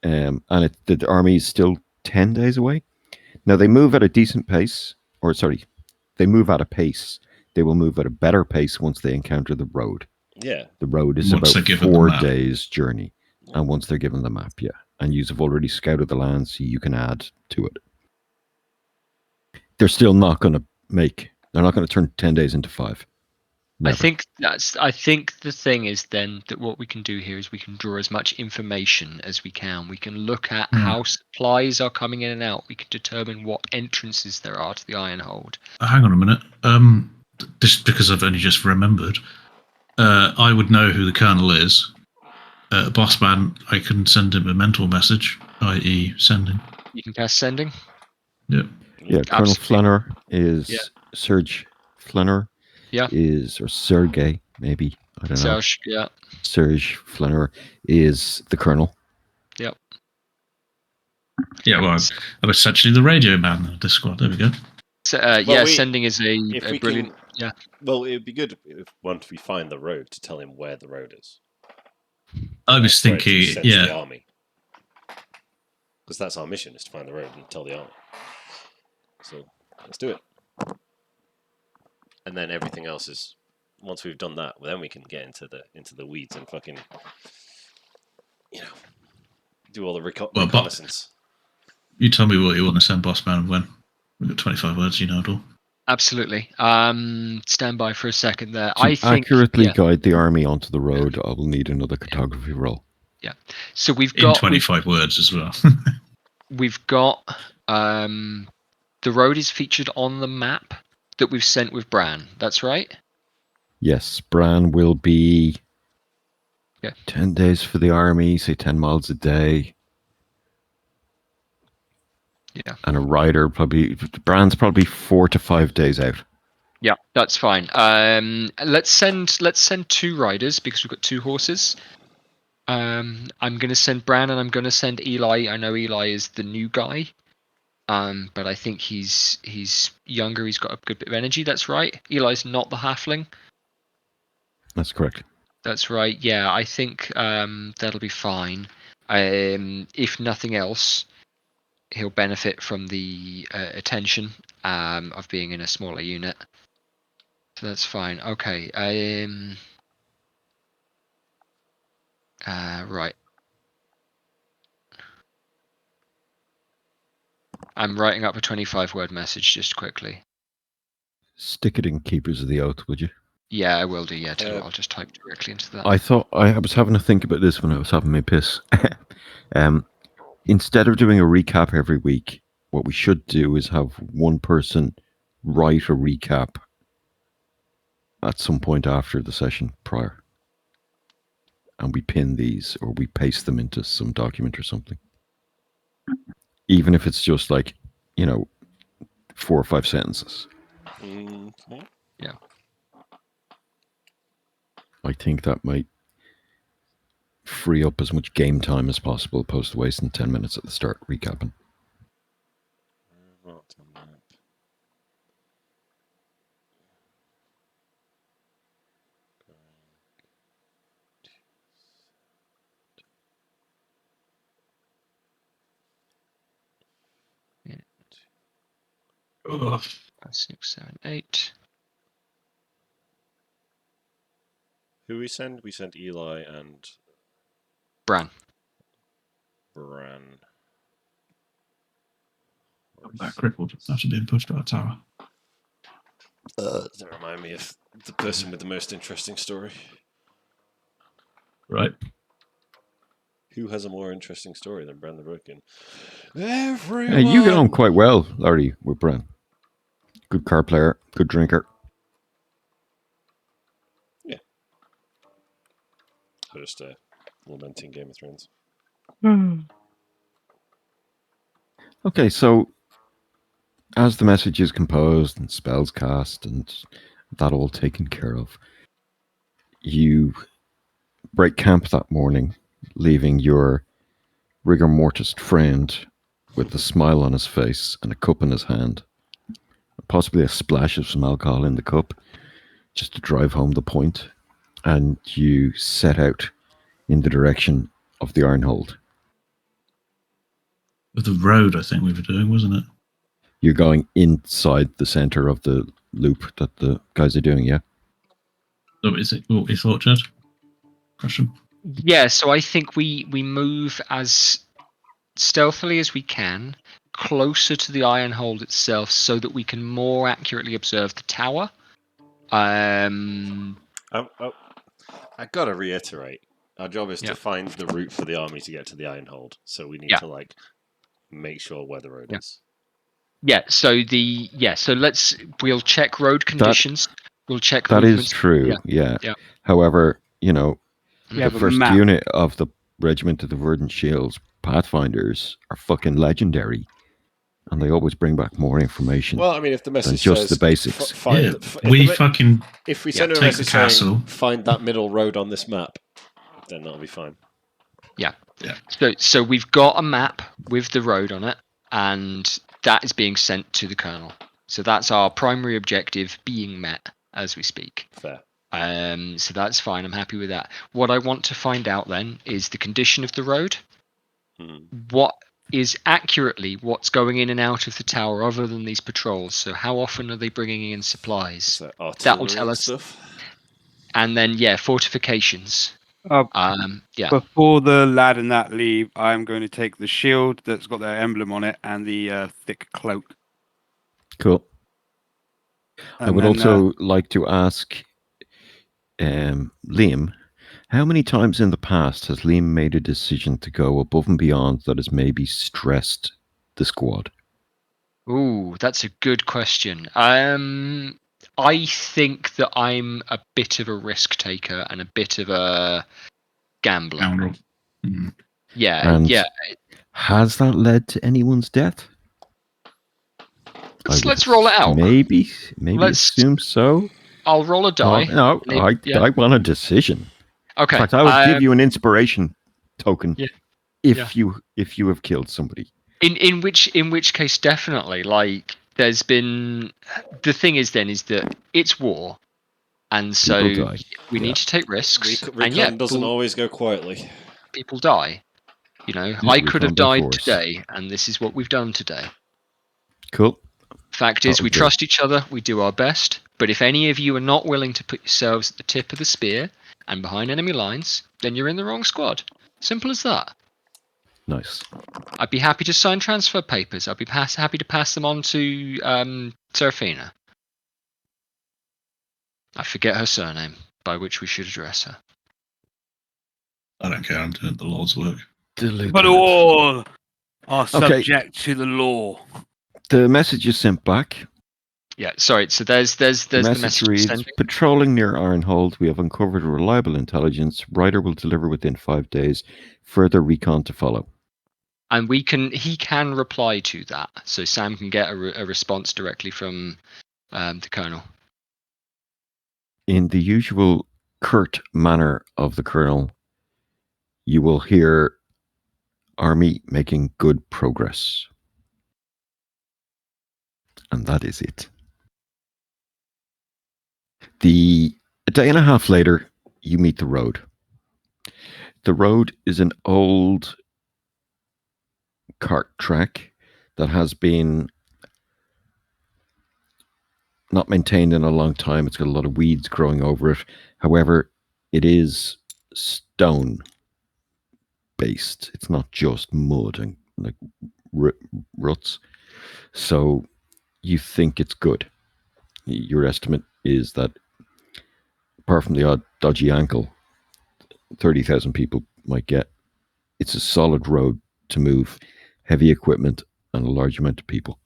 Speaker 2: and the army is still 10 days away. Now, they move at a decent pace, or sorry, they move at a pace. They will move at a better pace once they encounter the road.
Speaker 1: Yeah.
Speaker 2: The road is
Speaker 4: Once
Speaker 2: about
Speaker 4: they're given the
Speaker 2: 4
Speaker 4: map.
Speaker 2: days' journey. And once they're given the map, yeah. And you have already scouted the land, so you can add to it. They're still not going to they're not going to turn 10 days into 5. Never.
Speaker 3: I think the thing is then that what we can do here is we can draw as much information as we can. We can look at how supplies are coming in and out. We can determine what entrances there are to the Ironhold.
Speaker 4: Hang on a minute. Just because I've only just remembered, I would know who the colonel is. Boss man, I can send him a mental message, i.e., sending.
Speaker 3: You can cast sending.
Speaker 4: Yep.
Speaker 2: Yeah, Colonel
Speaker 3: Absolutely.
Speaker 2: Flanner is Serge Flanner.
Speaker 3: Yeah.
Speaker 2: Or Sergei, maybe. I don't know.
Speaker 3: Serge, yeah.
Speaker 2: Serge Flanner is the colonel.
Speaker 3: Yep.
Speaker 4: Yeah, well, I'm essentially the radio man of this squad. There we go.
Speaker 3: So, sending is a brilliant. Yeah.
Speaker 1: Well, it would be good if once we find the road to tell him where the road is.
Speaker 4: I was thinking,
Speaker 1: To the army. Because that's our mission, is to find the road and tell the army. So, let's do it. And then everything else is, once we've done that, well, then we can get into the weeds and fucking, do all the reconnaissance.
Speaker 4: You tell me what you want to send boss man and when. We've got 25 words, you know it all.
Speaker 3: Absolutely. Stand by for a second there.
Speaker 2: To accurately guide the army onto the road, I will need another cartography roll.
Speaker 3: Yeah. So we've
Speaker 4: got 25 words as well.
Speaker 3: We've got the road is featured on the map that we've sent with Bran. That's right?
Speaker 2: Yes, Bran will be 10 days for the army, say 10 miles a day.
Speaker 3: Yeah.
Speaker 2: And a rider Bran's probably 4 to 5 days out.
Speaker 3: Yeah, that's fine. Let's send 2 riders because we've got 2 horses. I'm going to send Bran and I'm going to send Eli. I know Eli is the new guy. But I think he's younger. He's got a good bit of energy. That's right. Eli's not the halfling.
Speaker 2: That's correct.
Speaker 3: That's right. Yeah, I think that'll be fine. If nothing else, he'll benefit from the attention of being in a smaller unit. So that's fine. Okay. Right. I'm writing up a 25-word message just quickly.
Speaker 2: Stick it in Keepers of the Oath, would you?
Speaker 3: Yeah, I will do. Yeah, I'll just type directly into that.
Speaker 2: I was having to think about this when I was having my piss. Instead of doing a recap every week, what we should do is have one person write a recap at some point after the session prior. And we pin these or we paste them into some document or something. Even if it's just 4 or 5 sentences.
Speaker 1: Okay.
Speaker 3: Yeah.
Speaker 2: I think that might free up as much game time as possible, opposed to wasting 10 minutes at the start recapping.
Speaker 3: Yeah. 5, 6, 7, 8.
Speaker 1: Who we send? We sent Eli and
Speaker 3: Bran.
Speaker 4: Back crippled after being pushed out of tower.
Speaker 1: Does that remind me of the person with the most interesting story?
Speaker 4: Right.
Speaker 1: Who has a more interesting story than Bran the Broken? Everyone!
Speaker 2: You get on quite well, Larry, with Bran. Good card player, good drinker.
Speaker 1: Yeah. Just lamenting Game of Thrones.
Speaker 2: Okay, so as the message is composed and spells cast and that all taken care of, you break camp that morning, leaving your rigor mortis friend with a smile on his face and a cup in his hand, possibly a splash of some alcohol in the cup, just to drive home the point, and you set out in the direction of the Ironhold.
Speaker 4: With the road, I think we were doing, wasn't it?
Speaker 2: You're going inside the center of the loop that the guys are doing, yeah?
Speaker 4: So is it what we thought, Jed? Question?
Speaker 3: Yeah, so I think we move as stealthily as we can, closer to the iron hold itself, so that we can more accurately observe the tower.
Speaker 1: I got to reiterate, our job is
Speaker 3: Yeah.
Speaker 1: to find the route for the army to get to the iron hold. So we need
Speaker 3: Yeah.
Speaker 1: to like make sure where the road
Speaker 3: Yeah.
Speaker 1: is.
Speaker 3: Yeah, so we'll check road conditions. We'll check
Speaker 2: That is
Speaker 3: movements.
Speaker 2: true, yeah.
Speaker 3: Yeah.
Speaker 2: However, you know,
Speaker 5: We have
Speaker 2: the
Speaker 5: a
Speaker 2: first
Speaker 5: map.
Speaker 2: unit of the Regiment of the Verdant Shields, Pathfinders, are fucking legendary. And they always bring back more information
Speaker 1: Well, I mean, if the
Speaker 2: than
Speaker 1: message
Speaker 2: just the
Speaker 1: says
Speaker 2: basics.
Speaker 1: find, if we
Speaker 3: Yeah,
Speaker 1: send a
Speaker 4: take
Speaker 1: message
Speaker 4: the castle.
Speaker 1: saying find that middle road on this map, then that'll be fine.
Speaker 3: Yeah.
Speaker 4: Yeah.
Speaker 3: So we've got a map with the road on it, and that is being sent to the colonel. So that's our primary objective being met as we speak.
Speaker 1: Fair.
Speaker 3: So that's fine. I'm happy with that. What I want to find out then is the condition of the road. What is accurately what's going in and out of the tower other than these patrols? So how often are they bringing in supplies?
Speaker 1: So artillery
Speaker 3: That will tell
Speaker 1: and
Speaker 3: us.
Speaker 1: stuff.
Speaker 3: And then fortifications. Yeah.
Speaker 5: Before the lad and that leave, I'm going to take the shield that's got their emblem on it and the thick cloak.
Speaker 2: Cool.
Speaker 5: And
Speaker 2: I would
Speaker 5: then,
Speaker 2: also like to ask Liam, how many times in the past has Liam made a decision to go above and beyond that has maybe stressed the squad?
Speaker 3: Ooh, that's a good question. I think that I'm a bit of a risk taker and a bit of a gambler.
Speaker 4: Scoundrel. Mm.
Speaker 3: Yeah,
Speaker 2: And
Speaker 3: yeah.
Speaker 2: has that led to anyone's death?
Speaker 3: Let's roll it out.
Speaker 2: Maybe
Speaker 3: Let's-
Speaker 2: assume so.
Speaker 3: I'll roll a die.
Speaker 2: No,
Speaker 3: Yeah.
Speaker 2: I want a decision.
Speaker 3: Okay.
Speaker 2: In fact, I would give you an inspiration token
Speaker 3: Yeah.
Speaker 2: if you have killed somebody.
Speaker 3: In which case, definitely. Like, there's been the thing is that it's war, and so
Speaker 2: People die.
Speaker 3: we need to take risks.
Speaker 1: Recon doesn't always go quietly.
Speaker 3: People die. You know,
Speaker 2: Yeah,
Speaker 3: I could have
Speaker 2: recon by
Speaker 3: died
Speaker 2: force.
Speaker 3: today, and this is what we've done today.
Speaker 2: Cool.
Speaker 3: Fact is,
Speaker 2: That'll
Speaker 3: we
Speaker 2: do.
Speaker 3: trust each other, we do our best, but if any of you are not willing to put yourselves at the tip of the spear and behind enemy lines, then you're in the wrong squad. Simple as that.
Speaker 2: Nice.
Speaker 3: I'd be happy to sign transfer papers. I'd be happy to pass them on to Serafina. I forget her surname, by which we should address her.
Speaker 4: I don't care. I'm doing the Lord's work.
Speaker 5: but all are
Speaker 2: Okay.
Speaker 5: subject to the law.
Speaker 2: The message is sent back.
Speaker 3: Yeah, sorry. So there's the message
Speaker 2: reads,
Speaker 3: sending.
Speaker 2: patrolling near Ironhold, we have uncovered reliable intelligence. Ryder will deliver within 5 days. Further recon to follow.
Speaker 3: And he can reply to that, so Sam can get a response directly from the colonel.
Speaker 2: In the usual curt manner of the colonel, you will hear army making good progress. And that is it. A day and a half later, you meet the road. The road is an old cart track that has been not maintained in a long time. It's got a lot of weeds growing over it. However, it is stone based. It's not just mud and like ruts. So you think it's good. Your estimate is that apart from the odd dodgy ankle 30,000 people might get, it's a solid road to move heavy equipment and a large amount of people.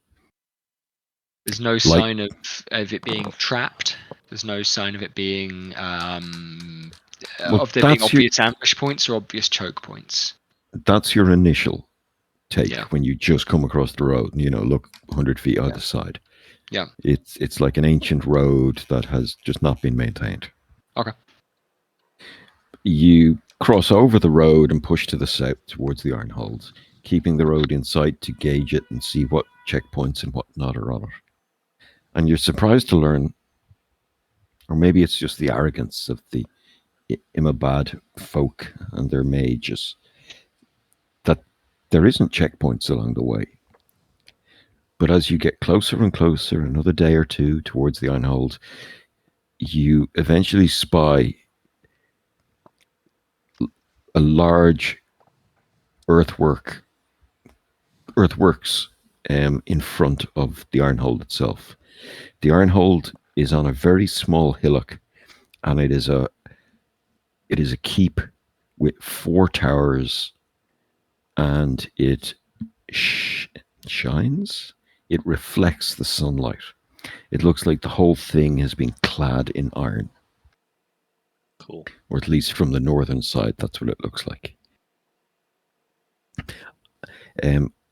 Speaker 3: There's no sign of it being trapped. There's no sign of it being being obvious ambush points or obvious choke points.
Speaker 2: That's your initial take
Speaker 3: Yeah.
Speaker 2: when you just come across the road and look 100 feet either side.
Speaker 3: Yeah.
Speaker 2: It's like an ancient road that has just not been maintained.
Speaker 3: Okay.
Speaker 2: You cross over the road and push to the south towards the iron holds, keeping the road in sight to gauge it and see what checkpoints and whatnot are on it. And you're surprised to learn, or maybe it's just the arrogance of the Imabad folk and their mages, that there isn't checkpoints along the way. But as you get closer and closer, another day or two towards the Ironhold, you eventually spy a large earthworks in front of the Ironhold itself. The Ironhold is on a very small hillock, and it is a keep with 4 towers, and it shines. It reflects the sunlight. It looks like the whole thing has been clad in iron.
Speaker 1: Cool.
Speaker 2: Or at least from the northern side, that's what it looks like.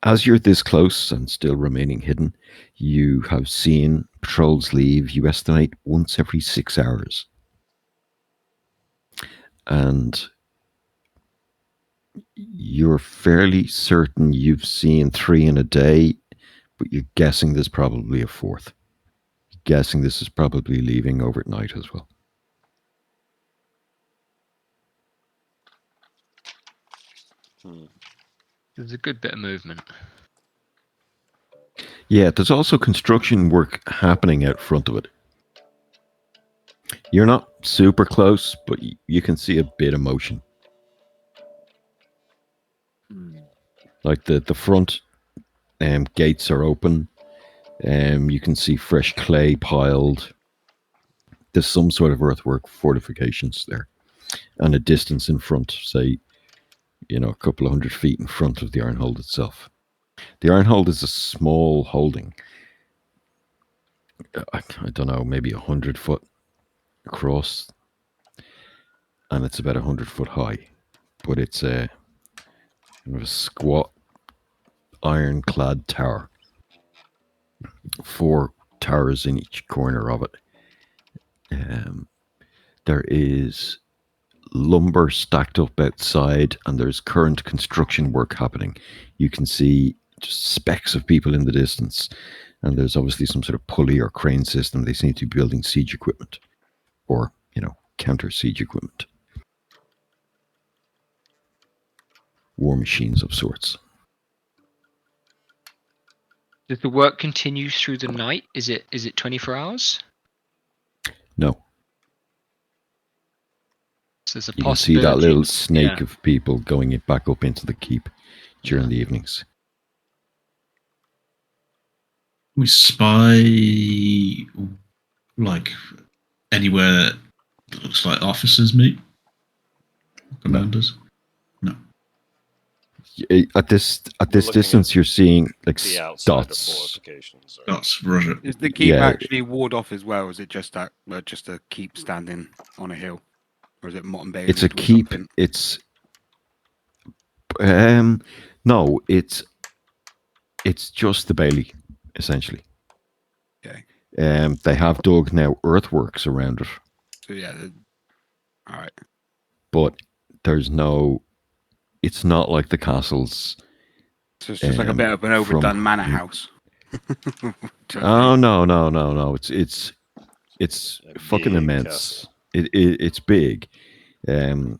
Speaker 2: As you're this close and still remaining hidden, you have seen patrols leave, you estimate, once every 6 hours. And you're fairly certain you've seen 3 in a day, but you're guessing there's probably a 4th. Guessing this is probably leaving overnight as well.
Speaker 3: There's a good bit of movement.
Speaker 2: Yeah, there's also construction work happening out front of it. You're not super close, but you can see a bit of motion. Like the front gates are open. You can see fresh clay piled. There's some sort of earthwork fortifications there. And a distance in front, say, a couple of 100 feet in front of the Ironhold itself. The Ironhold is a small holding. I don't know, maybe 100 foot across, and it's about 100 foot high. But it's a squat, ironclad tower. 4 towers in each corner of it. There is lumber stacked up outside, and there's current construction work happening. You can see just specks of people in the distance, and there's obviously some sort of pulley or crane system. They seem to be building siege equipment, or counter siege equipment, war machines of sorts.
Speaker 3: Does the work continue through the night? Is it 24 hours?
Speaker 2: No.
Speaker 3: So there's a
Speaker 2: You can see that little
Speaker 3: possibility-
Speaker 2: snake
Speaker 3: yeah.
Speaker 2: of people going back up into the keep during the evenings.
Speaker 4: We spy like anywhere that looks like officers meet? Commanders? No.
Speaker 2: At this
Speaker 1: looking
Speaker 2: distance,
Speaker 1: at
Speaker 2: you're seeing like
Speaker 1: The outside of
Speaker 2: dots.
Speaker 1: fortifications. Right?
Speaker 4: That's Roger.
Speaker 5: Is the keep
Speaker 2: Yeah.
Speaker 5: actually ward off as well? Or is it just a keep standing on a hill, or is it Motte and Bailey?
Speaker 2: It's a keep. It's no, it's just the Bailey, essentially.
Speaker 5: Okay.
Speaker 2: They have dug now earthworks around it,
Speaker 5: So yeah. All right.
Speaker 2: but there's no. It's not like the castles.
Speaker 5: So it's just like a bit of an overdone manor house.
Speaker 2: Oh no! It's
Speaker 1: A
Speaker 2: fucking
Speaker 1: big
Speaker 2: immense.
Speaker 1: castle.
Speaker 2: It's big, and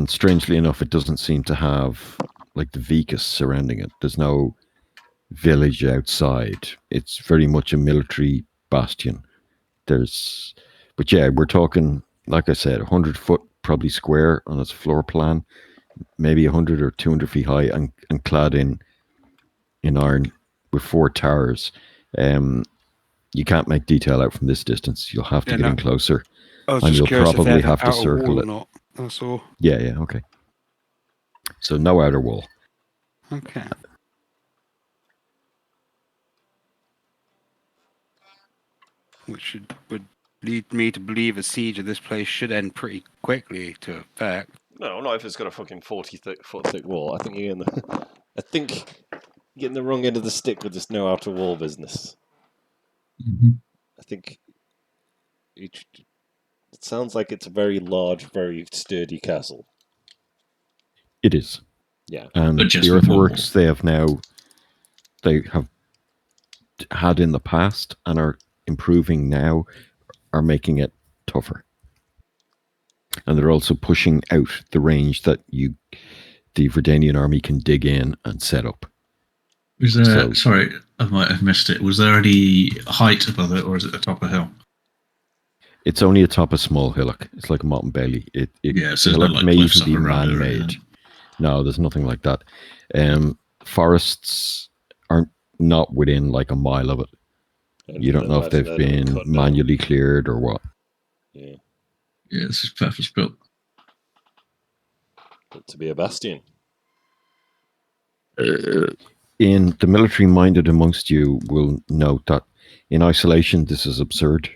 Speaker 2: strangely enough, it doesn't seem to have like the vicus surrounding it. There's no village outside. It's very much a military bastion. But yeah, we're talking, like I said, 100 foot probably square on its floor plan, maybe 100 or 200 feet high, and clad in iron with 4 towers. You can't make detail out from this distance. You'll have to get in closer.
Speaker 5: I was
Speaker 2: And
Speaker 5: just
Speaker 2: you'll
Speaker 5: curious if they
Speaker 2: probably
Speaker 5: had
Speaker 2: have to
Speaker 5: outer wall
Speaker 2: circle
Speaker 5: or
Speaker 2: it.
Speaker 5: not. That's all.
Speaker 2: Yeah, okay. So no outer wall.
Speaker 5: Okay. Which would lead me to believe a siege of this place should end pretty quickly to effect.
Speaker 1: No, not if it's got a fucking 40-foot thick wall. I think you're getting the wrong end of the stick with this no outer wall business.
Speaker 4: Mm-hmm.
Speaker 1: I think it sounds like it's a very large, very sturdy castle.
Speaker 2: It is.
Speaker 1: Yeah.
Speaker 2: And
Speaker 4: But just
Speaker 2: the
Speaker 4: with one
Speaker 2: earthworks they have had in the past and are improving now are making it tougher. And they're also pushing out the range that you the Verdanian army can dig in and set up.
Speaker 4: Was there?
Speaker 2: So-
Speaker 4: Sorry, I might have missed it. Was there any height above it, or is it atop a hill?
Speaker 2: It's only atop a small hillock. It's like a mountain bailey.
Speaker 4: So
Speaker 2: the
Speaker 4: there's no
Speaker 2: hillock
Speaker 4: like
Speaker 2: may
Speaker 4: cliffs
Speaker 2: even be
Speaker 4: up around it or
Speaker 2: man-made.
Speaker 4: anything?
Speaker 2: No, there's nothing like that. Forests aren't not within like a mile of it. You don't know if they've been manually cleared or what.
Speaker 1: Yeah,
Speaker 4: Yeah, this is purpose built.
Speaker 1: but to be a bastion.
Speaker 2: In the military-minded amongst you will note that in isolation this is absurd.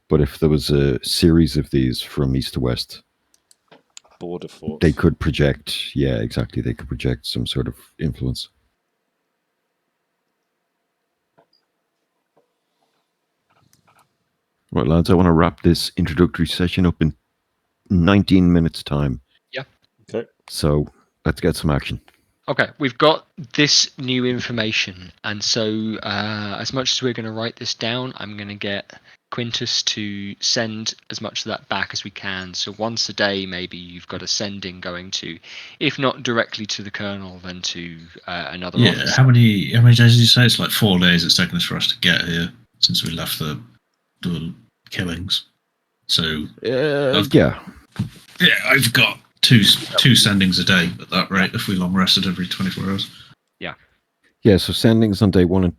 Speaker 2: But if there was a series of these from east to west,
Speaker 1: Border forts.
Speaker 2: they could project. Yeah, exactly. They could project some sort of influence. Right, lads, I want to wrap this introductory session up in 19 minutes' time.
Speaker 3: Yeah.
Speaker 1: Okay.
Speaker 2: So let's get some action.
Speaker 3: Okay, we've got this new information, and so as much as we're going to write this down, I'm going to get Quintus to send as much of that back as we can. So once a day, maybe you've got a sending going to, if not directly to the colonel, then to another
Speaker 4: Yeah.
Speaker 3: officer.
Speaker 4: How many days did you say? It's like 4 days it's taken us for us to get here since we left the killings. So
Speaker 2: Yeah.
Speaker 4: yeah, I've got two sendings a day at that rate if we long rested every 24 hours.
Speaker 2: Yeah, so sendings on day one.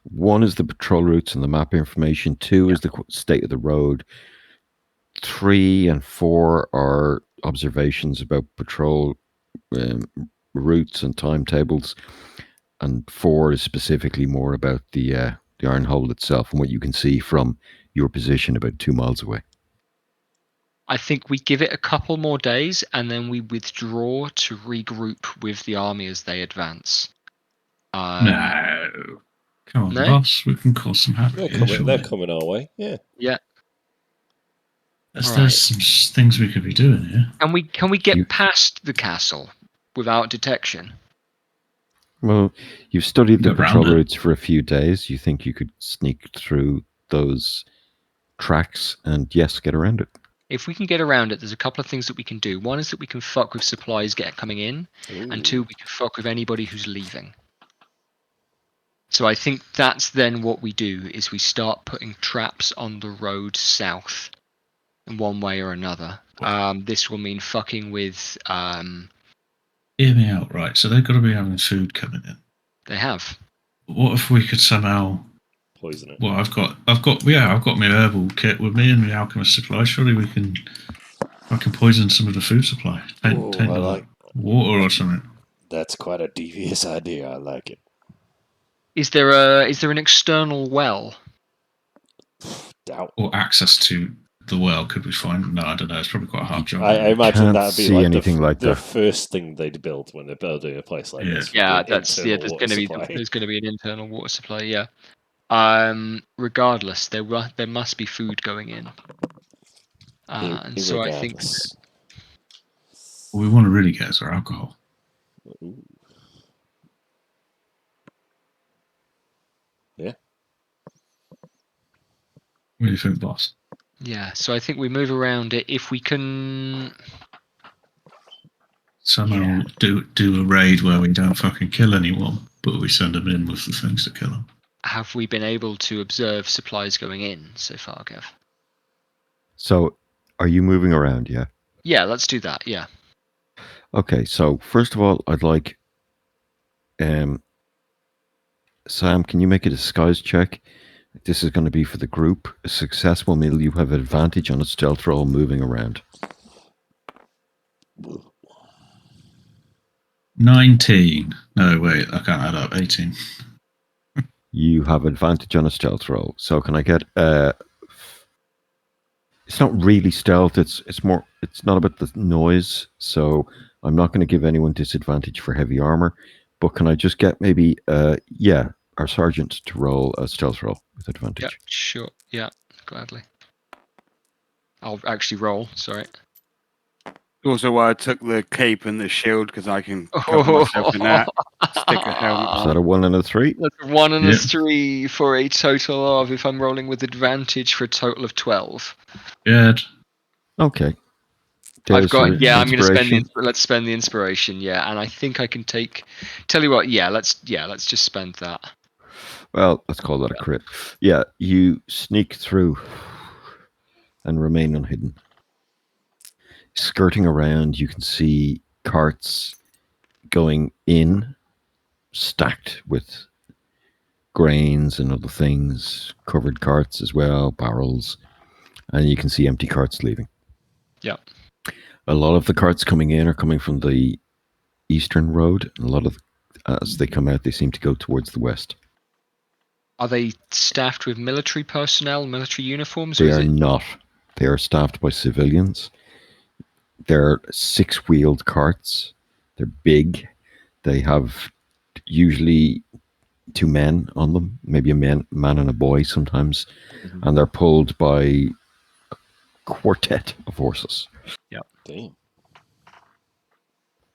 Speaker 2: One is the patrol routes and the map information. 2 is the state of the road. 3 and 4 are observations about patrol routes and timetables. And 4 is specifically more about the iron hole itself and what you can see from your position about 2 miles away.
Speaker 3: I think we give it a couple more days, and then we withdraw to regroup with the army as they advance.
Speaker 4: No. Come on,
Speaker 3: No?
Speaker 4: boss. We can cause some havoc.
Speaker 1: They're coming our way. Yeah.
Speaker 3: Yeah.
Speaker 4: There's some things we could be doing here.
Speaker 3: Can we get
Speaker 2: You-
Speaker 3: past the castle without detection?
Speaker 2: Well, you've studied the
Speaker 4: Go around
Speaker 2: patrol
Speaker 4: it.
Speaker 2: routes for a few days. You think you could sneak through those tracks and, yes, get around it.
Speaker 3: If we can get around it, there's a couple of things that we can do. One is that we can fuck with supplies coming in, and 2, we can fuck with anybody who's leaving. So I think that's then what we do, is we start putting traps on the road south in one way or another. This will mean fucking with...
Speaker 4: Hear me out, right? So they've got to be having food coming in.
Speaker 3: they have.
Speaker 4: What if we could somehow?
Speaker 1: Poison it.
Speaker 4: Well, I've got my herbal kit with me and my alchemist supply. Surely I can poison some of the food supply. Taint
Speaker 1: I
Speaker 4: the
Speaker 1: like-
Speaker 4: water or something.
Speaker 1: That's quite a devious idea. I like it.
Speaker 3: Is there an external well?
Speaker 1: Doubt.
Speaker 4: Or access to the well? Could we find? No, I don't know. It's probably quite a hard job.
Speaker 1: I imagine
Speaker 2: Can't
Speaker 1: that'd be
Speaker 2: see
Speaker 1: like
Speaker 2: anything like
Speaker 1: the
Speaker 2: that.
Speaker 1: first thing they'd build when they're building a place like
Speaker 4: Yeah.
Speaker 1: this.
Speaker 3: Yeah,
Speaker 1: the internal
Speaker 3: there's
Speaker 1: water supply.
Speaker 3: there's going to be an internal water supply. Yeah. Regardless, there must be food going in. And so I think
Speaker 1: Irregardless.
Speaker 4: What we want to really get is our alcohol.
Speaker 1: Ooh. Yeah.
Speaker 4: What do you think, boss?
Speaker 3: yeah. So I think we move around it if we can.
Speaker 4: Somehow do a raid where we don't fucking kill anyone, but we send them in with the things to kill them.
Speaker 3: Have we been able to observe supplies going in so far, Kev?
Speaker 2: So, are you moving around? Yeah.
Speaker 3: Yeah, let's do that. Yeah.
Speaker 2: Okay. So, first of all, I'd like Sam. Can you make a disguise check? This is going to be for the group. A successful meal. You have advantage on a stealth roll moving around.
Speaker 4: 19. No, wait, I can't add up. 18.
Speaker 2: You have advantage on a stealth roll. So, can I get it's not really stealth. It's more. It's not about the noise. So I'm not going to give anyone disadvantage for heavy armor. But can I just get maybe our sergeant to roll a stealth roll with advantage?
Speaker 3: Yeah. Sure. Yeah. Gladly. I'll actually roll. Sorry.
Speaker 5: Also, why I took the cape and the shield because I can cover myself in that. Stick a helmet
Speaker 2: Is that
Speaker 5: on.
Speaker 2: a 1 and a 3?
Speaker 3: That's a 1 and a
Speaker 4: Yeah.
Speaker 3: 3 for a total of, if I'm rolling with advantage, for a total of 12.
Speaker 4: Good.
Speaker 2: Okay.
Speaker 3: I've
Speaker 2: There's your
Speaker 3: got. Yeah, I'm going to spend the.
Speaker 2: inspiration.
Speaker 3: Let's spend the inspiration. Yeah, and I think I can take. Tell you what. Yeah, let's just spend that.
Speaker 2: Well, let's call that a crit. Yeah, you sneak through and remain unhidden. Skirting around, you can see carts going in, stacked with grains and other things, covered carts as well, barrels, and you can see empty carts leaving.
Speaker 3: Yeah.
Speaker 2: A lot of the carts coming in are coming from the eastern road, and a lot of, as they come out, they seem to go towards the west.
Speaker 3: Are they staffed with military personnel, military uniforms?
Speaker 2: They
Speaker 3: or is
Speaker 2: are
Speaker 3: it...
Speaker 2: not. They are staffed by civilians. They're 6-wheeled carts. They're big. They have usually 2 men on them, maybe a man and a boy sometimes, and they're pulled by a quartet of horses.
Speaker 1: Damn.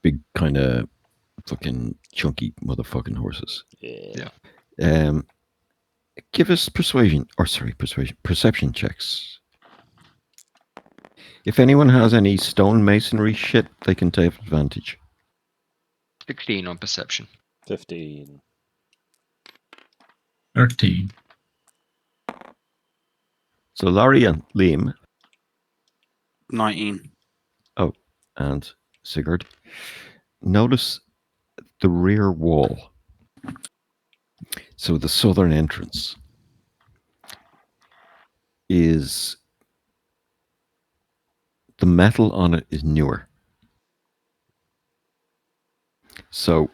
Speaker 2: Big kind of fucking chunky motherfucking horses.
Speaker 1: Yeah.
Speaker 2: Give us perception checks. If anyone has any stone masonry shit, they can take advantage.
Speaker 3: 16 on perception.
Speaker 1: 15.
Speaker 4: 13.
Speaker 2: So Laurie and Liam
Speaker 5: 19.
Speaker 2: and Sigurd notice the rear wall. So the southern entrance is, the metal on it is newer. So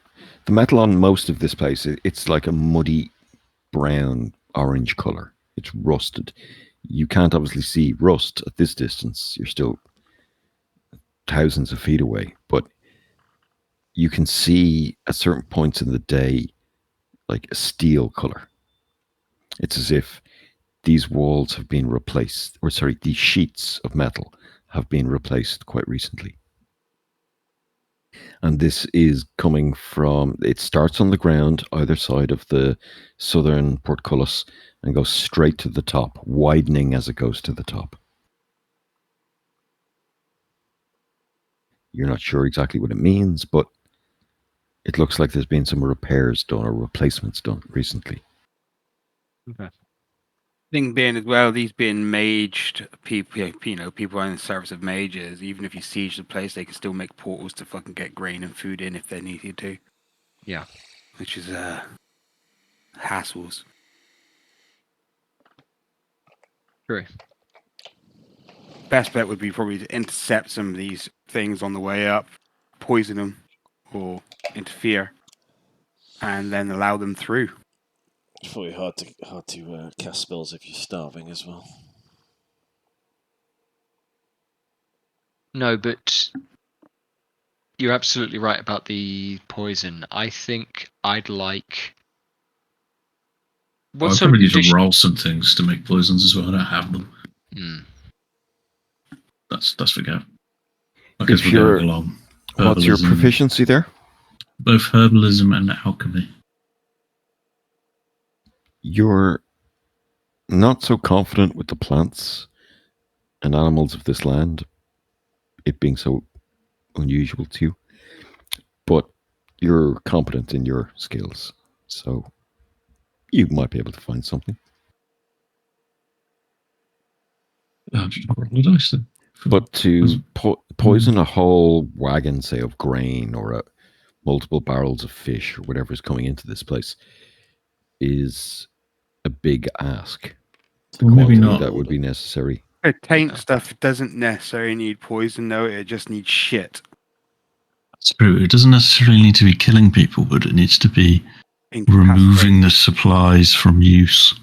Speaker 2: the metal on most of this place, it's like a muddy brown orange color. It's rusted. You can't obviously see rust at this distance. You're still thousands of feet away, but you can see at certain points in the day like a steel color. It's as if these walls have been replaced, or sorry, these sheets of metal have been replaced quite recently. And this is coming from, it starts on the ground either side of the southern portcullis and goes straight to the top, widening as it goes to the top. You're not sure exactly what it means, but it looks like there's been some repairs done or replacements done recently.
Speaker 3: Okay.
Speaker 5: Thing being as well, these being maged people, people in the service of mages, even if you siege the place, they can still make portals to fucking get grain and food in if they needed to.
Speaker 3: Yeah.
Speaker 5: Which is hassles.
Speaker 3: True.
Speaker 5: Best bet would be probably to intercept some of these things on the way up, poison them, or interfere, and then allow them through.
Speaker 1: It's probably hard to cast spells if you're starving as well.
Speaker 3: No, but you're absolutely right about the poison. I think I'd like...
Speaker 4: I probably need to roll some things to make poisons as well. I don't have them. That's for go. I guess we're going along.
Speaker 2: What's your proficiency there?
Speaker 4: Both herbalism and alchemy.
Speaker 2: You're not so confident with the plants and animals of this land, it being so unusual to you, but you're competent in your skills, so you might be able to find something.
Speaker 4: Just roll the dice then.
Speaker 2: But to poison a whole wagon, say, of grain or multiple barrels of fish or whatever is coming into this place is a big ask. The
Speaker 4: maybe not.
Speaker 2: That would be necessary.
Speaker 5: Taint stuff doesn't necessarily need poison, though. It just needs shit.
Speaker 4: That's true. It doesn't necessarily need to be killing people, but it needs to be removing the supplies from use.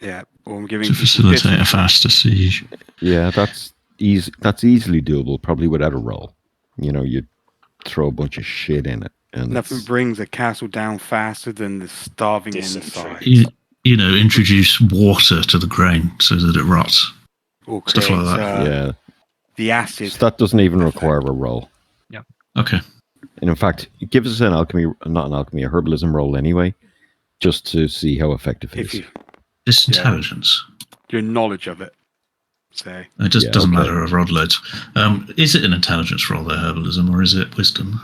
Speaker 5: Yeah, or I'm giving
Speaker 4: to facilitate a faster siege.
Speaker 2: Yeah, that's easy. That's easily doable, probably without a roll. You throw a bunch of shit in it, and
Speaker 5: nothing brings a castle down faster than the starving inside.
Speaker 4: Introduce water to the grain so that it rots.
Speaker 5: Or
Speaker 4: stuff like that.
Speaker 2: Yeah,
Speaker 5: the acid.
Speaker 2: So that doesn't even require a roll.
Speaker 3: Yeah.
Speaker 4: Okay.
Speaker 2: And in fact, give us a herbalism roll anyway, just to see how effective it is.
Speaker 4: It's intelligence.
Speaker 5: Your knowledge of it. So
Speaker 4: It just
Speaker 2: Yeah,
Speaker 4: doesn't
Speaker 2: okay.
Speaker 4: matter. I've rolled loads. Is it an intelligence roll, their herbalism, or is it wisdom?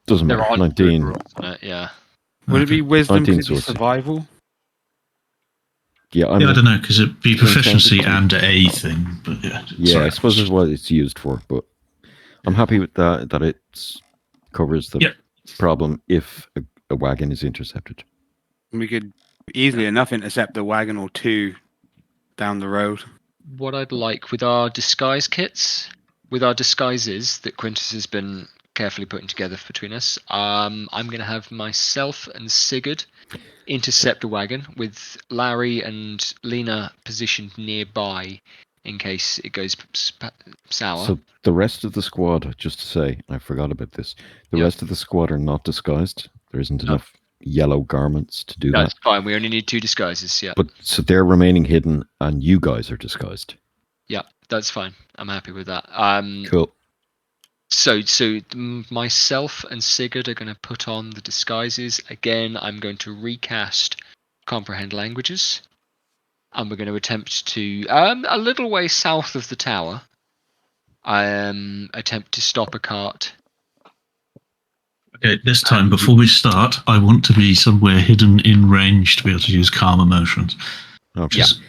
Speaker 2: Doesn't
Speaker 3: There
Speaker 2: matter.
Speaker 3: are
Speaker 2: 19.
Speaker 3: rolls on it, yeah.
Speaker 5: would it be
Speaker 4: Okay.
Speaker 5: wisdom? Could
Speaker 2: 19
Speaker 5: it be
Speaker 2: sorts.
Speaker 5: survival?
Speaker 2: Yeah, I
Speaker 4: Yeah, I
Speaker 2: mean,
Speaker 4: don't know, because it'd be
Speaker 2: it's intended
Speaker 4: proficiency
Speaker 2: to-
Speaker 4: and a thing, but yeah.
Speaker 2: yeah,
Speaker 4: sorry,
Speaker 2: I suppose
Speaker 4: it's
Speaker 2: is what it's used for, but I'm happy with that it covers the
Speaker 4: Yep.
Speaker 2: problem if a wagon is intercepted.
Speaker 5: We could easily enough intercept a wagon or two down the road.
Speaker 3: What I'd like with our disguise kits, with our disguises that Quintus has been carefully putting together between us, I'm going to have myself and Sigurd intercept a wagon with Larry and Lena positioned nearby in case it goes sour.
Speaker 2: So the rest of the squad, just to say, I forgot about this. The
Speaker 3: Yeah.
Speaker 2: rest of the squad are not disguised. There isn't
Speaker 3: No.
Speaker 2: enough yellow garments to do
Speaker 3: That's
Speaker 2: that.
Speaker 3: fine. We only need 2 disguises. Yeah.
Speaker 2: But so they're remaining hidden, and you guys are disguised.
Speaker 3: Yeah, that's fine. I'm happy with that.
Speaker 2: Cool.
Speaker 3: So myself and Sigurd are going to put on the disguises. Again, I'm going to recast comprehend languages. And we're going to attempt to, a little way south of the tower, attempt to stop a cart.
Speaker 4: Okay, this time, before we start, I want to be somewhere hidden in range to be able to use calm emotions.
Speaker 2: Okay.
Speaker 4: Just-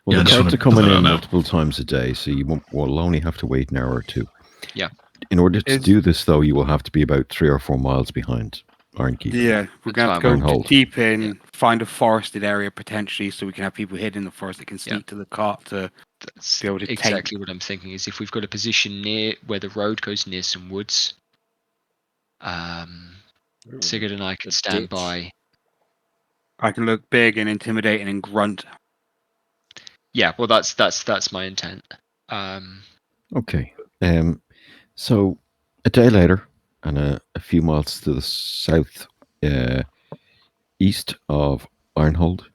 Speaker 2: Well,
Speaker 4: yeah, I
Speaker 2: the
Speaker 4: just
Speaker 2: carts
Speaker 4: wanna
Speaker 2: are coming
Speaker 4: put that
Speaker 2: in
Speaker 4: out now.
Speaker 2: multiple times a day, so you will only have to wait an hour or two.
Speaker 3: Yeah.
Speaker 2: In order to
Speaker 5: Is-
Speaker 2: do this, though, you will have to be about 3 or 4 miles behind Ironkeep.
Speaker 5: Yeah, we're
Speaker 3: That's
Speaker 5: going to have to
Speaker 3: fine,
Speaker 5: go
Speaker 2: Hold.
Speaker 5: deep in, find a forested area potentially, so we can have people hidden in the forest that can sneak to the cart to
Speaker 3: That's
Speaker 5: be able to
Speaker 3: exactly what I'm thinking. Is if we've got a position near where the road goes near some woods, Sigurd and I can
Speaker 1: A
Speaker 3: stand
Speaker 1: ditch.
Speaker 3: by.
Speaker 5: I can look big and intimidating and grunt.
Speaker 3: Yeah, well, that's my intent.
Speaker 2: Okay. So a day later, and a few miles to the south east of Ironhold,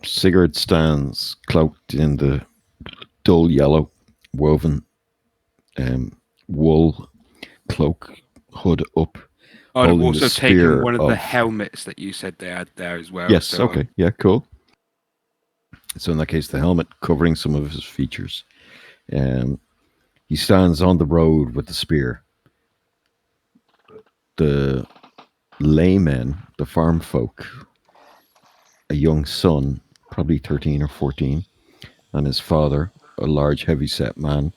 Speaker 2: Sigurd stands cloaked in the dull yellow woven wool cloak, hood up.
Speaker 5: I'd
Speaker 2: Holding
Speaker 5: also
Speaker 2: the
Speaker 5: taken
Speaker 2: spear
Speaker 5: one of the
Speaker 2: of-
Speaker 5: helmets that you said they had there as well.
Speaker 2: Yes,
Speaker 5: so,
Speaker 2: okay. Yeah, cool. So in that case, the helmet covering some of his features. He stands on the road with the spear. The laymen, the farm folk, a young son, probably 13 or 14, and his father, a large, heavy-set man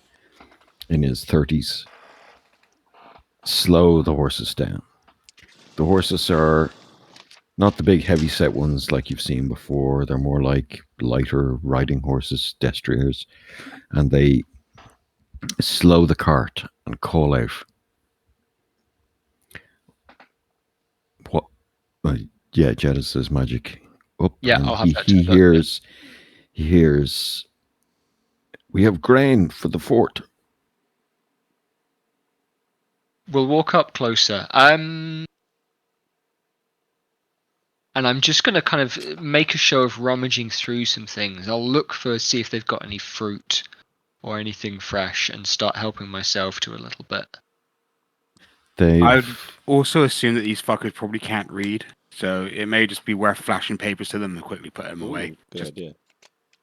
Speaker 2: in his 30s, slow the horses down. The horses are not the big, heavy-set ones like you've seen before. They're more like lighter riding horses, destriers, and they slow the cart and call out, "What?" Yeah, Jeddah says magic up,
Speaker 3: Yeah,
Speaker 2: and
Speaker 3: I'll have that
Speaker 2: he
Speaker 3: turned on, yeah.
Speaker 2: hears, "We have grain for the fort."
Speaker 3: We'll walk up closer. And I'm just going to kind of make a show of rummaging through some things. I'll look for, see if they've got any fruit or anything fresh and start helping myself to a little bit.
Speaker 5: I'd
Speaker 2: They've
Speaker 5: also assume that these fuckers probably can't read, so it may just be worth flashing papers to them and quickly put them away.
Speaker 1: Ooh, good idea.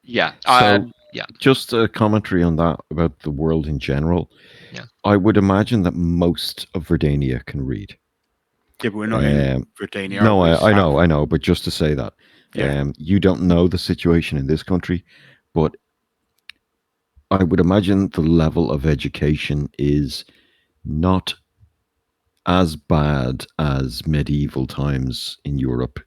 Speaker 3: Yeah.
Speaker 2: So-
Speaker 3: Yeah.
Speaker 2: just a commentary on that about the world in general.
Speaker 3: Yeah.
Speaker 2: I would imagine that most of Verdania can read.
Speaker 5: Yeah, but we're not in
Speaker 2: Um,
Speaker 5: Verdania.
Speaker 2: No,
Speaker 5: are we?
Speaker 2: I know, but just to say that,
Speaker 5: Yeah.
Speaker 2: you don't know the situation in this country, but I would imagine the level of education is not as bad as medieval times in Europe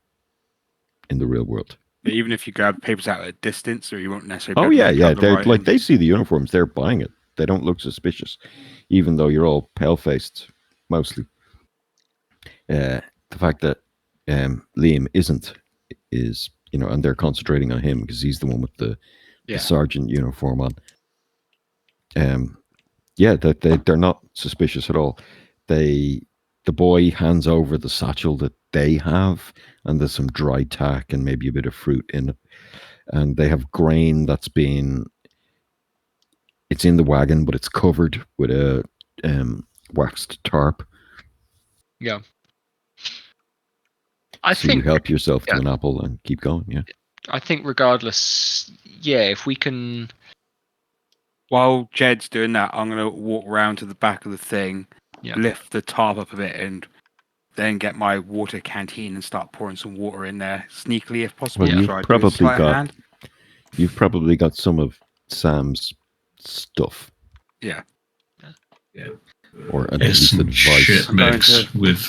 Speaker 2: in the real world.
Speaker 5: Even if you grab papers out at a distance, or you won't necessarily.
Speaker 2: Oh
Speaker 5: be able to
Speaker 2: yeah,
Speaker 5: make
Speaker 2: yeah.
Speaker 5: out the
Speaker 2: They're
Speaker 5: writing.
Speaker 2: like, they see the uniforms, they're buying it. They don't look suspicious, even though you're all pale faced mostly. The fact that Liam isn't is, and they're concentrating on him because he's the one with the sergeant uniform on. Yeah, they're not suspicious at all. The boy hands over the satchel that they have, and there's some dry tack and maybe a bit of fruit in it. And they have grain that's it's in the wagon, but it's covered with a waxed tarp.
Speaker 3: Yeah.
Speaker 2: So you help yourself to an apple and keep going. Yeah.
Speaker 3: I think regardless, yeah, if we can.
Speaker 5: While Jed's doing that, I'm going to walk around to the back of the thing,
Speaker 3: Yeah.
Speaker 5: lift the tarp up a bit, and then get my water canteen and start pouring some water in there sneakily if possible.
Speaker 2: Well,
Speaker 3: Yeah.
Speaker 2: you've
Speaker 5: So I do a
Speaker 2: probably
Speaker 5: sleight of hand.
Speaker 2: got some of Sam's stuff,
Speaker 5: Yeah.
Speaker 2: or at
Speaker 4: It's
Speaker 2: least
Speaker 4: some shit
Speaker 2: advice.
Speaker 5: I'm going
Speaker 4: mix
Speaker 5: to
Speaker 4: with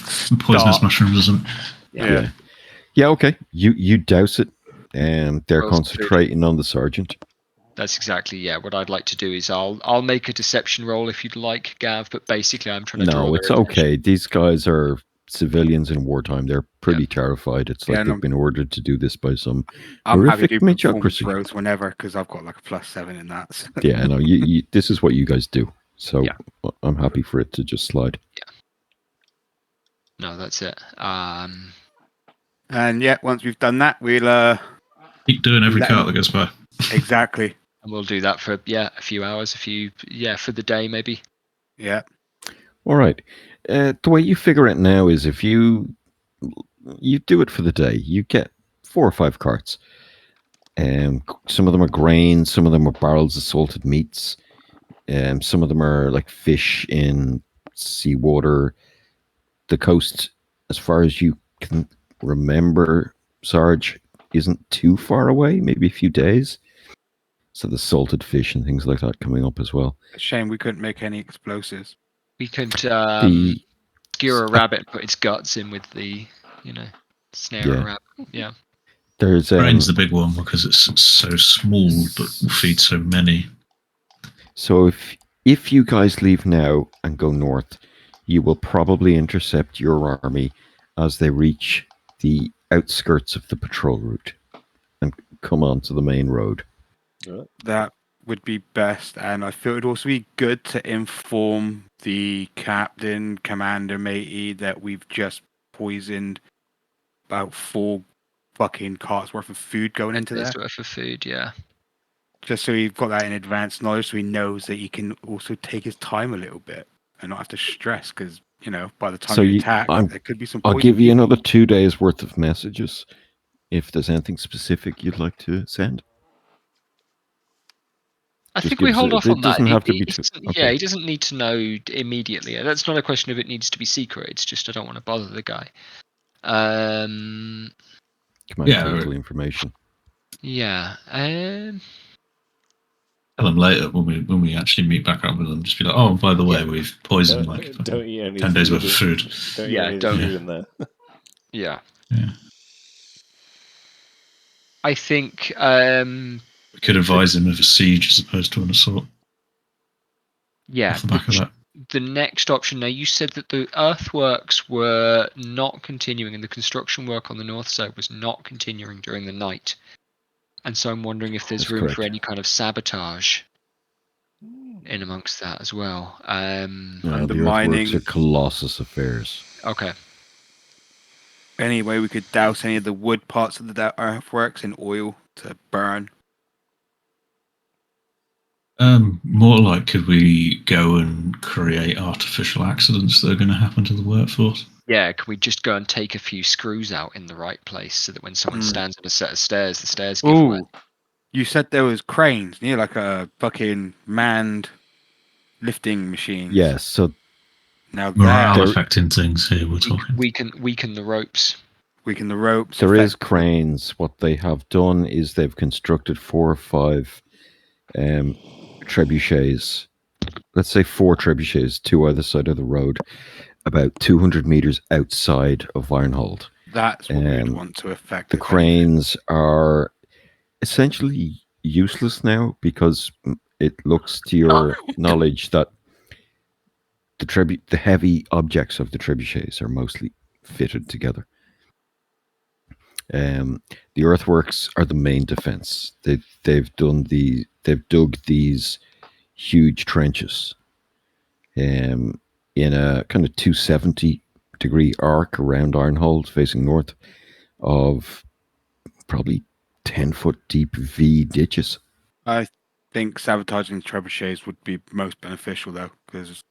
Speaker 4: poisonous
Speaker 5: start-
Speaker 4: mushrooms, isn't it?
Speaker 5: Yeah.
Speaker 2: Yeah, okay. You douse it, and they're
Speaker 3: Well,
Speaker 2: concentrating on the sergeant.
Speaker 3: That's exactly what I'd like to do is I'll make a deception roll if you'd like, Gav, but basically I'm trying to draw
Speaker 2: No,
Speaker 3: their
Speaker 2: it's
Speaker 3: attention.
Speaker 2: okay. These guys are civilians in wartime. They're pretty terrified. It's like
Speaker 5: Yeah, and
Speaker 2: they've been ordered to do this by some
Speaker 5: I'm happy to
Speaker 2: horrific
Speaker 5: do performance
Speaker 2: mediocrity.
Speaker 5: throws whenever because I've got like a +7 in that. So.
Speaker 2: Yeah, no, you this is what you guys do. So
Speaker 3: Yeah.
Speaker 2: I'm happy for it to just slide.
Speaker 3: No, that's it.
Speaker 5: And yeah, once we've done that, we'll
Speaker 4: Keep doing every
Speaker 5: Let
Speaker 4: cart
Speaker 5: him-
Speaker 4: that goes by.
Speaker 5: exactly.
Speaker 3: And we'll do that for a few hours, for the day maybe.
Speaker 5: Yeah.
Speaker 2: All right. The way you figure it now is if you do it for the day, you get 4 or 5 carts. Some of them are grains, some of them are barrels of salted meats. Some of them are like fish in seawater. The coast, as far as you can remember, Sarge, isn't too far away, maybe a few days. So the salted fish and things like that coming up as well.
Speaker 5: Shame we couldn't make any explosives.
Speaker 3: We could
Speaker 2: The
Speaker 3: skewer a rabbit and put its guts in with the, snare
Speaker 2: Yeah.
Speaker 3: a rabbit. Yeah.
Speaker 2: there's
Speaker 4: Brain's the big one because it's so small but will feed so many.
Speaker 2: so if you guys leave now and go north, you will probably intercept your army as they reach the outskirts of the patrol route and come onto the main road.
Speaker 5: That would be best, and I feel it'd also be good to inform the captain, commander, matey that we've just poisoned about 4 fucking carts worth of food going into there.
Speaker 3: For food, yeah.
Speaker 5: Just so he's got that in advance knowledge, so he knows that he can also take his time a little bit and not have to stress. Because by the time
Speaker 2: So
Speaker 5: you attack,
Speaker 2: I'm-
Speaker 5: there could be some.
Speaker 2: I'll
Speaker 5: poison.
Speaker 2: give you another 2 days worth of messages if there's anything specific you'd like to send.
Speaker 3: I
Speaker 2: Just
Speaker 3: think we
Speaker 2: give us
Speaker 3: hold
Speaker 2: a-
Speaker 3: off
Speaker 2: it
Speaker 3: on that.
Speaker 2: doesn't have to be
Speaker 3: He
Speaker 2: too-
Speaker 3: doesn't-
Speaker 2: okay.
Speaker 3: Yeah, he doesn't need to know immediately. That's not a question of it needs to be secret. It's just I don't want to bother the guy.
Speaker 2: Command
Speaker 4: Yeah,
Speaker 2: critical information.
Speaker 3: Yeah.
Speaker 4: Tell them later when we actually meet back up with them. Just be like, oh, by the way, we've poisoned
Speaker 1: Don't eat any
Speaker 4: 10 days
Speaker 1: food
Speaker 4: worth of food.
Speaker 1: Don't
Speaker 3: Yeah,
Speaker 1: eat any
Speaker 3: don't-
Speaker 1: food in there.
Speaker 3: Yeah.
Speaker 4: Yeah.
Speaker 3: I think.
Speaker 4: We could advise them of a siege as opposed to an assault
Speaker 3: Yeah.
Speaker 4: off the back of that.
Speaker 3: The next option. Now, you said that the earthworks were not continuing, and the construction work on the north side was not continuing during the night. And so I'm wondering if there's
Speaker 2: That's
Speaker 3: room for
Speaker 2: correct.
Speaker 3: any kind of sabotage in amongst that as well.
Speaker 2: No, the
Speaker 5: Undermining-
Speaker 2: earthworks are colossus affairs.
Speaker 3: Okay.
Speaker 5: Anyway, we could douse any of the wood parts of the earthworks in oil to burn.
Speaker 4: More like, could we go and create artificial accidents that are going to happen to the workforce?
Speaker 3: Yeah, can we just go and take a few screws out in the right place so that when someone stands on a set of stairs, the stairs give way?
Speaker 5: Ooh, you said there was cranes near like a fucking manned lifting machine.
Speaker 2: Yes, so
Speaker 5: Now
Speaker 4: Morale
Speaker 5: that
Speaker 4: affecting things here, we're talking.
Speaker 3: We can weaken the ropes.
Speaker 5: weaken the ropes.
Speaker 2: there is
Speaker 5: affect-
Speaker 2: cranes. What they have done is they've constructed 4 or 5 trebuchets. Let's say 4 trebuchets, 2 either side of the road, about 200 meters outside of Ironhold.
Speaker 5: That's what we'd
Speaker 2: Um,
Speaker 5: want to affect.
Speaker 2: The
Speaker 5: if anything.
Speaker 2: cranes are essentially useless now because it looks to your knowledge that the heavy objects of the trebuchets are mostly fitted together. The earthworks are the main defense. They've dug these huge trenches in a kind of 270-degree arc around Ironhold facing north of probably 10-foot deep V ditches.
Speaker 5: I think sabotaging trebuchets would be most beneficial though, because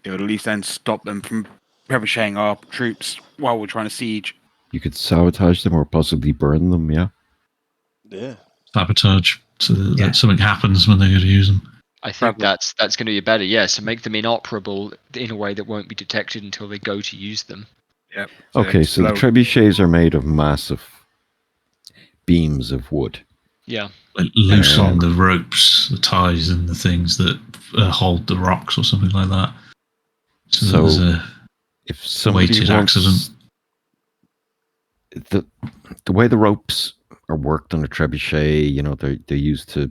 Speaker 5: it would at least then stop them from trebucheting our troops while we're trying to siege.
Speaker 2: You could sabotage them or possibly burn them, yeah.
Speaker 1: Yeah.
Speaker 4: sabotage, so that
Speaker 5: Yeah.
Speaker 4: something happens when they go to use them.
Speaker 3: I think
Speaker 5: Probably.
Speaker 3: that's going to be better. Yeah, so make them inoperable in a way that won't be detected until they go to use them.
Speaker 5: Yep.
Speaker 2: Okay, so the trebuchets are made of massive beams of wood.
Speaker 3: Yeah.
Speaker 4: Like loosen
Speaker 2: Um,
Speaker 4: the ropes, the ties, and the things that hold the rocks or something like that. So, that there's a
Speaker 2: if somebody
Speaker 4: weighted
Speaker 2: wants
Speaker 4: accident.
Speaker 2: the way the ropes are worked on a trebuchet, you know, they're used to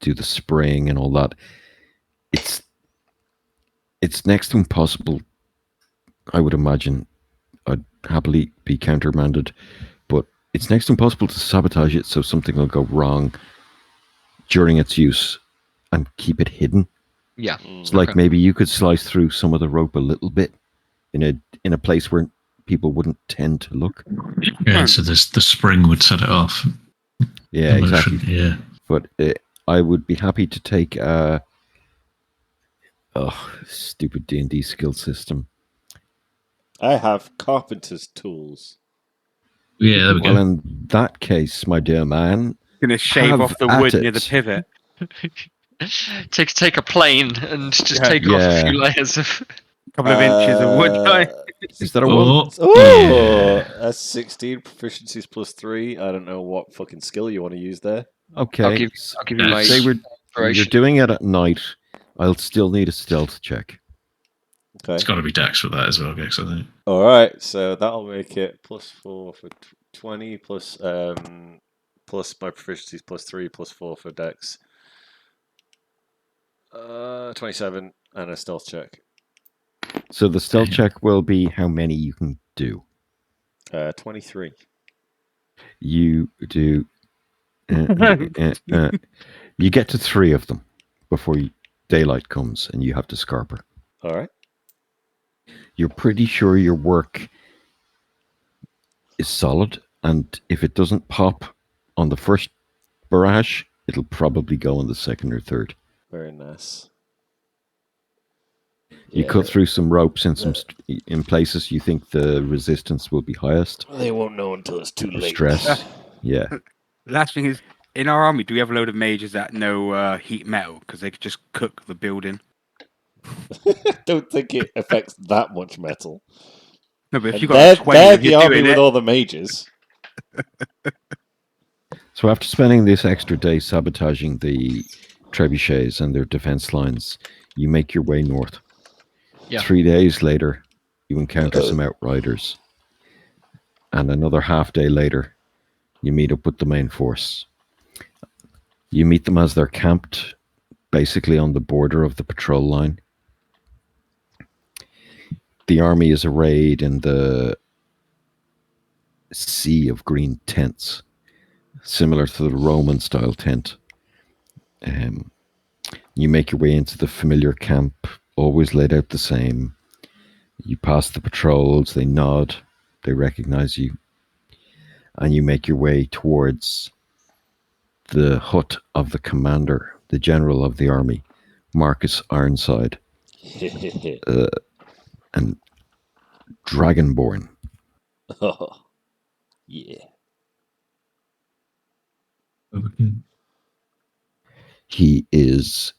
Speaker 2: do the spring and all that. It's next to impossible. I would imagine I'd happily be countermanded, but it's next to impossible to sabotage it so something will go wrong during its use and keep it hidden.
Speaker 3: Yeah.
Speaker 2: It's like maybe you could slice through some of the rope a little bit in a place where people wouldn't tend to look.
Speaker 4: Yeah, so the spring would set it off.
Speaker 2: Yeah,
Speaker 4: The
Speaker 2: exactly.
Speaker 4: motion, yeah.
Speaker 2: But I would be happy to take stupid D&D skill system.
Speaker 1: I have carpenter's tools.
Speaker 4: Yeah, there we
Speaker 2: Well,
Speaker 4: go.
Speaker 2: in that case, my dear man,
Speaker 5: Gonna shave
Speaker 2: have
Speaker 5: off the
Speaker 2: at
Speaker 5: wood
Speaker 2: it.
Speaker 5: near the pivot.
Speaker 3: take a plane and just
Speaker 5: Yeah.
Speaker 3: take off a few
Speaker 2: Yeah.
Speaker 3: layers of.
Speaker 5: A couple of inches of wood.
Speaker 2: Is that a one?
Speaker 1: Oh, that's 16 proficiencies plus 3. I don't know what fucking skill you want to use there.
Speaker 2: Okay.
Speaker 3: I'll give you my
Speaker 2: Say you're
Speaker 3: inspiration.
Speaker 2: doing it at night. I'll still need a stealth check.
Speaker 1: Okay.
Speaker 4: It's got to be Dex for that as well, Gex, I think.
Speaker 1: All right, so that'll make it plus 4 for 20 plus my proficiencies plus 3 plus 4 for Dex. 27 and a stealth check.
Speaker 2: So the stealth check will be how many you can do.
Speaker 1: 23.
Speaker 2: You do. You get to 3 of them before daylight comes, and you have to scarper.
Speaker 1: All right.
Speaker 2: You're pretty sure your work is solid, and if it doesn't pop on the first barrage, it'll probably go on the second or third.
Speaker 1: Very nice.
Speaker 2: You cut through some ropes in places you think the resistance will be highest.
Speaker 1: They won't know until it's too late.
Speaker 2: Stress. Yeah.
Speaker 5: Last thing is, in our army, do we have a load of mages that know heat metal? Because they could just cook the building.
Speaker 1: Don't think it affects that much metal.
Speaker 5: No, but if
Speaker 1: And
Speaker 5: you got 20,
Speaker 1: they're
Speaker 5: if
Speaker 1: the
Speaker 5: you're
Speaker 1: army
Speaker 5: doing
Speaker 1: with
Speaker 5: it,
Speaker 1: all the mages.
Speaker 2: So after spending this extra day sabotaging the trebuchets and their defense lines, you make your way north.
Speaker 3: Yeah.
Speaker 2: 3 days later, you encounter some outriders. And another half day later, you meet up with the main force. You meet them as they're camped basically on the border of the patrol line. The army is arrayed in the sea of green tents, similar to the Roman-style tent. You make your way into the familiar camp, always laid out the same. You pass the patrols, they nod, they recognize you, and you make your way towards the hut of the commander, the general of the army, Marcus Ironside, and Dragonborn.
Speaker 1: Oh, yeah.
Speaker 2: He is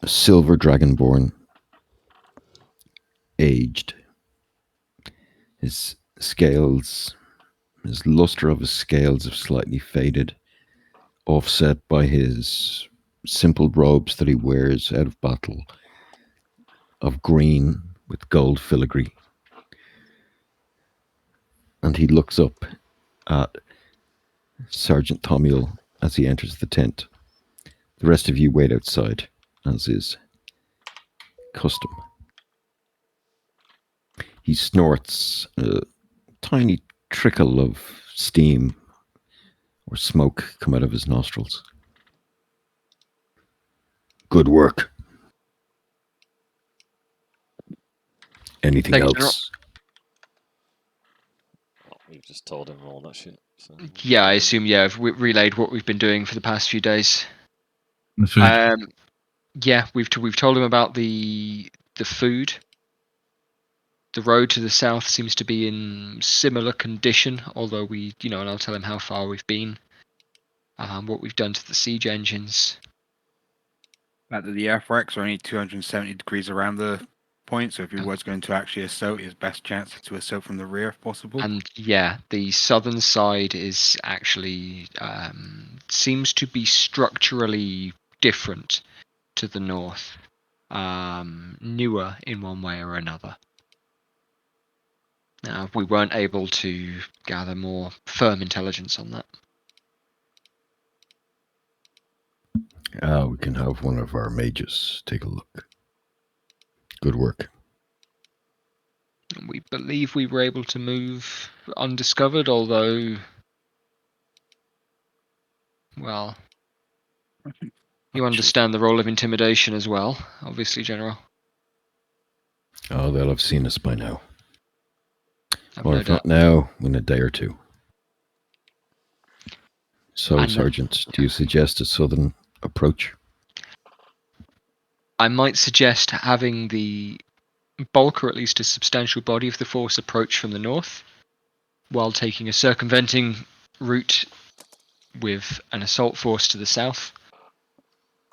Speaker 2: a silver Dragonborn, aged. His scales, his luster of his scales have slightly faded, offset by his simple robes that he wears out of battle, of green with gold filigree. And he looks up at Sergeant Thomiel as he enters the tent. The rest of you wait outside, as is custom. He snorts a tiny trickle of steam or smoke come out of his nostrils. Good work. Anything
Speaker 3: Thanks,
Speaker 2: else?
Speaker 1: Well, we've just told him all that shit. So.
Speaker 3: Yeah, I assume. Yeah, we relayed what we've been doing for the past few days.
Speaker 4: The food.
Speaker 3: Yeah, we've told him about the food. The road to the south seems to be in similar condition, although and I'll tell him how far we've been. what we've done to the siege engines.
Speaker 5: That the earthworks are only 270 degrees around the point, so if he was going to actually assault, his best chance is to assault from the rear if possible.
Speaker 3: And yeah, the southern side is actually seems to be structurally different to the north, newer in one way or another. We weren't able to gather more firm intelligence on that.
Speaker 2: We can have one of our mages take a look. Good work.
Speaker 3: We believe we were able to move undiscovered, although, well, you understand the role of intimidation as well, obviously, General.
Speaker 2: Oh, they'll have seen us by now.
Speaker 3: I've
Speaker 2: Or
Speaker 3: no
Speaker 2: if
Speaker 3: doubt.
Speaker 2: not now, in a day or two. So,
Speaker 3: And
Speaker 2: Sergeant, do you suggest a southern approach?
Speaker 3: I might suggest having the bulk, or at least a substantial body of the force, approach from the north, while taking a circumventing route with an assault force to the south,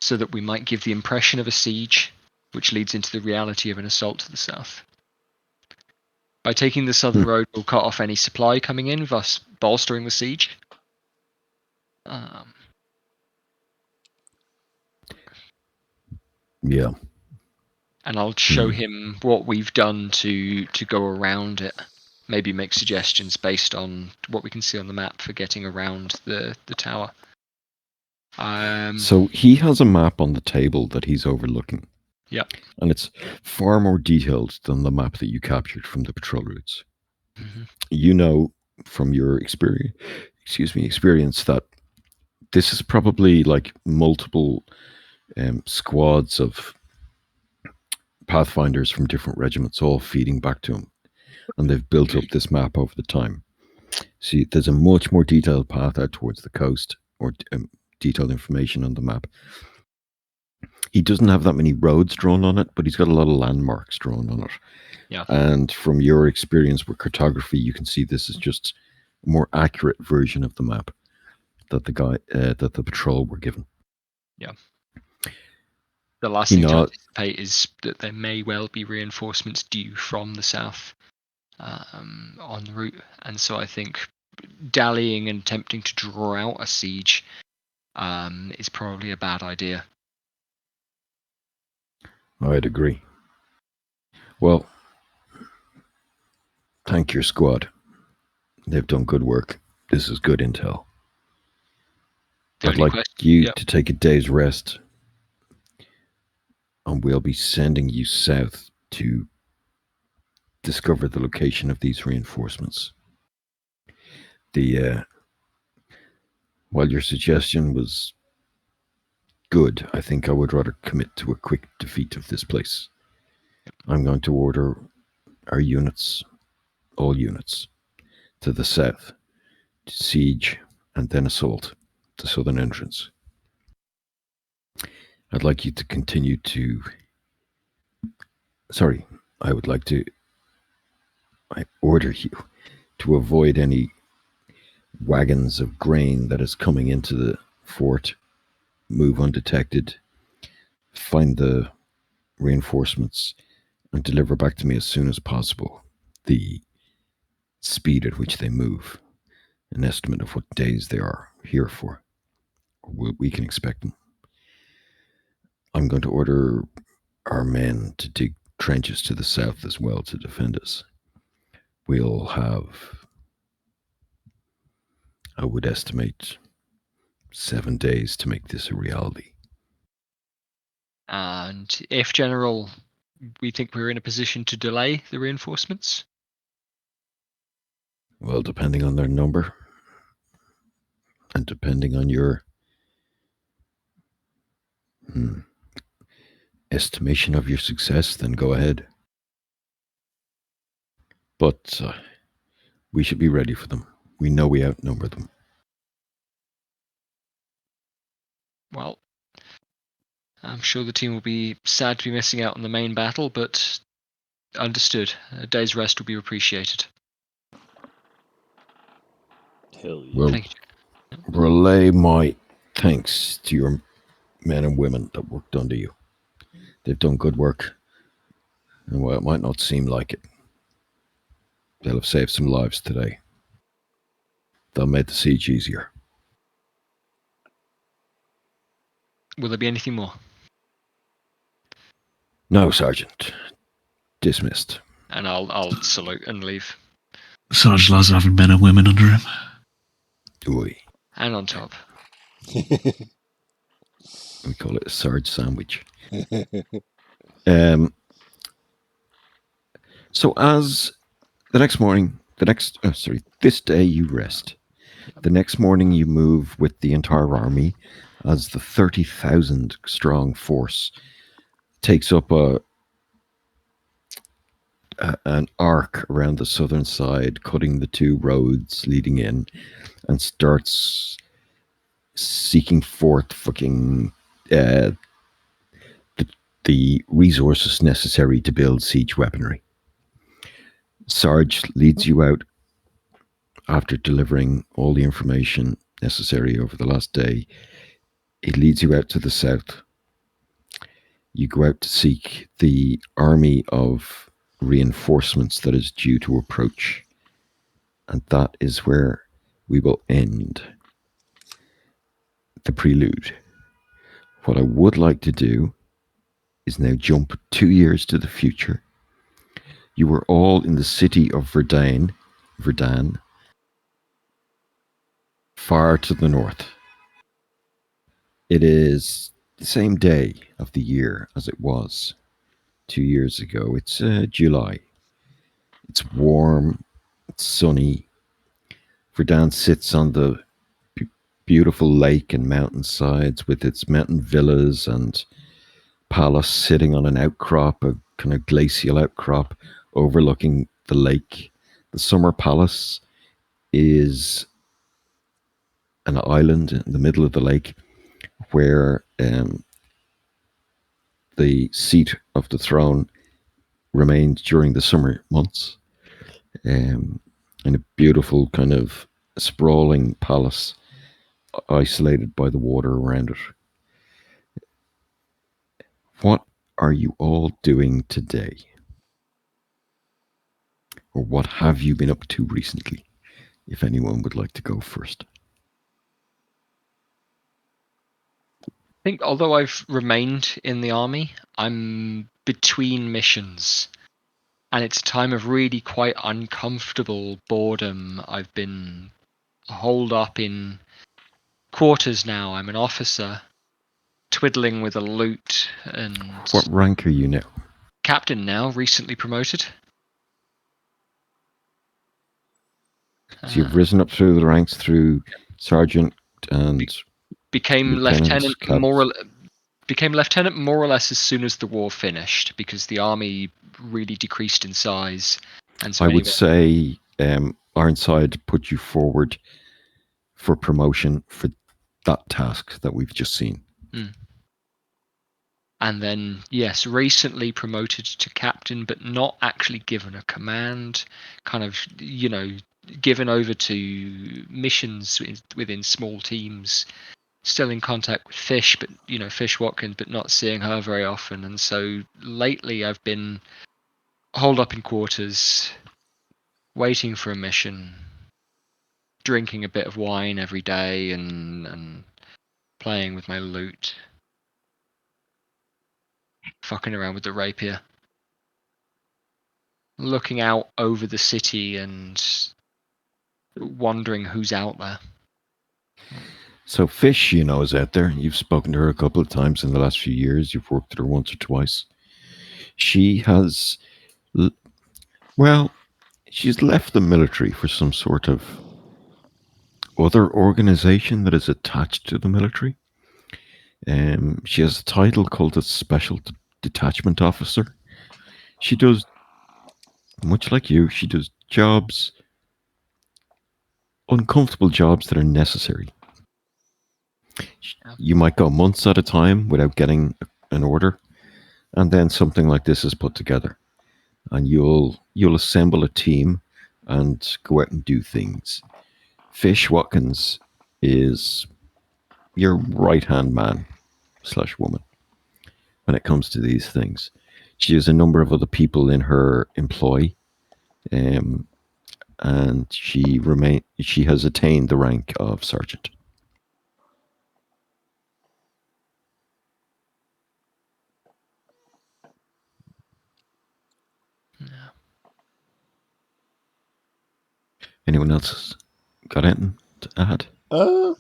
Speaker 3: so that we might give the impression of a siege, which leads into the reality of an assault to the south. By taking the southern road, we'll cut off any supply coming in, thus bolstering the siege.
Speaker 2: Yeah.
Speaker 3: And I'll show him what we've done to go around it. Maybe make suggestions based on what we can see on the map for getting around the tower.
Speaker 2: So he has a map on the table that he's overlooking.
Speaker 3: Yep.
Speaker 2: And it's far more detailed than the map that you captured from the patrol routes.
Speaker 3: Mm-hmm.
Speaker 2: You know from your experience that this is probably like multiple squads of pathfinders from different regiments all feeding back to him. And they've built up this map over the time. See, there's a much more detailed path out towards the coast, or detailed information on the map. He doesn't have that many roads drawn on it, but he's got a lot of landmarks drawn on it.
Speaker 3: Yeah.
Speaker 2: And from your experience with cartography, you can see this is just a more accurate version of the map that the patrol were given.
Speaker 3: Yeah. The last thing to anticipate is that there may well be reinforcements due from the south on the route, and so I think dallying and attempting to draw out a siege is probably a bad idea.
Speaker 2: I'd agree. Well, thank your squad. They've done good work. This is good intel. I'd like you to take a day's rest, and we'll be sending you south to discover the location of these reinforcements. While your suggestion was good, I think I would rather commit to a quick defeat of this place. I'm going to order our units, all units, to the south, to siege and then assault the southern entrance. I'd like you to continue to... Sorry, I order you to avoid any wagons of grain that is coming into the fort, move undetected, find the reinforcements, and deliver back to me as soon as possible the speed at which they move, an estimate of what days they are here for, or we can expect them. I'm going to order our men to dig trenches to the south as well to defend us. We'll have, I would estimate, 7 days to make this a reality.
Speaker 3: And if, General, we think we're in a position to delay the reinforcements?
Speaker 2: Well, depending on their number and depending on your estimation of your success, then go ahead. But we should be ready for them. We know we outnumber them.
Speaker 3: Well, I'm sure the team will be sad to be missing out on the main battle, but understood. A day's rest will be appreciated.
Speaker 1: Hell yeah.
Speaker 2: Well,
Speaker 3: Thank you.
Speaker 2: relay my thanks to your men and women that worked under you. They've done good work, and while it might not seem like it, they'll have saved some lives today. They'll make the siege easier.
Speaker 3: Will there be anything more?
Speaker 2: No, Sergeant. Dismissed.
Speaker 3: And I'll salute and leave.
Speaker 4: Sarge loves having men and women under him.
Speaker 2: Oi.
Speaker 3: And on top.
Speaker 2: We call it a Sarge sandwich. So as the next morning, this day you rest. The next morning you move with the entire army as the 30,000 strong force takes up an arc around the southern side, cutting the two roads leading in, and starts seeking forth fucking the resources necessary to build siege weaponry. Sarge leads you out after delivering all the information necessary over the last day. He leads you out to the south. You go out to seek the army of reinforcements that is due to approach. And that is where we will end the prelude. What I would like to do is now jump 2 years to the future. You were all in the city of Verdane, far to the north. It is the same day of the year as it was 2 years ago. It's July. It's warm, it's sunny. Verdun sits on the beautiful lake and mountain sides with its mountain villas and palace sitting on an outcrop, a kind of glacial outcrop overlooking the lake. The summer palace is an island in the middle of the lake where the seat of the throne remained during the summer months, in a beautiful kind of sprawling palace isolated by the water around it. What are you all doing today? Or what have you been up to recently? If anyone would like to go first.
Speaker 3: I think although I've remained in the army, I'm between missions. And it's a time of really quite uncomfortable boredom. I've been holed up in quarters now. I'm an officer, twiddling with a lute and...
Speaker 2: What rank are you now?
Speaker 3: Captain now, recently promoted.
Speaker 2: So you've risen up through the ranks through sergeant and
Speaker 3: became
Speaker 2: lieutenants,
Speaker 3: lieutenant more or less as soon as the war finished, because the army really decreased in size. And so
Speaker 2: I would say Ironside put you forward for promotion for that task that we've just seen.
Speaker 3: And then, yes, recently promoted to captain, but not actually given a command, kind of, given over to missions within small teams. Still in contact with Fish, but, Fish Watkins, but not seeing her very often. And so lately I've been holed up in quarters, waiting for a mission, drinking a bit of wine every day and playing with my lute. Fucking around with the rapier. Looking out over the city and wondering who's out there.
Speaker 2: So Fish, is out there. You've spoken to her a couple of times in the last few years. You've worked with her once or twice. She has, she's left the military for some sort of other organization that is attached to the military. She has a title called a Special Detachment Officer. She does, much like you, she does jobs, uncomfortable jobs that are necessary. You might go months at a time without getting an order, and then something like this is put together, and you'll assemble a team and go out and do things. Fish Watkins is your right-hand man / woman when it comes to these things. She has a number of other people in her employ, and she has attained the rank of sergeant.
Speaker 3: Yeah.
Speaker 2: Anyone else got anything to add?
Speaker 1: I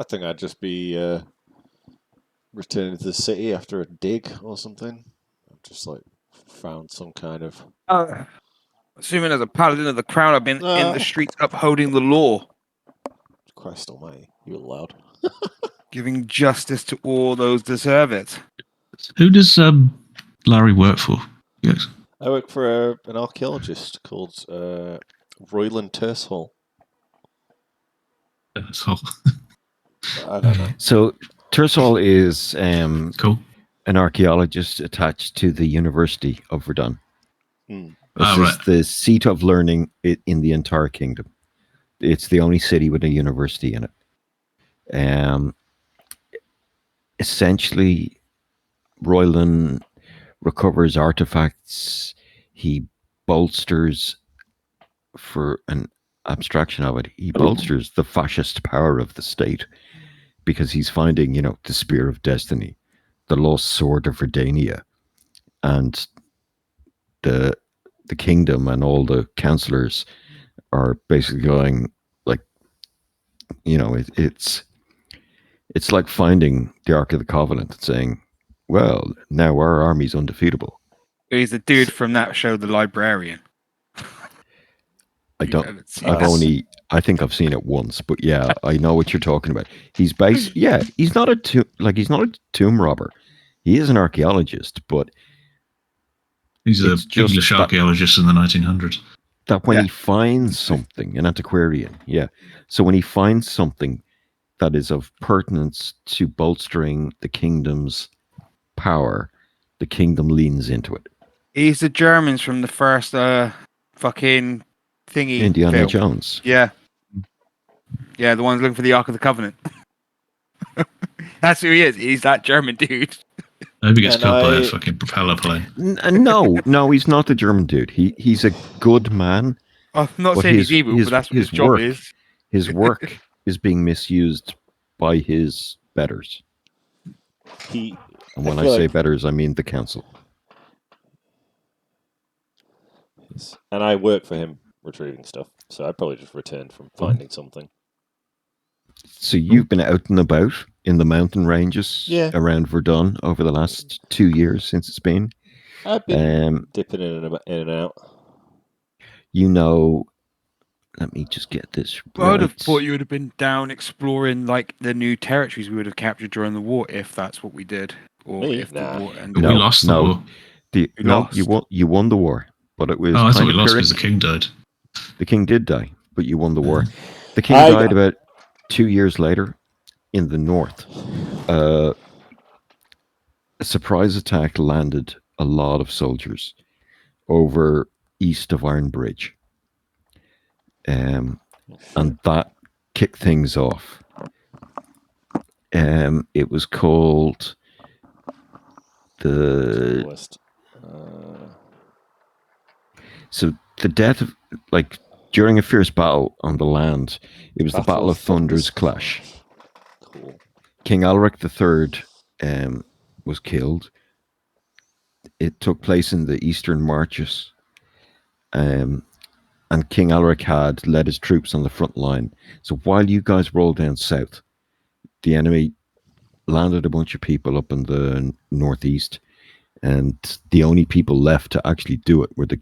Speaker 1: think I'd just be returning to the city after a dig or something. I've just like found some kind of.
Speaker 5: Assuming as a paladin of the crown, I've been in the streets upholding the law,
Speaker 1: Christ Almighty, you loud.
Speaker 5: giving justice to all those deserve it.
Speaker 4: Who does Larry work for? Yes.
Speaker 1: I work for an archaeologist called Royland Tersehall.
Speaker 4: So
Speaker 1: I don't know.
Speaker 2: So Tersehall is
Speaker 4: cool.
Speaker 2: an archaeologist attached to the University of Verdun.
Speaker 1: Hmm.
Speaker 2: This is the seat of learning in the entire kingdom. It's the only city with a university in it. Essentially, Royland recovers artifacts. He bolsters, for an abstraction of it, he bolsters the fascist power of the state because he's finding, the Spear of Destiny, the lost sword of Verdania, and the kingdom and all the councillors are basically going like, it's like finding the Ark of the Covenant and saying, well, now our army's undefeatable.
Speaker 5: He's the dude from that show, The Librarian.
Speaker 2: I think I've seen it once, but yeah, I know what you're talking about. He's he's not a tomb robber. He is an archaeologist, but
Speaker 4: he's an English archaeologist in the 1900s.
Speaker 2: That when he finds something, an antiquarian, so when he finds something that is of pertinence to bolstering the kingdom's power, the kingdom leans into it.
Speaker 5: He's the Germans from the first fucking thingy.
Speaker 2: Indiana Jones.
Speaker 5: Yeah. Yeah, the ones looking for the Ark of the Covenant. That's who he is. He's that German dude.
Speaker 4: I hope he gets killed by a fucking propeller plane.
Speaker 2: No, he's not the German dude. He's a good man.
Speaker 5: I'm not saying he's evil, but that's what his job is.
Speaker 2: His work is being misused by his betters. And when I say betters, I mean the council.
Speaker 1: And I work for him retrieving stuff, so I probably just returned from finding something.
Speaker 2: So you've been out and about in the mountain ranges around Verdun over the last 2 years since it's been?
Speaker 1: I've been dipping in and out.
Speaker 2: Let me just get this right.
Speaker 5: I would have thought you would have been down exploring like the new territories we would have captured during the war, if that's what we did, or if the war ended.
Speaker 4: We lost the war.
Speaker 2: You won the war, but it was.
Speaker 4: I thought we lost because the king died.
Speaker 2: The king did die, but you won the war. The king died about 2 years later in the north. A surprise attack landed a lot of soldiers over east of Iron Bridge. And that kicked things off. It was called So the death of, during a fierce battle on the land, it was the Battle of Thunder's Clash.
Speaker 1: Cool.
Speaker 2: King Alaric III was killed. It took place in the Eastern Marches. And King Alaric had led his troops on the front line. So while you guys rolled down south, the enemy landed a bunch of people up in the northeast, and the only people left to actually do it were to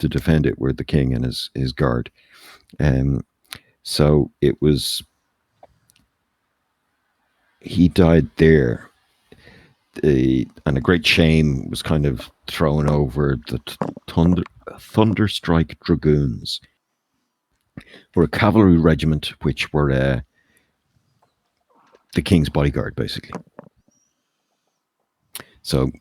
Speaker 2: defend it were the king and his guard. So it was, he died there. And a great shame was kind of thrown over the Thunderstrike Dragoons, were a cavalry regiment which were the king's bodyguard, basically. So,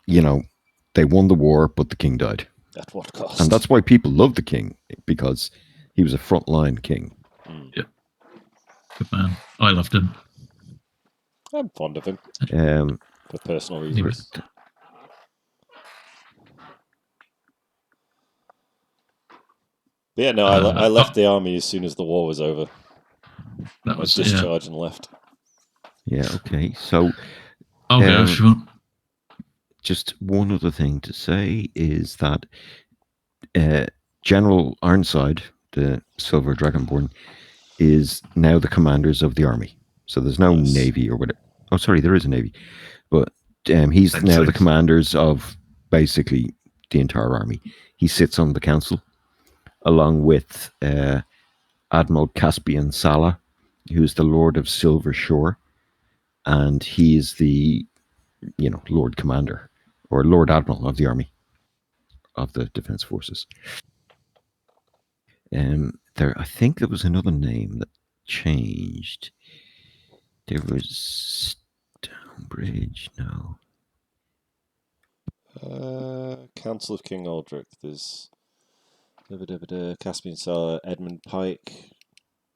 Speaker 2: they won the war, but the king died.
Speaker 1: At what cost?
Speaker 2: And that's why people love the king, because he was a frontline king.
Speaker 4: Yeah. Good man. I loved him.
Speaker 1: I'm fond of him for personal
Speaker 4: He was-
Speaker 1: reasons. But yeah, no, I left the army as soon as the war was over.
Speaker 4: That
Speaker 1: I
Speaker 4: was
Speaker 1: discharged and left.
Speaker 2: Yeah, okay. So
Speaker 4: I'll go if you want.
Speaker 2: just one other thing to say is that General Ironside, the Silver Dragonborn, is now the commanders of the army. So there's no
Speaker 1: Nice.
Speaker 2: navy or whatever. Oh, sorry, there is a navy, but he's
Speaker 4: Same
Speaker 2: now
Speaker 4: thing.
Speaker 2: the commanders of basically the entire army. He sits on the council along with Admiral Caspian Sala, who's the Lord of Silver Shore, and he is the Lord Commander or Lord Admiral of the army of the Defense Forces. I think there was another name that changed. There was Stonebridge. No.
Speaker 1: Council of King Aldrich. There's Caspian Sala, Edmund Pike,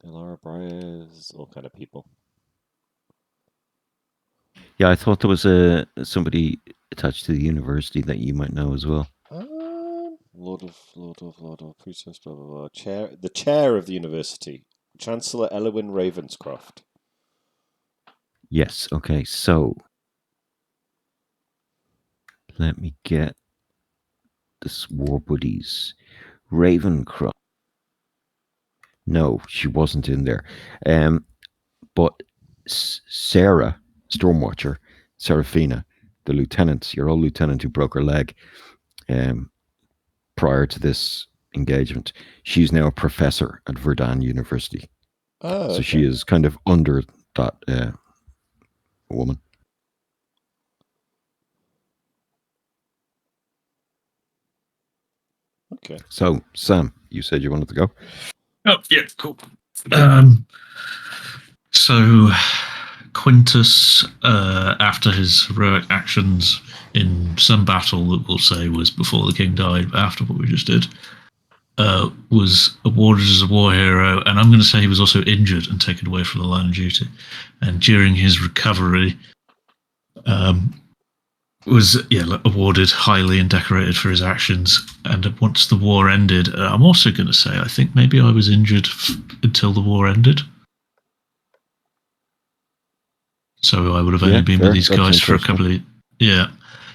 Speaker 1: Elara Briars, all kind of people.
Speaker 2: Yeah, I thought there was somebody attached to the university that you might know as well.
Speaker 1: Lord of Priestess, blah blah blah. The chair of the university, Chancellor Elwyn Ravenscroft.
Speaker 2: Yes. Okay. So let me get this War Buddies. Ravencroft. No, she wasn't in there. But Sarah Stormwatcher, Seraphina, the lieutenant, your old lieutenant who broke her leg prior to this engagement, she's now a professor at Verdania University.
Speaker 1: Oh,
Speaker 2: so she is kind of under that woman.
Speaker 1: Okay.
Speaker 2: So, Sam, you said you wanted to go?
Speaker 4: Oh, yeah, cool. So, Quintus, after his heroic actions in some battle that we'll say was before the king died, but after what we just did, was awarded as a war hero, and I'm going to say he was also injured and taken away from the line of duty. And during his recovery, was awarded highly and decorated for his actions. And once the war ended, I'm also going to say I think maybe I was injured until the war ended. So I would have only been with these guys for a couple of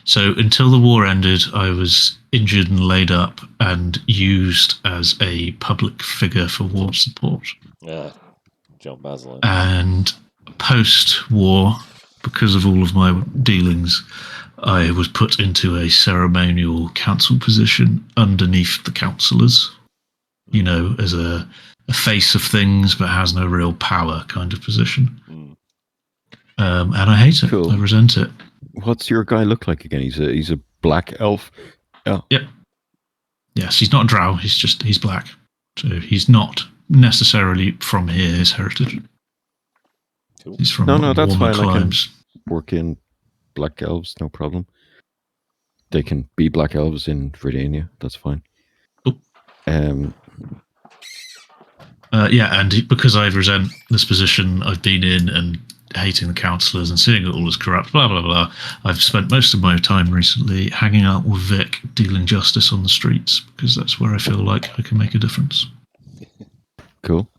Speaker 4: So until the war ended, I was injured and laid up and used as a public figure for war support.
Speaker 1: Yeah, John Basil.
Speaker 4: And post-war, because of all of my dealings, I was put into a ceremonial council position underneath the councillors, as a face of things but has no real power kind of position. And I hate it. Cool. I resent it.
Speaker 2: What's your guy look like again? He's a black elf.
Speaker 4: Oh. Yep. Yes, he's not a drow. He's black. So he's not necessarily from here, his heritage. Cool. He's from
Speaker 2: that's fine.
Speaker 4: climes.
Speaker 2: I can work in black elves, no problem. They can be black elves in Verdania. That's fine.
Speaker 4: Cool. And because I resent this position I've been in and hating the councillors and seeing it all as corrupt, blah, blah, blah, I've spent most of my time recently hanging out with Vic, dealing justice on the streets, because that's where I feel like I can make a difference.
Speaker 2: Cool.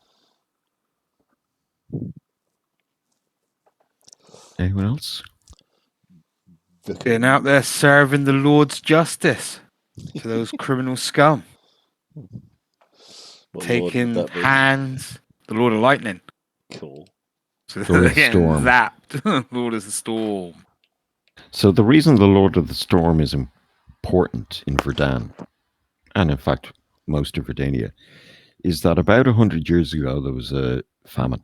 Speaker 2: Anyone else?
Speaker 5: Been out there serving the Lord's justice for those criminal scum. Taking hands. The Lord of Lightning.
Speaker 1: Cool.
Speaker 5: So Lord of the Storm. Zapped. Lord of the Storm.
Speaker 2: So the reason the Lord of the Storm is important in Verdan, and in fact most of Verdania, is that about 100 years ago there was a famine.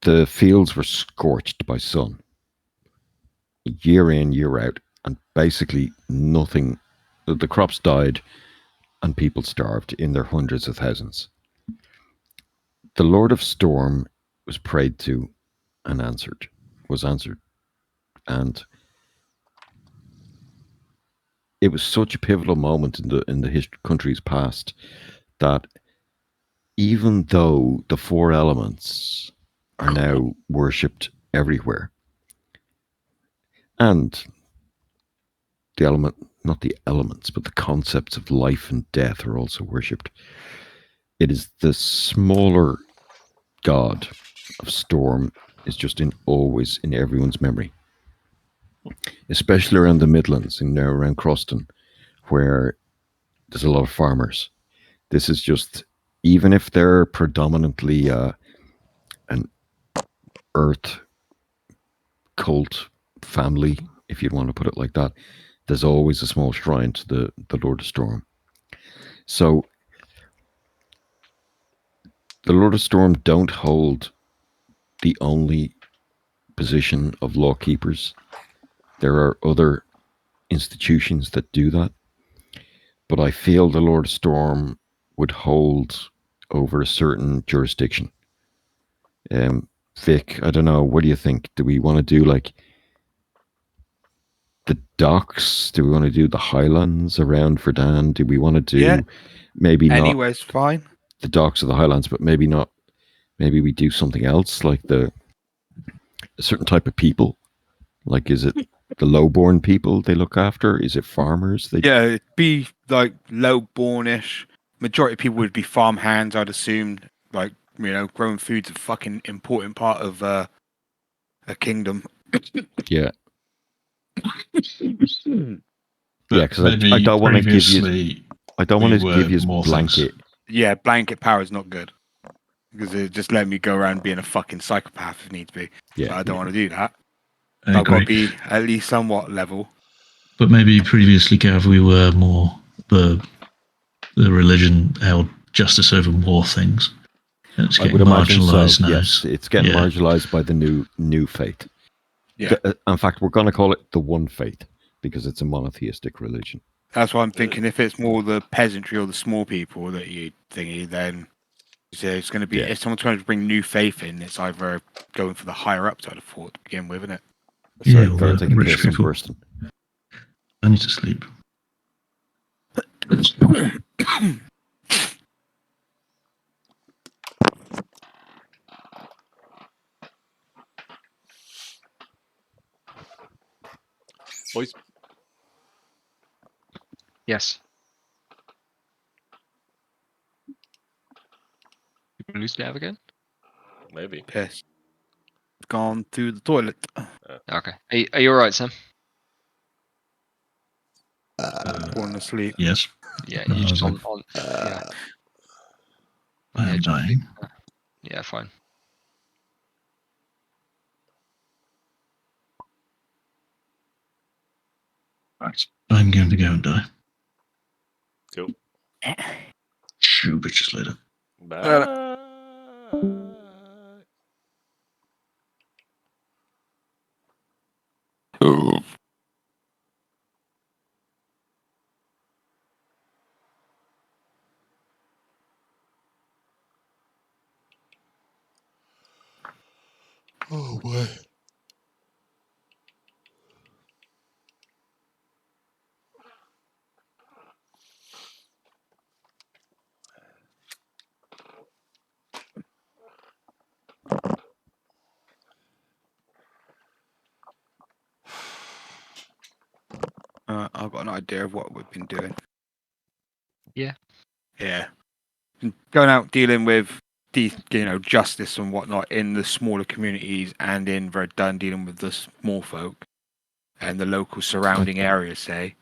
Speaker 2: The fields were scorched by sun, year in, year out, and basically nothing. The crops died and people starved in their hundreds of thousands. The Lord of Storm was prayed to and was answered. And it was such a pivotal moment in the country's past that even though the 4 elements are now worshipped everywhere, and not the elements, but the concepts of life and death are also worshipped, it is the smaller god of storm is just always in everyone's memory, especially around the Midlands and around Croston, where there's a lot of farmers. This is just, even if they're predominantly an earth cult family, if you'd want to put it like that, there's always a small shrine to the Lord of Storm. So the Lord of Storm don't hold the only position of law keepers. There are other institutions that do that, but I feel the Lord of Storm would hold over a certain jurisdiction. Vic, I don't know, what do you think? Do we want to do like the docks? Do we want to do the Highlands around Verdun? Do we want to do maybe not
Speaker 5: Anywhere's fine.
Speaker 2: the docks of the Highlands, but maybe not? Maybe we do something else, like a certain type of people. Like, is it the low-born people they look after? Is it farmers?
Speaker 5: Yeah, it'd be like low-bornish. Majority of people would be farm hands, I'd assume. Like, growing food's a fucking important part of a kingdom.
Speaker 2: Yeah.
Speaker 4: But
Speaker 2: Because I don't want to give you. I don't want to give you
Speaker 4: more
Speaker 2: blanket.
Speaker 4: things.
Speaker 5: Yeah, blanket power is not good. Because it just let me go around being a fucking psychopath if need be.
Speaker 2: Yeah,
Speaker 5: But I don't want to do that.
Speaker 4: I
Speaker 5: I've got to
Speaker 4: agree.
Speaker 5: be at least somewhat level.
Speaker 4: But maybe previously, Gav, we were more the religion held justice over more things. And it's
Speaker 2: I
Speaker 4: getting
Speaker 2: would imagine so.
Speaker 4: marginalised now.
Speaker 2: Yes, it's getting marginalised by the new faith.
Speaker 5: Yeah.
Speaker 2: In fact, we're going to call it the one faith because it's a monotheistic religion.
Speaker 5: That's why I'm thinking if it's more the peasantry or the small people that you thingy, then it's going to be, if someone's trying to bring new faith in, it's either going for the higher ups, I'd have thought, to begin with, isn't it?
Speaker 2: Sorry,
Speaker 4: Yeah,
Speaker 2: they're taking
Speaker 4: rich
Speaker 2: piss and
Speaker 4: people.
Speaker 2: bursting.
Speaker 4: I need to sleep.
Speaker 1: Boys,
Speaker 3: Yes. Did we lose Gav again?
Speaker 1: maybe.
Speaker 5: Piss. Gone to the toilet.
Speaker 3: Okay. Are you alright, Sam?
Speaker 5: Falling asleep.
Speaker 4: Yes.
Speaker 3: Yeah,
Speaker 4: No,
Speaker 3: you
Speaker 4: I
Speaker 3: just
Speaker 4: was
Speaker 3: on yeah.
Speaker 4: I am
Speaker 3: just-
Speaker 4: dying.
Speaker 3: Yeah, fine.
Speaker 4: Right. I'm going to go and die.
Speaker 1: Cool.
Speaker 4: Shoo, bitches later.
Speaker 1: Bye. Oh boy.
Speaker 5: I've got an idea of what we've been doing.
Speaker 3: Yeah.
Speaker 5: Yeah. Going out dealing with justice and whatnot in the smaller communities and in Verdun dealing with the small folk and the local surrounding areas, say.